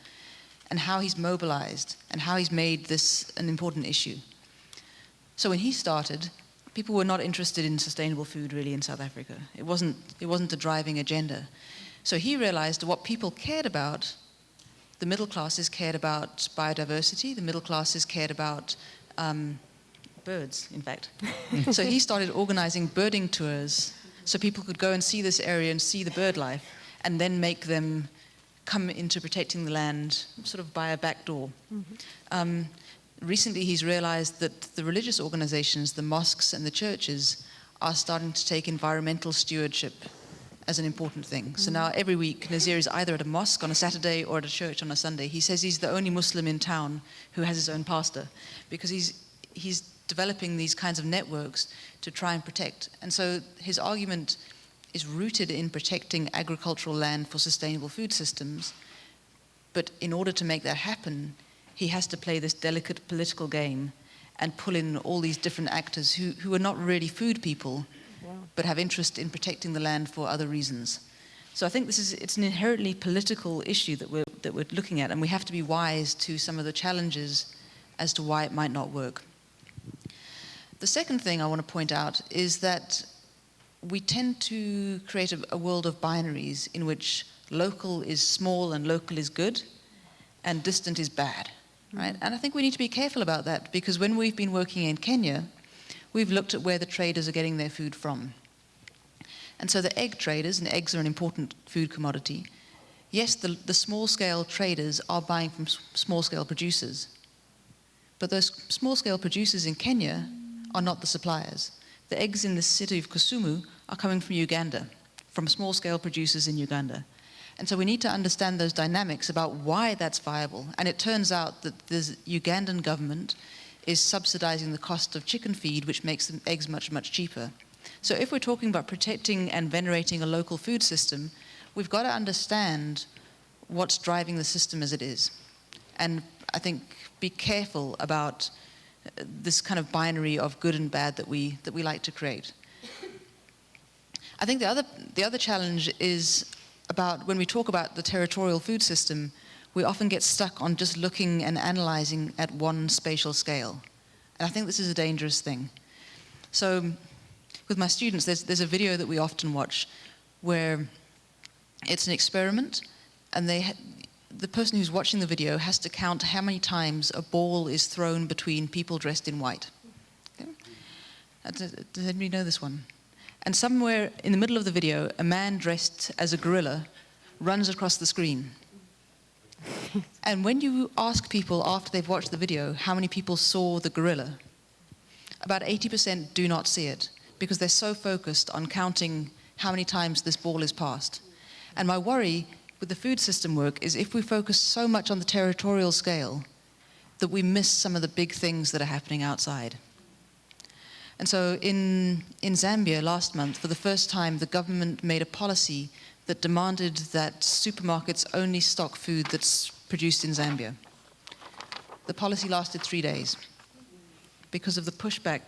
and how he's mobilized and how he's made this an important issue. So when he started, people were not interested in sustainable food really in South Africa. It wasn't a driving agenda. So he realized what people cared about, the middle classes cared about biodiversity, the middle classes cared about birds, in fact. So he started organizing birding tours so people could go and see this area and see the bird life, and then make them come into protecting the land sort of by a back door. Mm-hmm. Recently he's realized that the religious organizations, the mosques and the churches, are starting to take environmental stewardship as an important thing. Mm-hmm. So now every week Nazir is either at a mosque on a Saturday or at a church on a Sunday. He says he's the only Muslim in town who has his own pastor, because he's developing these kinds of networks to try and protect. And so his argument is rooted in protecting agricultural land for sustainable food systems. But in order to make that happen, he has to play this delicate political game and pull in all these different actors who are not really food people, but have interest in protecting the land for other reasons. So I think it's an inherently political issue that we're looking at, and we have to be wise to some of the challenges as to why it might not work. The second thing I want to point out is that we tend to create a world of binaries in which local is small and local is good, and distant is bad, right? And I think we need to be careful about that, because when we've been working in Kenya, we've looked at where the traders are getting their food from. And so the egg traders, and eggs are an important food commodity, yes, the small-scale traders are buying from small-scale producers. But those small-scale producers in Kenya are not the suppliers. The eggs in the city of Kisumu are coming from Uganda, from small-scale producers in Uganda. And so we need to understand those dynamics about why that's viable. And it turns out that the Ugandan government is subsidizing the cost of chicken feed, which makes the eggs much, much cheaper. So if we're talking about protecting and venerating a local food system, we've got to understand what's driving the system as it is. And I think, be careful about this kind of binary of good and bad that we like to create. I think the other challenge is about when we talk about the territorial food system, we often get stuck on just looking and analyzing at one spatial scale. And I think this is a dangerous thing. So with my students, there's a video that we often watch where it's an experiment, and the person who's watching the video has to count how many times a ball is thrown between people dressed in white. Okay? Does anybody know this one? And somewhere in the middle of the video, a man dressed as a gorilla runs across the screen. And when you ask people after they've watched the video how many people saw the gorilla, about 80% do not see it because they're so focused on counting how many times this ball is passed. And my worry with the food system work is if we focus so much on the territorial scale that we miss some of the big things that are happening outside. And so in Zambia last month, for the first time, the government made a policy that demanded that supermarkets only stock food that's produced in Zambia. The policy lasted 3 days because of the pushback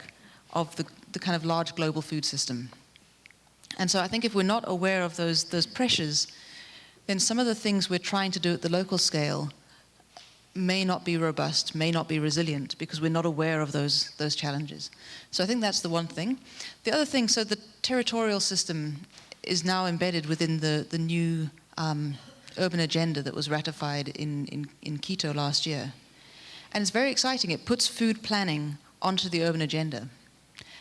of the kind of large global food system. And so I think if we're not aware of those pressures, then some of the things we're trying to do at the local scale may not be robust, may not be resilient, because we're not aware of those challenges. So I think that's the one thing. The other thing, so the territorial system is now embedded within the new urban agenda that was ratified in Quito last year. And it's very exciting. It puts food planning onto the urban agenda.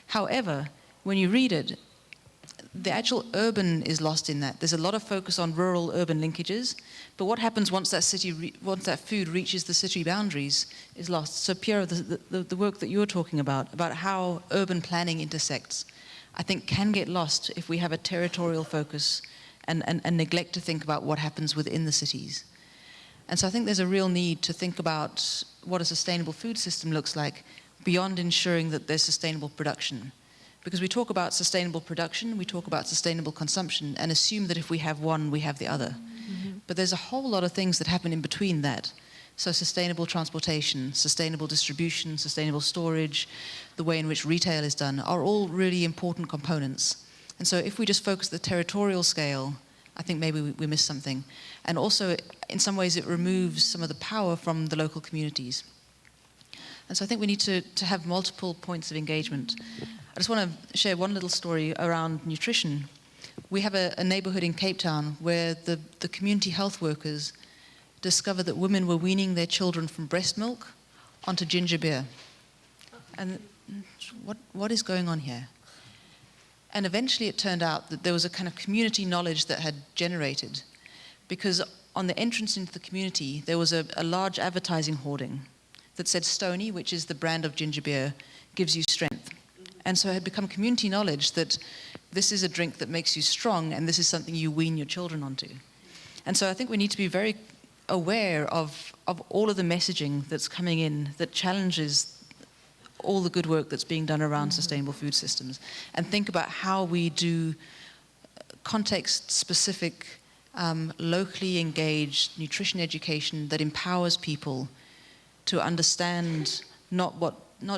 However, when you read it, the actual urban is lost in that. There's a lot of focus on rural-urban linkages, but what happens once that food reaches the city boundaries is lost. So Piero, the work that you're talking about how urban planning intersects, I think can get lost if we have a territorial focus and neglect to think about what happens within the cities. And so I think there's a real need to think about what a sustainable food system looks like beyond ensuring that there's sustainable production. Because we talk about sustainable production, we talk about sustainable consumption, and assume that if we have one, we have the other. Mm-hmm. But there's a whole lot of things that happen in between that. So sustainable transportation, sustainable distribution, sustainable storage, the way in which retail is done, are all really important components. And so if we just focus the territorial scale, I think maybe we miss something. And also, in some ways, it removes some of the power from the local communities. And so I think we need to have multiple points of engagement. I just want to share one little story around nutrition. We have a neighborhood in Cape Town where the community health workers discovered that women were weaning their children from breast milk onto ginger beer. And what is going on here? And eventually it turned out that there was a kind of community knowledge that had generated, because on the entrance into the community, there was a large advertising hoarding that said Stony, which is the brand of ginger beer, gives you strength. And so it had become community knowledge that this is a drink that makes you strong and this is something you wean your children onto. And so I think we need to be very aware of all of the messaging that's coming in that challenges all the good work that's being done around sustainable food systems, and think about how we do context-specific, locally engaged nutrition education that empowers people to understand not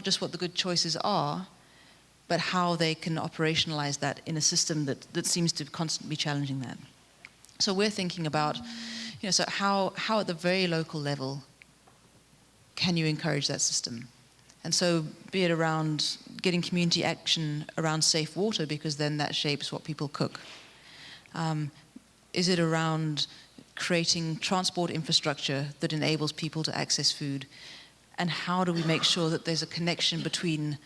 just what the good choices are, but how they can operationalize that in a system that seems to constantly be challenging that. So we're thinking about, so how at the very local level can you encourage that system? And so be it around getting community action around safe water, because then that shapes what people cook. Is it around creating transport infrastructure that enables people to access food? And how do we make sure that there's a connection between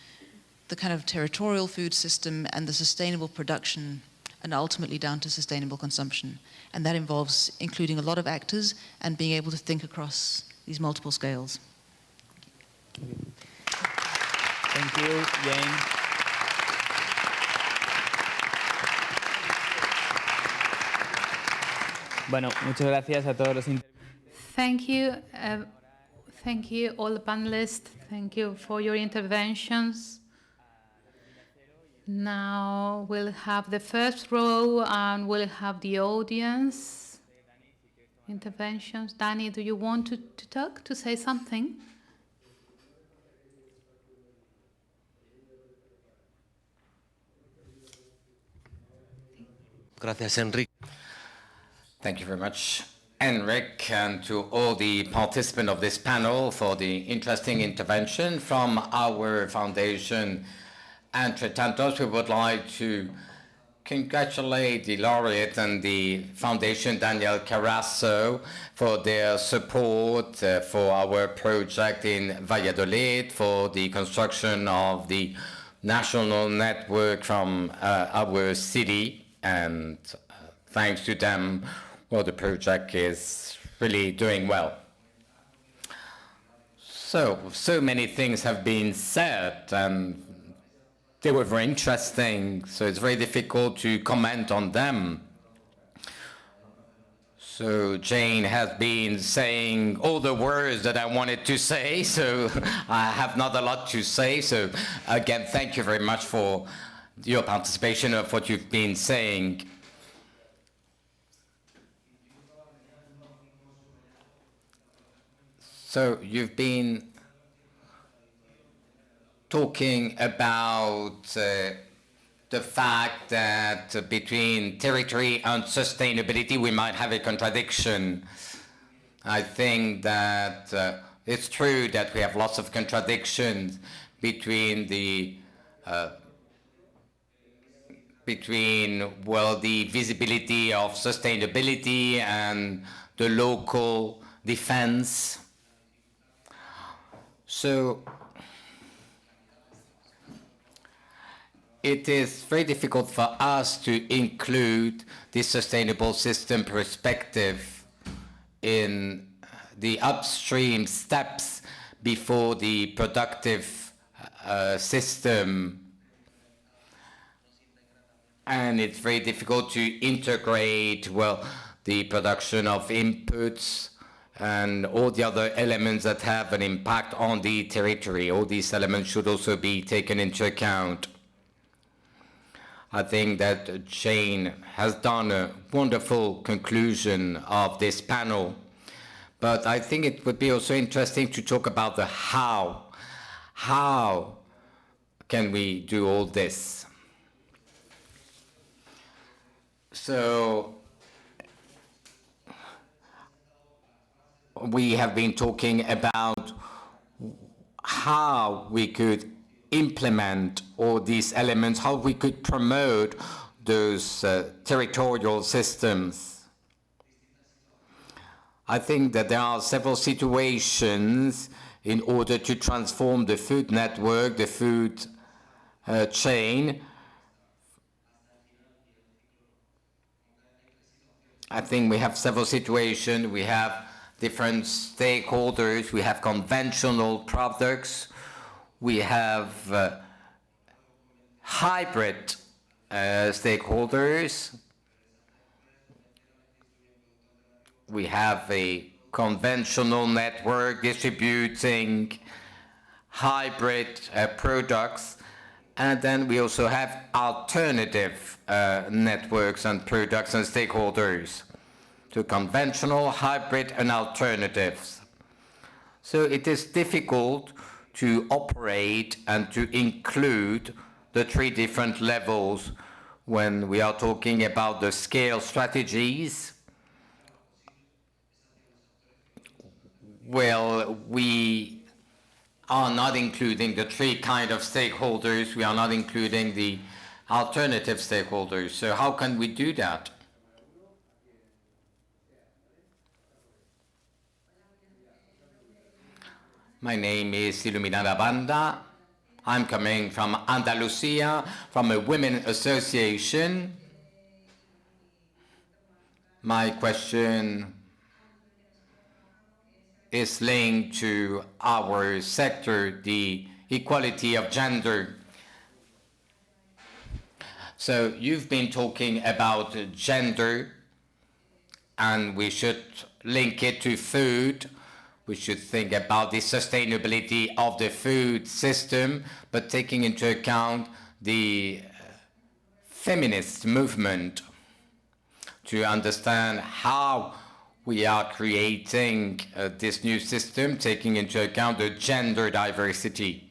the kind of territorial food system and the sustainable production, and ultimately down to sustainable consumption? And that involves including a lot of actors and being able to think across these multiple scales. Thank you, Jane. Bueno, muchas gracias a todos los Thank you all the panelists. Thank you for your interventions. Now we'll have the first row and we'll have the audience interventions. Danny, do you want to talk, to say something? Gracias, Enrique. Thank you very much, Enric, and to all the participants of this panel for the interesting intervention from our foundation. Entre tantos, we would like to congratulate the laureate and the Foundation Daniel Carasso for their support for our project in Valladolid, for the construction of the national network from our city, and thanks to them, well, the project is really doing well. So many things have been said, and they were very interesting, so it's very difficult to comment on them. So Jane has been saying all the words that I wanted to say, so I have not a lot to say. So again, thank you very much for your participation of what you've been saying. So you've been talking about the fact that between territory and sustainability we might have a contradiction. I think that it's true that we have lots of contradictions between the the visibility of sustainability and the local defense. So it is very difficult for us to include the sustainable system perspective in the upstream steps before the productive system. And it's very difficult to integrate, well, the production of inputs and all the other elements that have an impact on the territory. All these elements should also be taken into account. I think that Jane has done a wonderful conclusion of this panel, but I think it would be also interesting to talk about the how. How can we do all this? So we have been talking about how we could implement all these elements, how we could promote those territorial systems. I think that there are several situations in order to transform the food network, the food chain. I think we have several situations. We have different stakeholders. We have conventional products. We have hybrid stakeholders. We have a conventional network distributing hybrid products. And then we also have alternative networks and products and stakeholders to conventional, hybrid, and alternatives. So it is difficult to operate and to include the three different levels when we are talking about the scale strategies. Well, we are not including the three kind of stakeholders. We are not including the alternative stakeholders. So how can we do that? My name is Iluminada Banda. I'm coming from Andalusia, from a women association. My question is linked to our sector, the equality of gender. So you've been talking about gender, and we should link it to food. We should think about the sustainability of the food system, but taking into account the feminist movement to understand how we are creating this new system taking into account the gender diversity.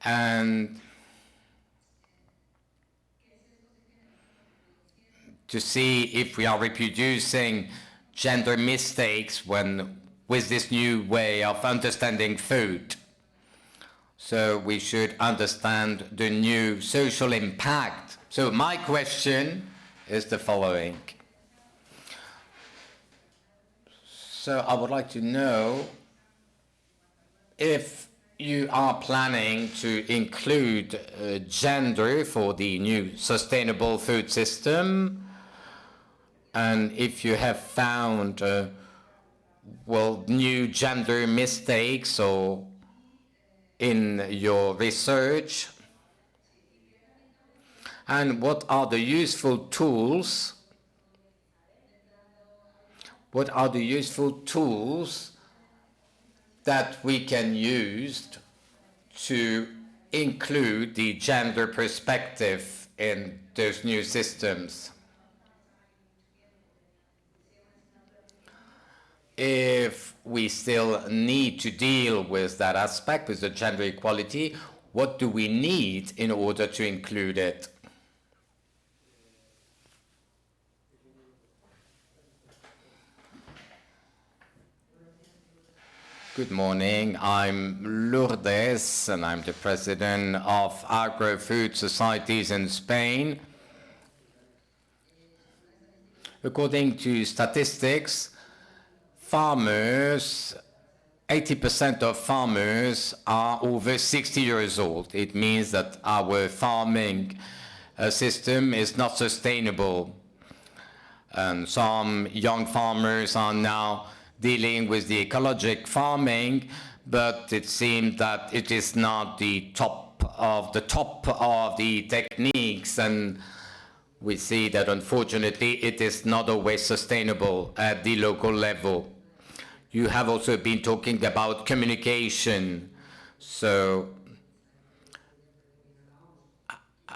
And to see if we are reproducing gender mistakes with this new way of understanding food. So we should understand the new social impact. So my question is the following. So I would like to know if you are planning to include gender for the new sustainable food system, and if you have found new gender mistakes or in your research, and what are the useful tools? What are the useful tools that we can use to include the gender perspective in those new systems? If we still need to deal with that aspect, with the gender equality, what do we need in order to include it? Good morning. I'm Lourdes, and I'm the president of Agro-Food Societies in Spain. According to statistics, farmers, 80% of farmers are over 60 years old. It means that our farming system is not sustainable. And some young farmers are now dealing with the ecologic farming, but it seems that it is not the top of the techniques, and we see that unfortunately it is not always sustainable at the local level. You have also been talking about communication, so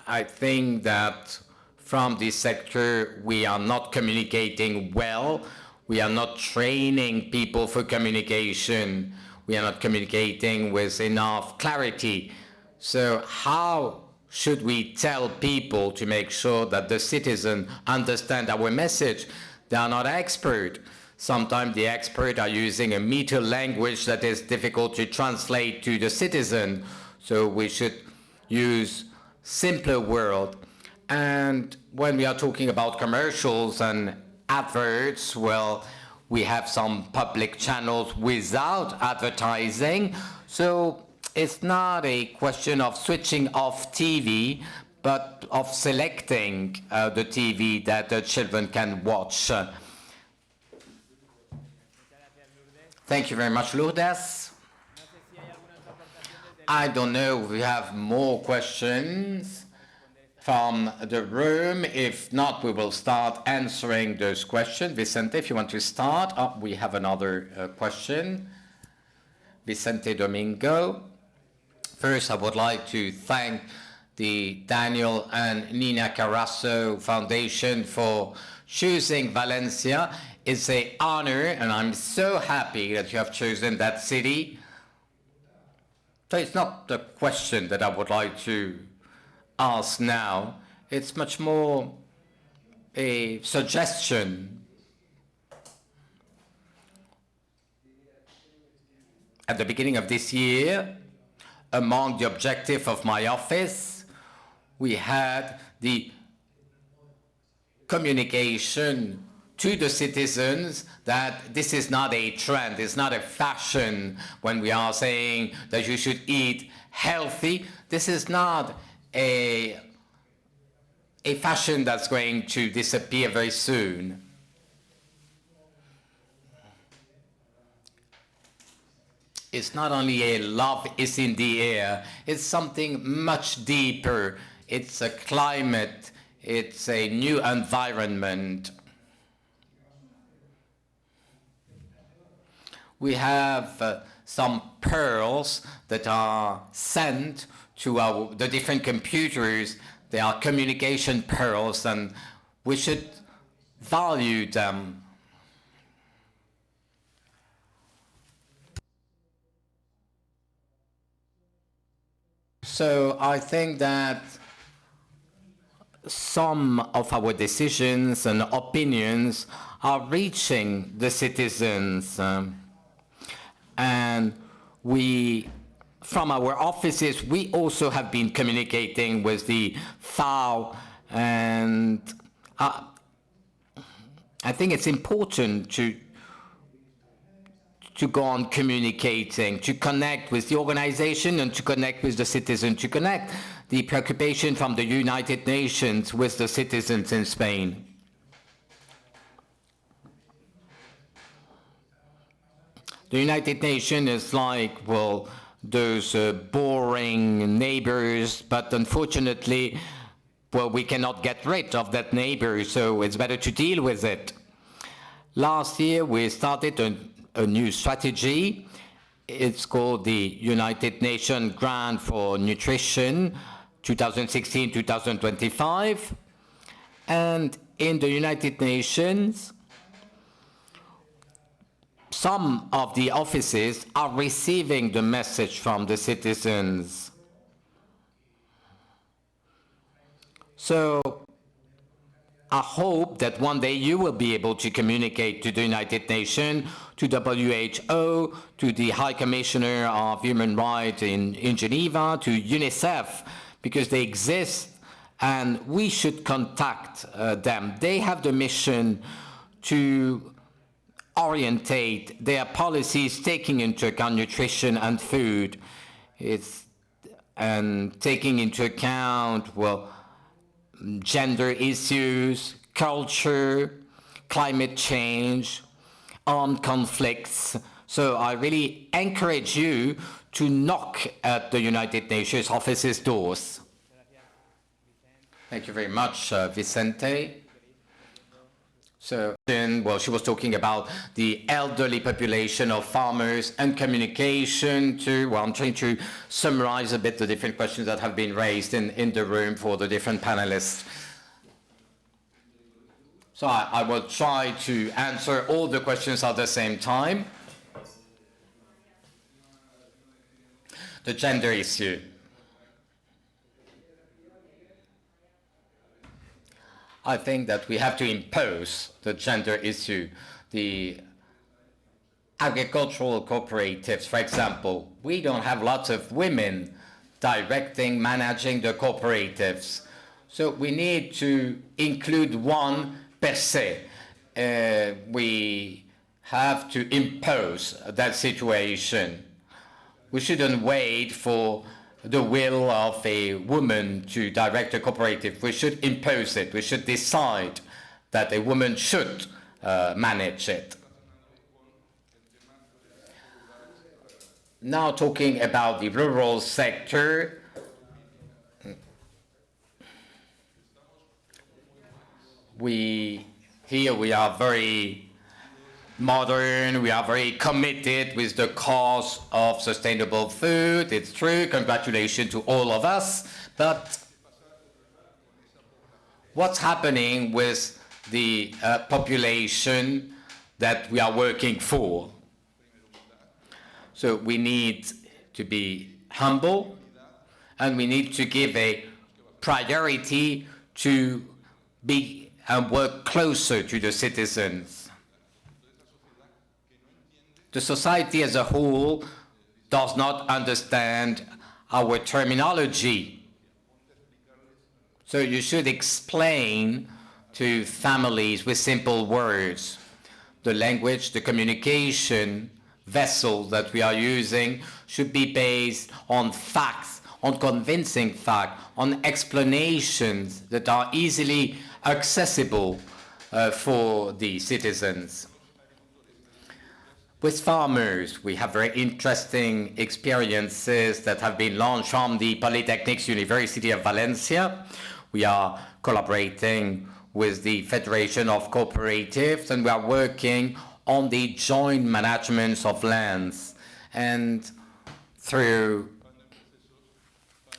I think that from this sector we are not communicating well. We are not training people for communication. We are not communicating with enough clarity. So how should we tell people to make sure that the citizen understand our message? They are not expert. Sometimes the experts are using a meter language that is difficult to translate to the citizen. So we should use simpler words. And when we are talking about commercials and adverts, well, we have some public channels without advertising, so it's not a question of switching off TV, but of selecting the TV that the children can watch. Thank you very much, Lourdes. I don't know if we have more questions from the room. If not, we will start answering those questions. Vicente, if you want to start. Oh, we have another question. Vicente Domingo. First, I would like to thank the Daniel and Nina Carasso Foundation for choosing Valencia. It's an honor, and I'm so happy that you have chosen that city. So it's not the question that I would like to ask now. It's much more a suggestion. At the beginning of this year, among the objectives of my office, we had the communication to the citizens that this is not a trend, it's not a fashion. When we are saying that you should eat healthy, this is not a fashion that's going to disappear very soon. It's not only a love is in the air, it's something much deeper. It's a climate, it's a new environment. We have some pearls that are sent to the different computers. They are communication pearls, and we should value them. So I think that some of our decisions and opinions are reaching the citizens. And we, from our offices, we also have been communicating with the FAO, and I think it's important to go on communicating, to connect with the organization and to connect with the citizen, to connect the preoccupation from the United Nations with the citizens in Spain. The United Nations is like, well, those boring neighbors, but unfortunately, well, we cannot get rid of that neighbor, so it's better to deal with it. Last year, we started a new strategy. It's called the United Nations Grant for Nutrition 2016-2025. And in the United Nations, some of the offices are receiving the message from the citizens. So I hope that one day you will be able to communicate to the United Nations, to WHO, to the High Commissioner of Human Rights in Geneva, to UNICEF, because they exist and we should contact them. They have the mission to orientate their policies taking into account nutrition and food. And taking into account, well, gender issues, culture, climate change, armed conflicts. So I really encourage you to knock at the United Nations office's doors. Thank you very much, Vicente. So, well, she was talking about the elderly population of farmers and communication too. Well, I'm trying to summarize a bit the different questions that have been raised in the room for the different panelists. So I will try to answer all the questions at the same time. The gender issue. I think that we have to impose the gender issue. The agricultural cooperatives, for example, we don't have lots of women directing, managing the cooperatives. So we need to include one per se. We have to impose that situation. We shouldn't wait for the will of a woman to direct a cooperative. We should impose it. We should decide that a woman should manage it. Now talking about the rural sector, we are very modern, we are very committed with the cause of sustainable food. It's true, congratulations to all of us, but what's happening with the population that we are working for? So we need to be humble, and we need to give a priority to be and work closer to the citizens. The society as a whole does not understand our terminology. So you should explain to families with simple words. The language, the communication vessel that we are using should be based on facts, on convincing facts, on explanations that are easily accessible for the citizens. With farmers, we have very interesting experiences that have been launched from the Polytechnics University of Valencia. We are collaborating with the Federation of Cooperatives, and we are working on the joint management of lands. And through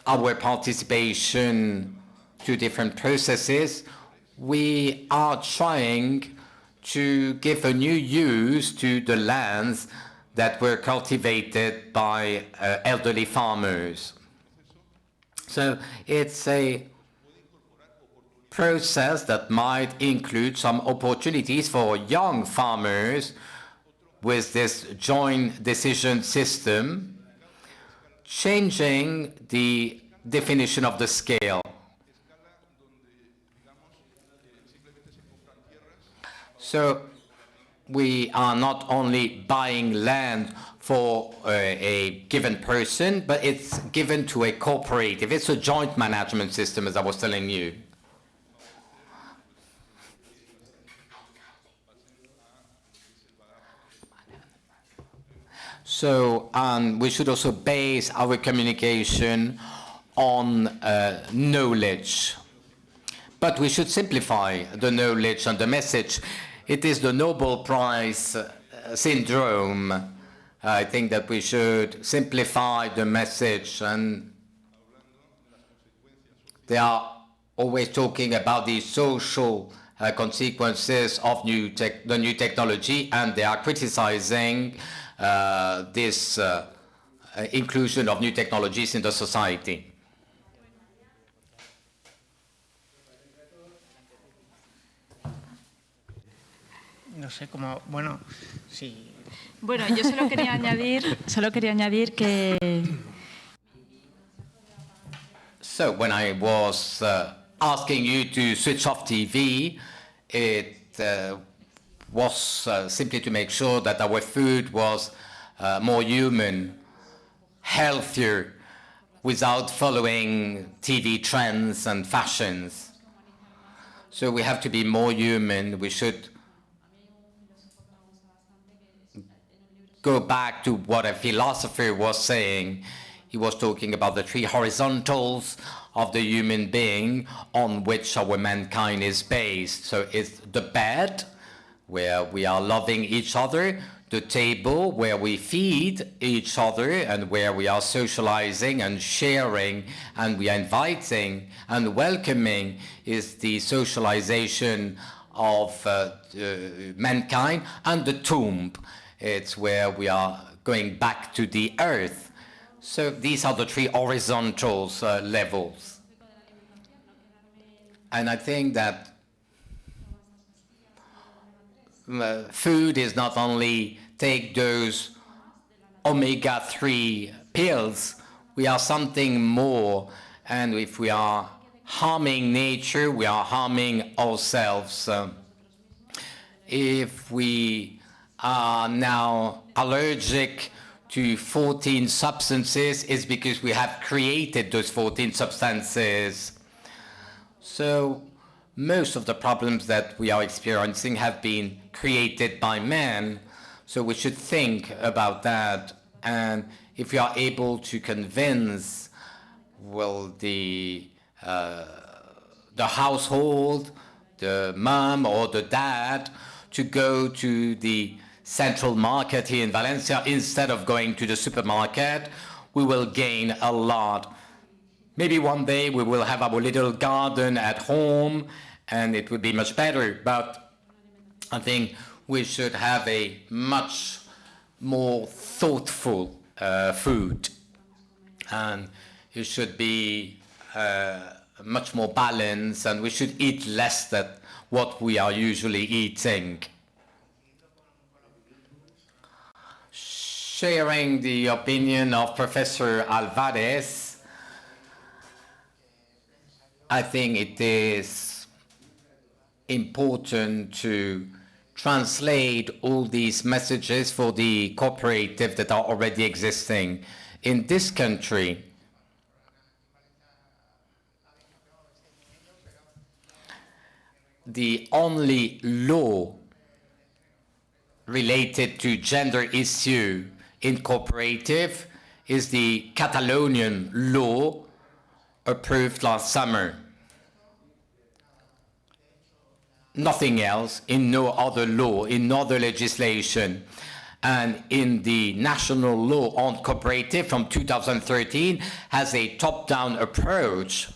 our participation to different processes, we are trying to give a new use to the lands that were cultivated by elderly farmers. So it's a process that might include some opportunities for young farmers with this joint decision system, changing the definition of the scale. So we are not only buying land for a given person, but it's given to a cooperative. It's a joint management system, as I was telling you. So we should also base our communication on knowledge. But we should simplify the knowledge and the message. It is the Nobel Prize syndrome. I think that we should simplify the message, and they are always talking about the social consequences of the new technology, and they are criticizing this inclusion of new technologies in the society. No sé cómo, bueno, sí. Bueno, yo solo quería añadir que... So when I was asking you to switch off TV, it was simply to make sure that our food was more human, healthier, without following TV trends and fashions. So we have to be more human. We should go back to what a philosopher was saying. He was talking about the three horizontals of the human being on which our mankind is based. So it's the bed, where we are loving each other, the table, where we feed each other and where we are socializing and sharing and we are inviting and welcoming, is the socialization of mankind, and the tomb. It's where we are going back to the earth. So these are the three horizontal levels. And I think that food is not only take those omega-3 pills, we are something more. And if we are harming nature, we are harming ourselves. If we are now allergic to 14 substances, it's because we have created those 14 substances. So most of the problems that we are experiencing have been created by man. So we should think about that. And if we are able to convince, well, the household, the mom or the dad, to go to the central market here in Valencia instead of going to the supermarket, we will gain a lot. Maybe one day we will have our little garden at home and it will be much better, but I think we should have a much more thoughtful food, and it should be much more balanced, and we should eat less than what we are usually eating. Sharing the opinion of Professor Alvarez, I think it is important to translate all these messages for the cooperative that are already existing in this country. The only law related to gender issue in cooperative is the Catalonian law approved last summer. Nothing else, in no other law, in no other legislation. And in the national law on cooperative from 2013 has a top-down approach,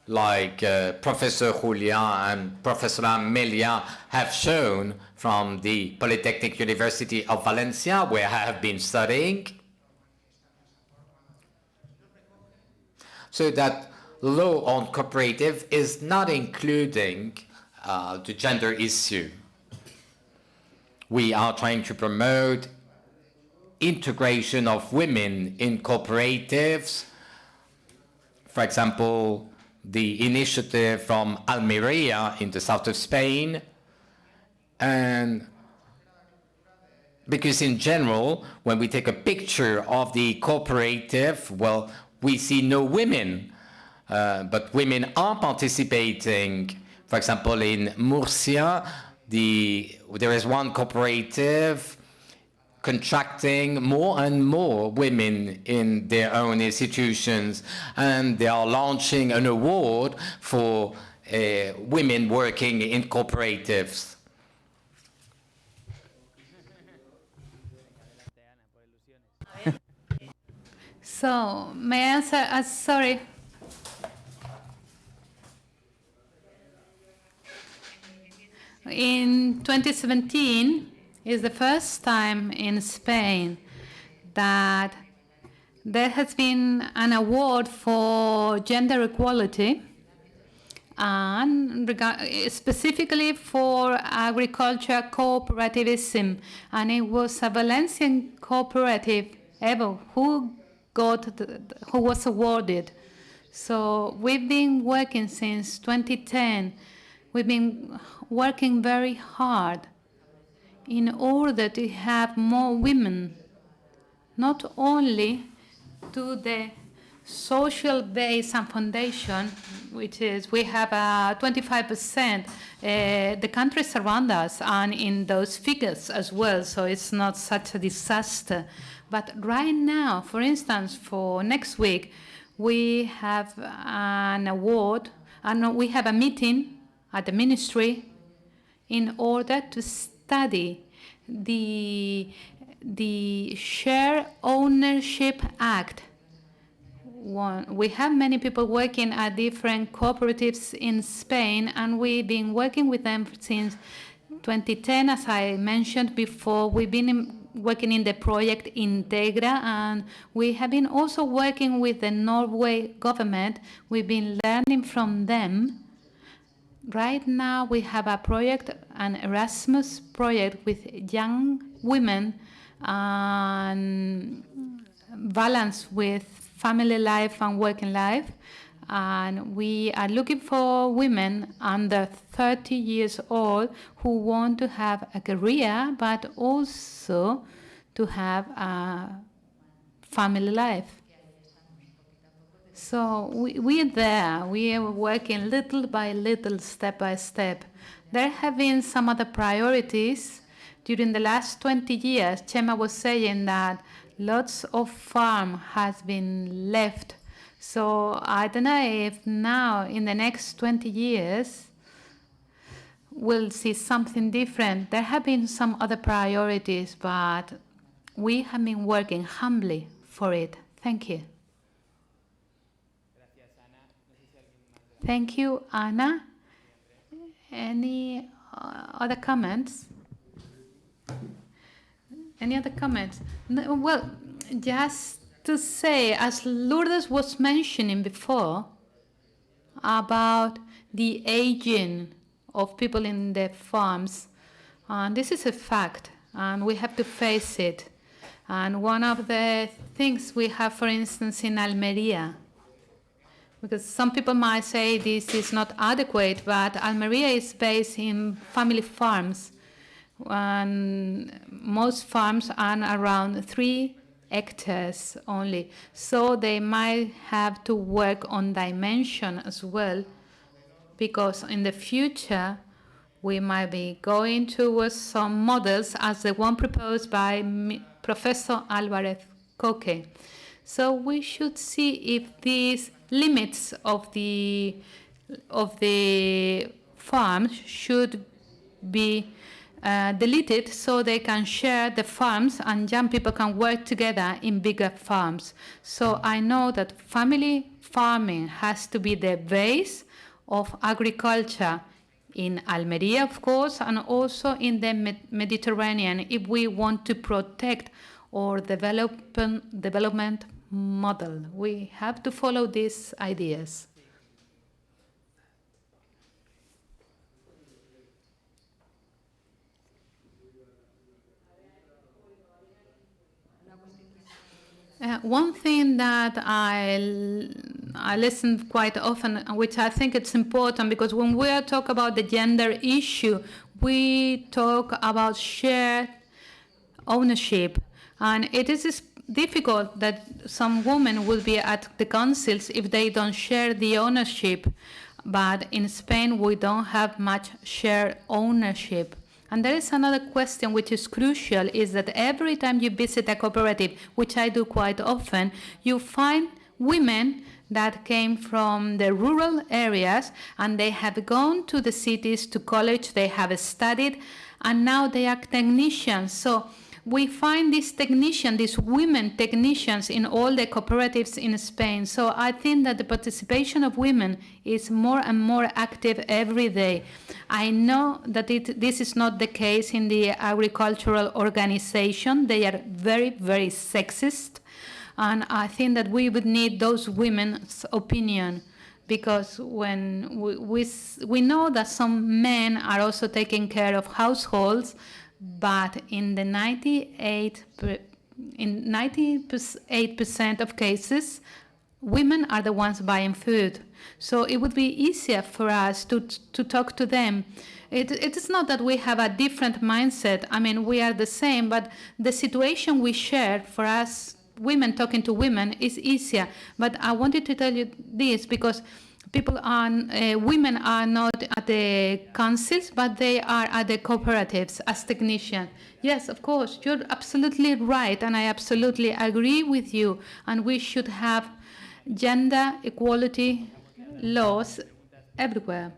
like Professor Julian and Professor Amelia have shown from the Polytechnic University of Valencia, where I have been studying. So that law on cooperative is not including the gender issue. We are trying to promote integration of women in cooperatives. For example, the initiative from Almeria in the south of Spain. And because in general, when we take a picture of the cooperative, well, we see no women, but women are participating. For example, in Murcia, there is one cooperative contracting more and more women in their own institutions, and they are launching an award for women working in cooperatives. So, may I answer? Sorry. In 2017 is the first time in Spain that there has been an award for gender equality, and specifically for agriculture cooperativism, and it was a Valencian cooperative, Evo, who was awarded. So we've been working since 2010. We've been working very hard in order to have more women, not only to the social base and foundation, which is we have 25%, the countries around us, and in those figures as well, so it's not such a disaster. But right now, for instance, for next week, we have an award, and we have a meeting at the ministry in order to study the Share Ownership Act. We have many people working at different cooperatives in Spain, and we've been working with them since 2010. As I mentioned before, we've been working in the project Integra, and we have been also working with the Norway government. We've been learning from them. Right now we have a project, an Erasmus project with young women and balance with family life and working life. And we are looking for women under 30 years old who want to have a career, but also to have a family life. So we're there. We are working little by little, step by step. There have been some other priorities. During the last 20 years, Chema was saying that lots of farm has been left. So I don't know if now, in the next 20 years, we'll see something different. There have been some other priorities, but we have been working humbly for it. Thank you. Thank you, Anna. Any other comments? Any other comments? No, well, just to say, as Lourdes was mentioning before, about the aging of people in the farms, this is a fact, and we have to face it. And one of the things we have, for instance, in Almeria, because some people might say this is not adequate, but Almeria is based in family farms, and most farms are around 3 hectares only. So they might have to work on dimension as well, because in the future we might be going towards some models as the one proposed by Professor Álvarez Coque. So we should see if these limits of the farms should be deleted so they can share the farms and young people can work together in bigger farms. So I know that family farming has to be the base of agriculture in Almeria, of course, and also in the Mediterranean if we want to protect our development model. We have to follow these ideas. One thing that I listen quite often, which I think it's important, because when we talk about the gender issue, we talk about shared ownership. And it is difficult that some women will be at the councils if they don't share the ownership. But in Spain, we don't have much shared ownership. And there is another question which is crucial, is that every time you visit a cooperative, which I do quite often, you find women that came from the rural areas and they have gone to the cities, to college, they have studied, and now they are technicians. So we find these technicians, these women technicians in all the cooperatives in Spain. So I think that the participation of women is more and more active every day. I know that this is not the case in the agricultural organization. They are very, very sexist. And I think that we would need those women's opinion, because when we know that some men are also taking care of households, but in the 98% of cases, women are the ones buying food. So it would be easier for us to talk to them. It is not that we have a different mindset. I mean, we are the same, but the situation we share, for us, women talking to women, is easier. But I wanted to tell you this because women are not at the councils, but they are at the cooperatives as technicians. Yes, of course, you're absolutely right, and I absolutely agree with you. And we should have gender equality laws everywhere.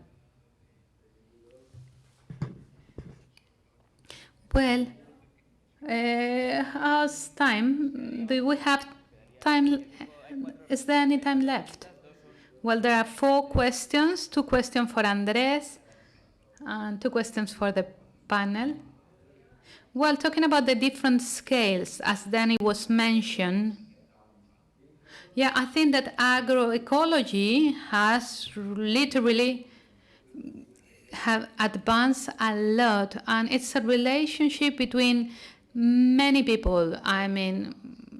Well, how's time? Do we have time? Is there any time left? Well, there are 4 questions, 2 questions for Andrés and 2 questions for the panel. Well, talking about the different scales, as Danny was mentioned, yeah, I think that agroecology has literally have advanced a lot, and it's a relationship between many people. I mean,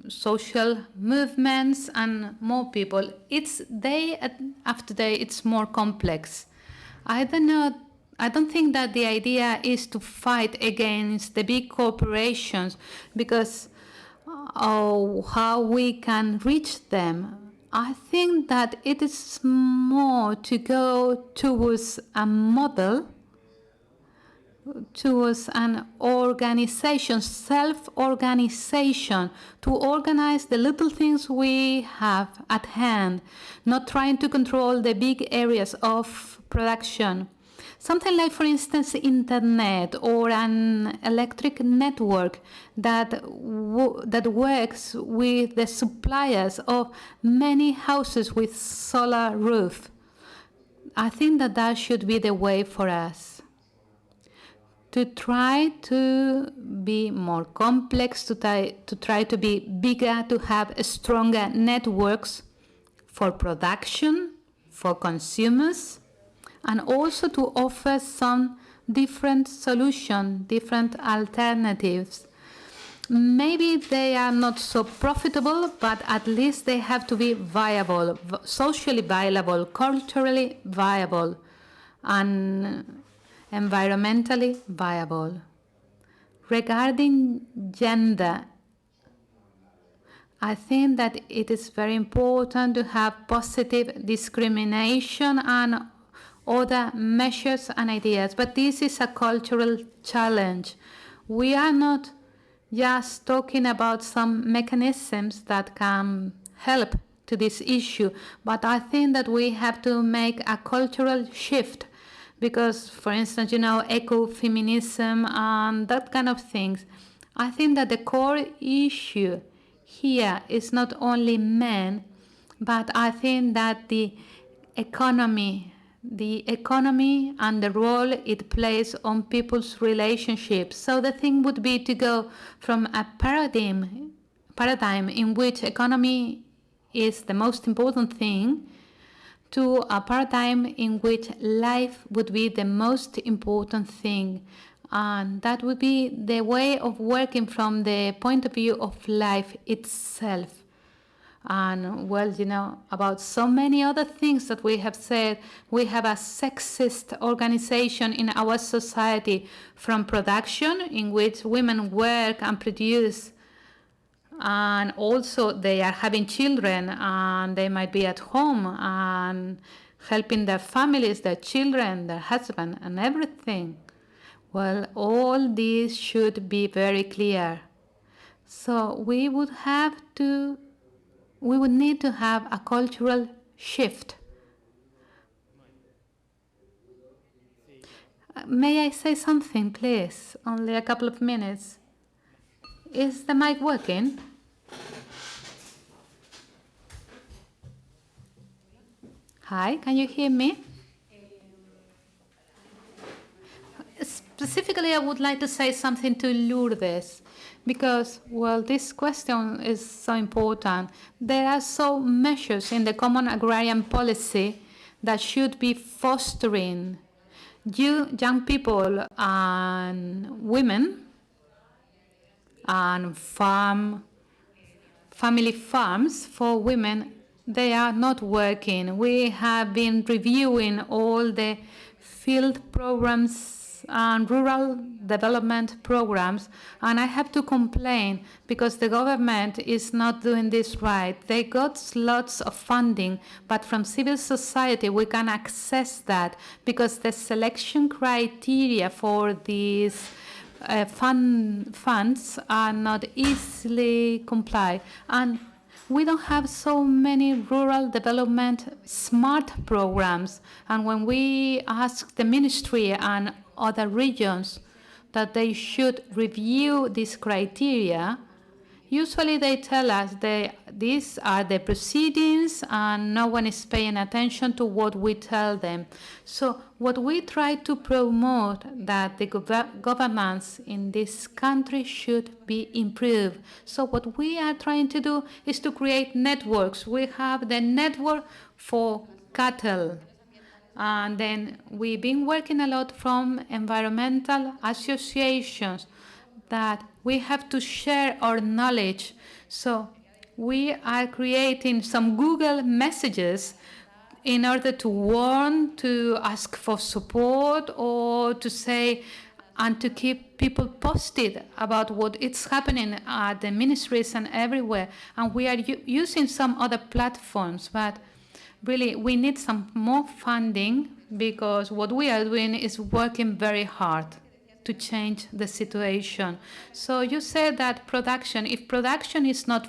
social movements and more people. It's day after day, it's more complex. I don't think that the idea is to fight against the big corporations because how we can reach them. I think that it is more to go towards a model, towards an organization, self-organization, to organize the little things we have at hand, not trying to control the big areas of production. Something like, for instance, internet or an electric network that works with the suppliers of many houses with solar roof. I think that that should be the way for us. To try to be more complex, to try to be bigger, to have stronger networks for production, for consumers, and also to offer some different solutions, different alternatives. Maybe they are not so profitable, but at least they have to be viable, socially viable, culturally viable, and environmentally viable. Regarding gender, I think that it is very important to have positive discrimination and other measures and ideas, but this is a cultural challenge. We are not just talking about some mechanisms that can help to this issue, but I think that we have to make a cultural shift because, for instance, ecofeminism and that kind of things. I think that the core issue here is not only men, but I think that the economy and the role it plays on people's relationships. So the thing would be to go from a paradigm in which economy is the most important thing to a paradigm in which life would be the most important thing. And that would be the way of working from the point of view of life itself. And well, you know, about so many other things that we have said, we have a sexist organization in our society, from production, in which women work and produce, and also they are having children, and they might be at home and helping their families, their children, their husband, and everything. Well, all this should be very clear. So we would need to have a cultural shift. May I say something, please? Only a couple of minutes. Is the mic working? Hi, can you hear me? Specifically, I would like to say something to Lourdes, because, well, this question is so important. There are so measures in the Common Agrarian Policy that should be fostering young people and women and family farms for women. They are not working. We have been reviewing all the field programs and rural development programs, and I have to complain because the government is not doing this right. They got lots of funding, but from civil society we can access that, because the selection criteria for these funds are not easily complied. And we don't have so many rural development smart programs. And when we ask the ministry and other regions that they should review these criteria, usually they tell us these are the proceedings and no one is paying attention to what we tell them. So what we try to promote, that the governance in this country should be improved. So what we are trying to do is to create networks. We have the network for cattle. And then we've been working a lot from environmental associations, that we have to share our knowledge. So we are creating some Google messages in order to warn, to ask for support, or to say and to keep people posted about what is happening at the ministries and everywhere. And we are using some other platforms, but really we need some more funding, because what we are doing is working very hard to change the situation. So you said that production, if production is not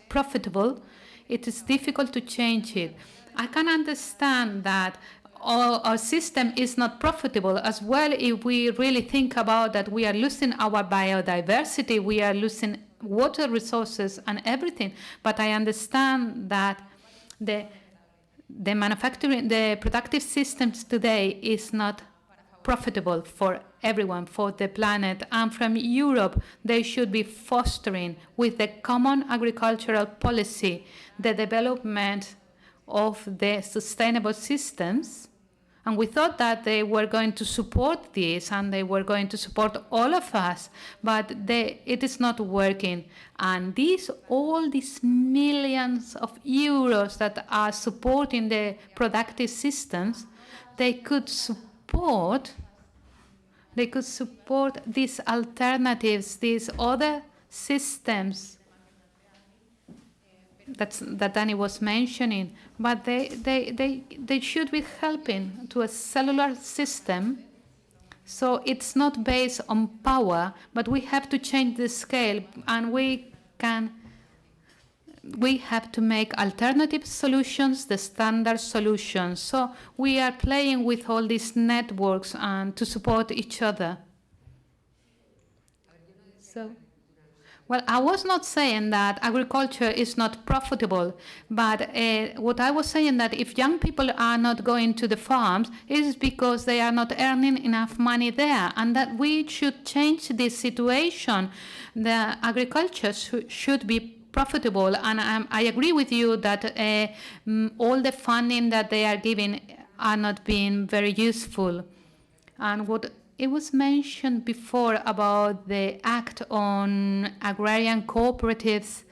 profitable, it is difficult to change it. I can understand that our system is not profitable as well. If we really think about that, we are losing our biodiversity, we are losing water resources and everything. But I understand that the manufacturing, the productive systems today is not profitable for everyone, for the planet. And from Europe, they should be fostering, with the common agricultural policy, the development of the sustainable systems. And we thought that they were going to support this, and they were going to support all of us, but it is not working. And all these millions of euros that are supporting the productive systems, they could support these alternatives, these other systems that Danny was mentioning, but they should be helping to a cellular system. So it's not based on power, but we have to change the scale, and we have to make alternative solutions the standard solutions. So we are playing with all these networks and to support each other. So. Well, I was not saying that agriculture is not profitable, but what I was saying that if young people are not going to the farms, it is because they are not earning enough money there, and that we should change this situation. The agriculture should be profitable, and I agree with you that all the funding that they are giving are not being very useful. And what it was mentioned before about the Act on Agrarian Cooperatives,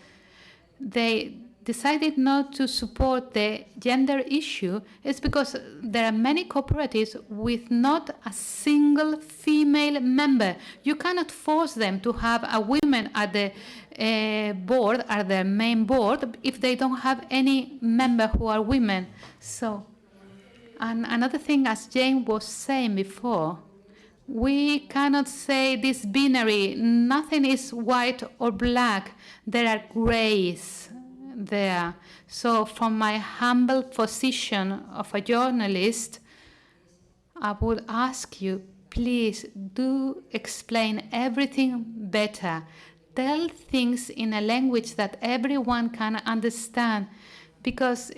they decided not to support the gender issue is because there are many cooperatives with not a single female member. You cannot force them to have a woman at the board, at the main board, if they don't have any member who are women. So, and another thing, as Jane was saying before, we cannot say this binary, nothing is white or black, there are grays there. So from my humble position of a journalist, I would ask you, please do explain everything better. Tell things in a language that everyone can understand, because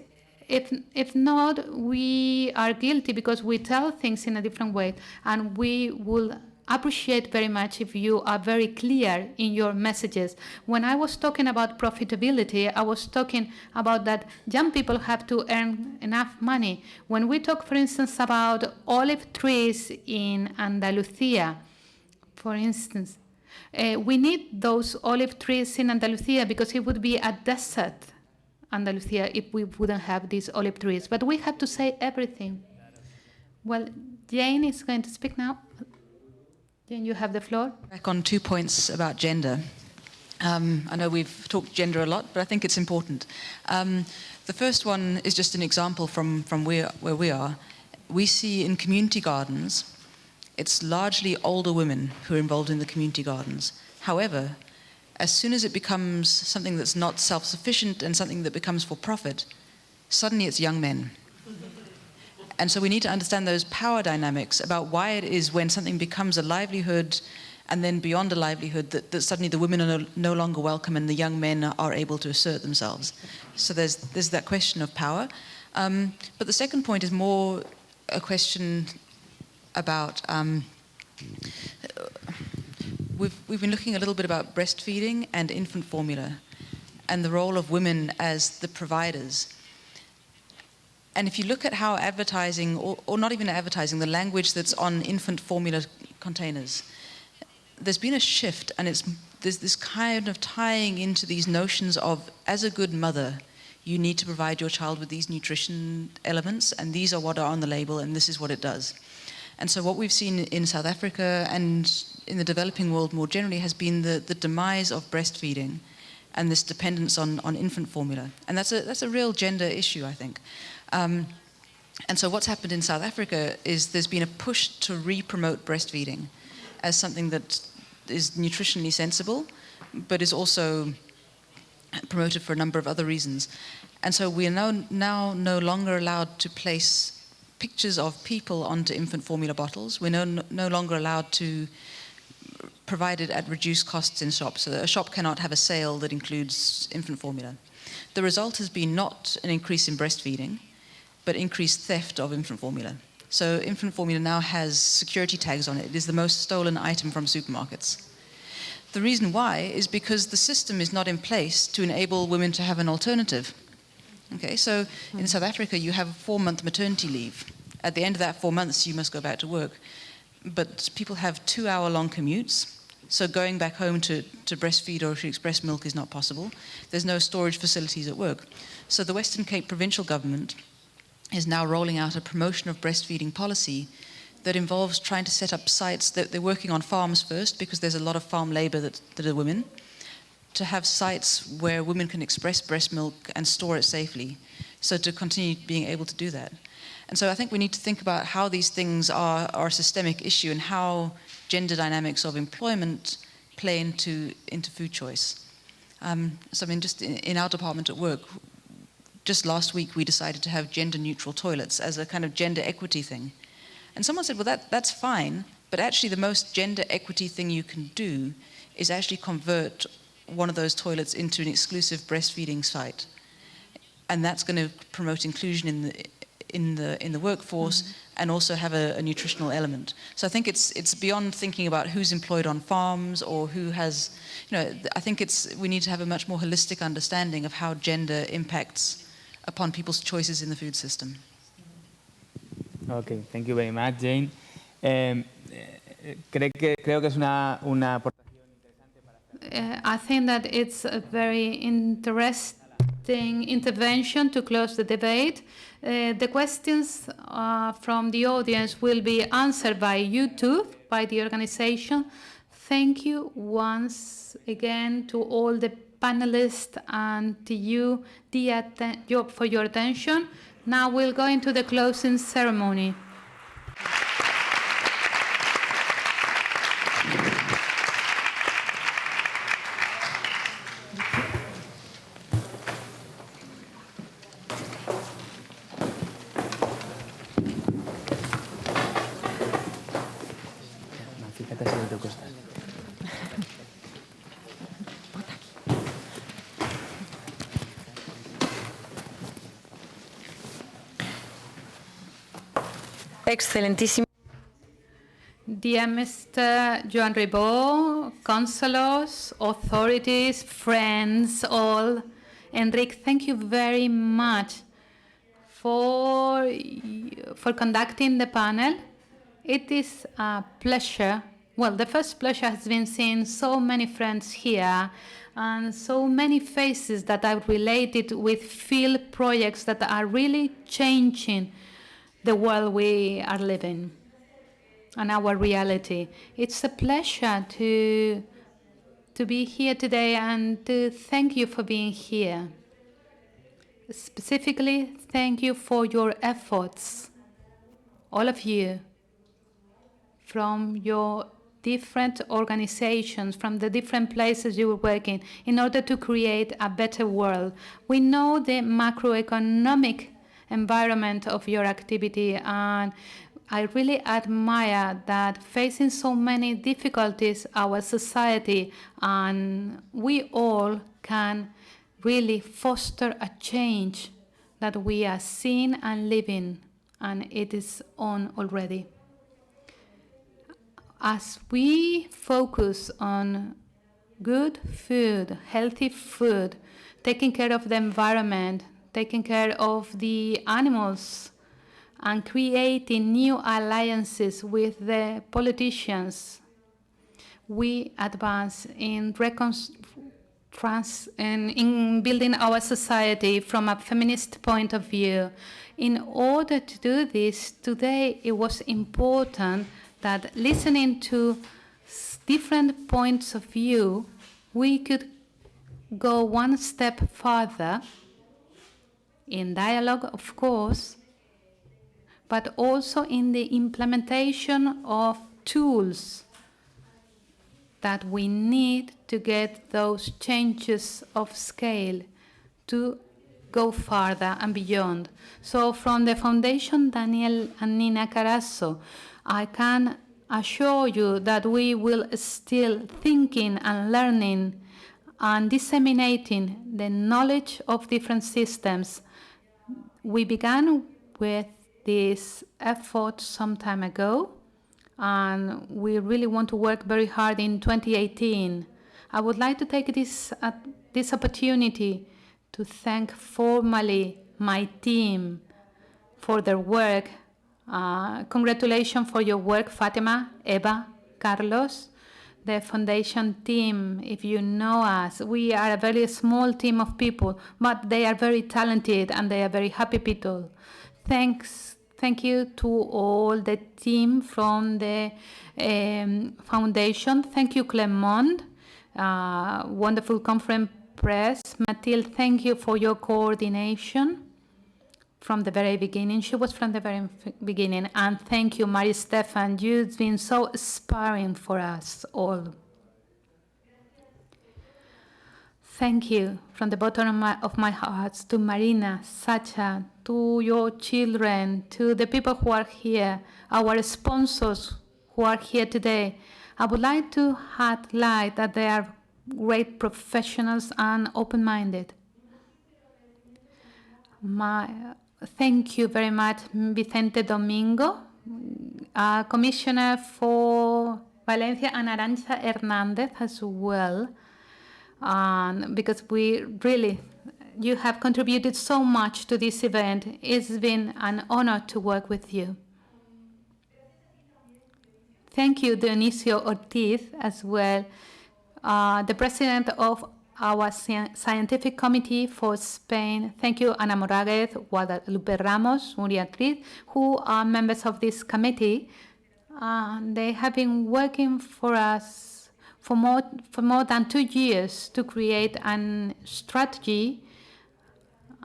if not, we are guilty because we tell things in a different way, and we will appreciate very much if you are very clear in your messages. When I was talking about profitability, I was talking about that young people have to earn enough money. When we talk, for instance, about olive trees in Andalusia, for instance, we need those olive trees in Andalusia because it would be a desert, Andalusia, if we wouldn't have these olive trees. But we have to say everything. Well, Jane is going to speak now. Jane, you have the floor. Back on 2 points about gender. I know we've talked gender a lot, but I think it's important. The first one is just an example from where we are. We see in community gardens, it's largely older women who are involved in the community gardens. However, as soon as it becomes something that's not self-sufficient and something that becomes for profit, suddenly it's young men. And so we need to understand those power dynamics about why it is when something becomes a livelihood and then beyond a livelihood that suddenly the women are no longer welcome and the young men are able to assert themselves. So there's that question of power. But the second point is more a question about, we've been looking a little bit about breastfeeding and infant formula and the role of women as the providers. And if you look at how advertising, or not even advertising, the language that's on infant formula containers, there's been a shift, and there's this kind of tying into these notions of, as a good mother, you need to provide your child with these nutrition elements, and these are what are on the label, and this is what it does. And so what we've seen in South Africa and in the developing world more generally has been the demise of breastfeeding and this dependence on infant formula. And that's a real gender issue, I think. And so what's happened in South Africa is there's been a push to re-promote breastfeeding as something that is nutritionally sensible, but is also promoted for a number of other reasons. And so we are now no longer allowed to place pictures of people onto infant formula bottles. We're no longer allowed to provide it at reduced costs in shops. So a shop cannot have a sale that includes infant formula. The result has been not an increase in breastfeeding, but increased theft of infant formula. So infant formula now has security tags on it. It is the most stolen item from supermarkets. The reason why is because the system is not in place to enable women to have an alternative. Okay, so in South Africa, you have a 4-month maternity leave. At the end of that 4 months, you must go back to work. But people have 2-hour-long commutes, so going back home to breastfeed or to express milk is not possible. There's no storage facilities at work. So the Western Cape provincial government is now rolling out a promotion of breastfeeding policy that involves trying to set up sites that they're working on farms first, because there's a lot of farm labor that are women, to have sites where women can express breast milk and store it safely, so to continue being able to do that. And so I think we need to think about how these things are a systemic issue and how gender dynamics of employment play into food choice. So I mean, just in our department at work, just last week we decided to have gender neutral toilets as a kind of gender equity thing. And someone said, well, that's fine, but actually the most gender equity thing you can do is actually convert one of those toilets into an exclusive breastfeeding site. And that's going to promote inclusion in the workforce, and also have a nutritional element. So I think it's beyond thinking about who's employed on farms or who has, I think we need to have a much more holistic understanding of how gender impacts upon people's choices in the food system. Okay, thank you very much, Jane. Creo que es una aportación interesante para... I think that it's a very interesting intervention to close the debate. The questions from the audience will be answered by YouTube, by the organization. Thank you once again to all the panelists and to you for your attention. Now we'll go into the closing ceremony. Excelentísimo. Dear Mr. Joan Ribó, councillors, authorities, friends, all, Enrique, thank you very much for conducting the panel. It is a pleasure. Well, the first pleasure has been seeing so many friends here and so many faces that are related with field projects that are really changing the world we are living and our reality. It's a pleasure to be here today and to thank you for being here. Specifically, thank you for your efforts, all of you, from your different organizations, from the different places you were working, in order to create a better world. We know the macroeconomic environment of your activity, and I really admire that facing so many difficulties, our society and we all can really foster a change that we are seeing and living, and it is on already. As we focus on good food, healthy food, taking care of the environment, taking care of the animals, and creating new alliances with the politicians, we advance in in building our society from a feminist point of view. In order to do this, today it was important that listening to different points of view, we could go one step further in dialogue, of course, but also in the implementation of tools that we need to get those changes of scale to go further and beyond. So from the Foundation Daniel and Nina Carasso, I can assure you that we will still thinking and learning and disseminating the knowledge of different systems. We began with this effort some time ago, and we really want to work very hard in 2018. I would like to take this opportunity to thank formally my team for their work. Congratulations for your work, Fatima, Eva, Carlos, the foundation team. If you know us, we are a very small team of people, but they are very talented and they are very happy people. Thank you to all the team from the foundation. Thank you, Clement, wonderful conference press. Mathilde, thank you for your coordination from the very beginning. She was from the very beginning. And thank you, Marie Stefan. You've been so inspiring for us all. Thank you from the bottom of my heart to Marina, Sacha, to your children, to the people who are here, our sponsors who are here today. I would like to highlight that they are great professionals and open-minded. Thank you very much, Vicente Domingo, Commissioner for Valencia and Arantxa Hernández as well, because you have contributed so much to this event. It's been an honor to work with you. Thank you, Dionisio Ortiz, as well, the president of our scientific committee for Spain. Thank you, Ana Moraguez, Guadalupe Ramos, Nuria Triz, who are members of this committee. They have been working for us for more than 2 years to create a strategy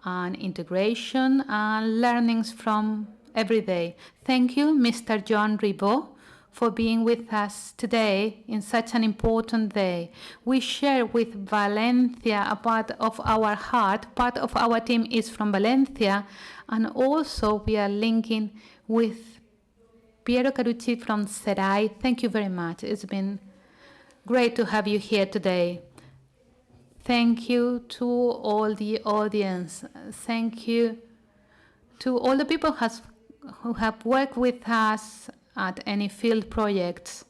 and integration and learnings from every day. Thank you, Mr. John Ribot, for being with us today in such an important day. We share with Valencia a part of our heart. Part of our team is from Valencia, and also we are linking with Piero Carucci from Serai. Thank you very much. It's been great to have you here today. Thank you to all the audience. Thank you to all the people who have worked with us at any field projects.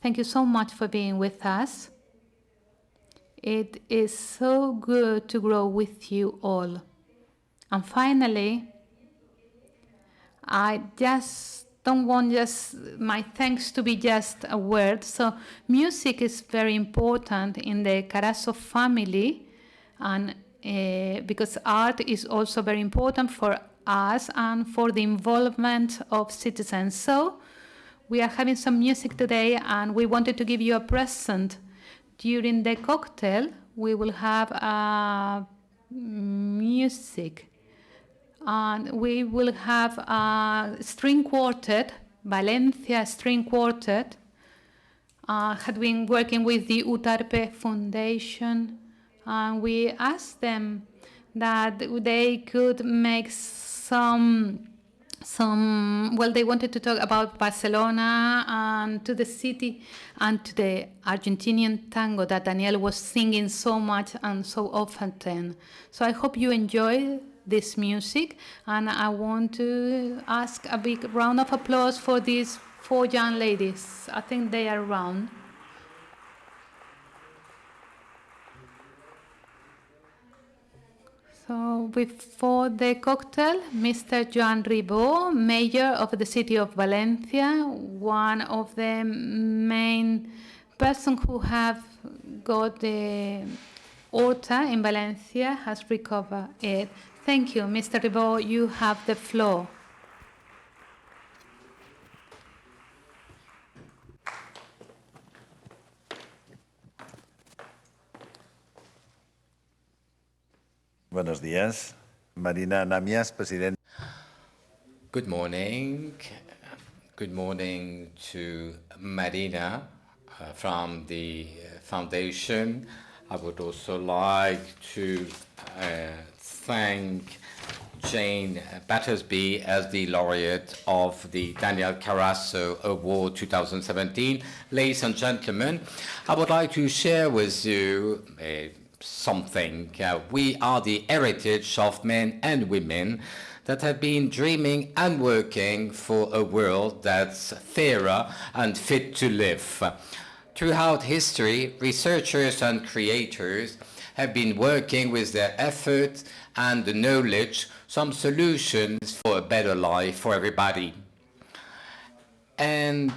Thank you so much for being with us. It is so good to grow with you all. And finally, I just don't want my thanks to be just a word. So music is very important in the Carasso family, and because art is also very important for us and for the involvement of citizens. So we are having some music today, and we wanted to give you a present. During the cocktail, we will have music, and we will have a string quartet, Valencia String Quartet, had been working with the UTARPE Foundation, and we asked them that they could make they wanted to talk about Barcelona and to the city and to the Argentinian tango that Daniel was singing so much and so often. So I hope you enjoy this music, and I want to ask a big round of applause for these 4 young ladies. I think they are around. So before the cocktail, Mr. Joan Ribó, Mayor of the City of Valencia, one of the main persons who have got the Horta in Valencia, has recovered it. Thank you, Mr. Ribó, you have the floor. Buenos días. Marina Namias, president. Good morning. Good morning to Marina from the foundation. I would also like to thank Jane Battersby as the laureate of the Daniel Carasso Award 2017. Ladies and gentlemen, I would like to share with you something. We are the heritage of men and women that have been dreaming and working for a world that's fairer and fit to live. Throughout history, researchers and creators have been working with their effort and the knowledge some solutions for a better life for everybody. And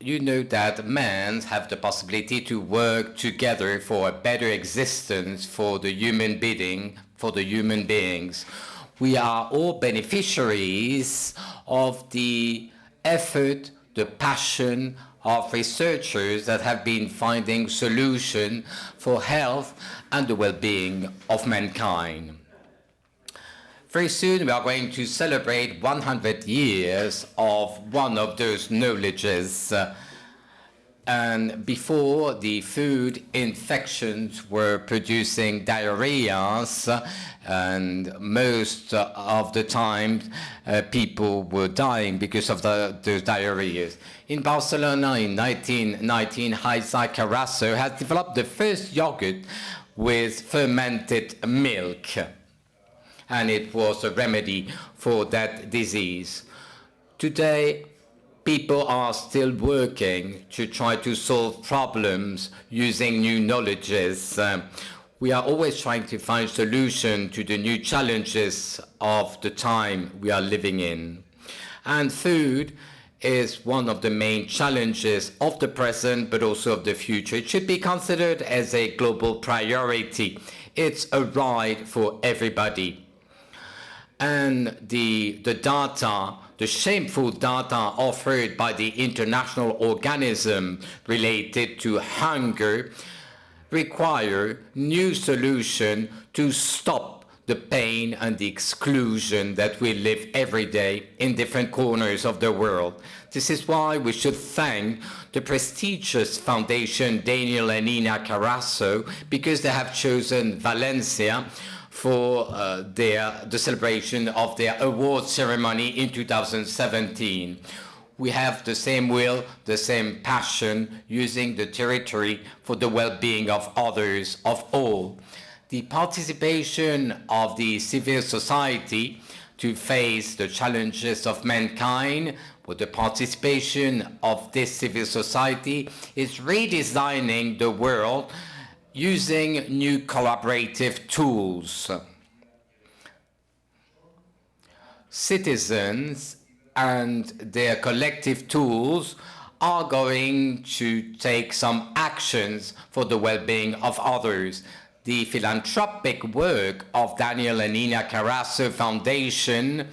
you know that men have the possibility to work together for a better existence for the human being, for the human beings. We are all beneficiaries of the effort, the passion of researchers that have been finding solutions for health and the well-being of mankind. Very soon we are going to celebrate 100 years of one of those knowledges. And before, the food infections were producing diarrheas, and most of the time people were dying because of those diarrheas. In Barcelona in 1919, Isaac Carasso has developed the first yogurt with fermented milk, and it was a remedy for that disease. Today, people are still working to try to solve problems using new knowledges. We are always trying to find solutions to the new challenges of the time we are living in. And food is one of the main challenges of the present, but also of the future. It should be considered as a global priority. It's a right for everybody. And the data, the shameful data offered by the international organism related to hunger require new solutions to stop the pain and the exclusion that we live every day in different corners of the world. This is why we should thank the prestigious foundation Daniel and Nina Carasso, because they have chosen Valencia for the celebration of their award ceremony in 2017. We have the same will, the same passion, using the territory for the well-being of others, of all. The participation of the civil society to face the challenges of mankind, with the participation of this civil society, is redesigning the world using new collaborative tools. Citizens and their collective tools are going to take some actions for the well-being of others. The philanthropic work of Daniel and Nina Carasso Foundation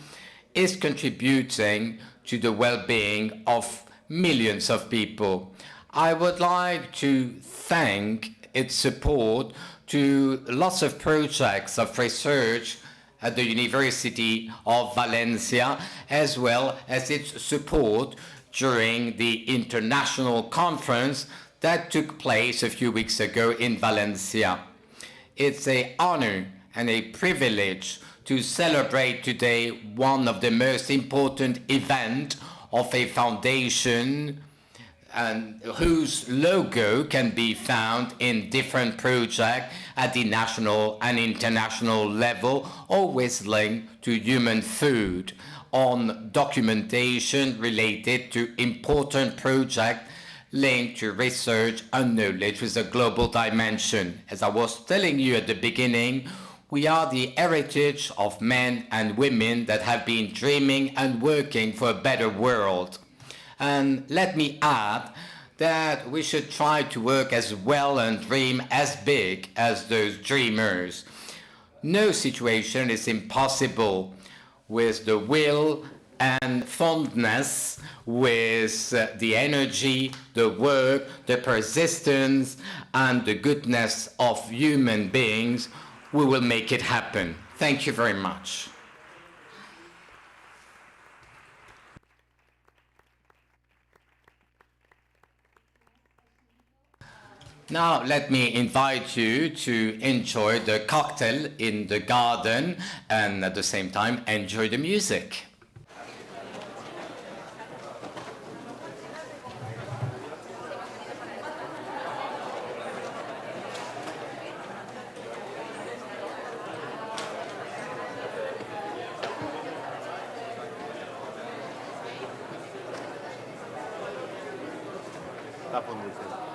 is contributing to the well-being of millions of people. I would like to thank its support to lots of projects of research at the University of Valencia, as well as its support during the international conference that took place a few weeks ago in Valencia. It's an honor and a privilege to celebrate today one of the most important events of a foundation and whose logo can be found in different projects at the national and international level, always linked to human food, on documentation related to important projects linked to research and knowledge with a global dimension. As I was telling you at the beginning, we are the heritage of men and women that have been dreaming and working for a better world. And let me add that we should try to work as well and dream as big as those dreamers. No situation is impossible with the will and fondness, with the energy, the work, the persistence, and the goodness of human beings. We will make it happen. Thank you very much. Now let me invite you to enjoy the cocktail in the garden and at the same time enjoy the music. La fondation.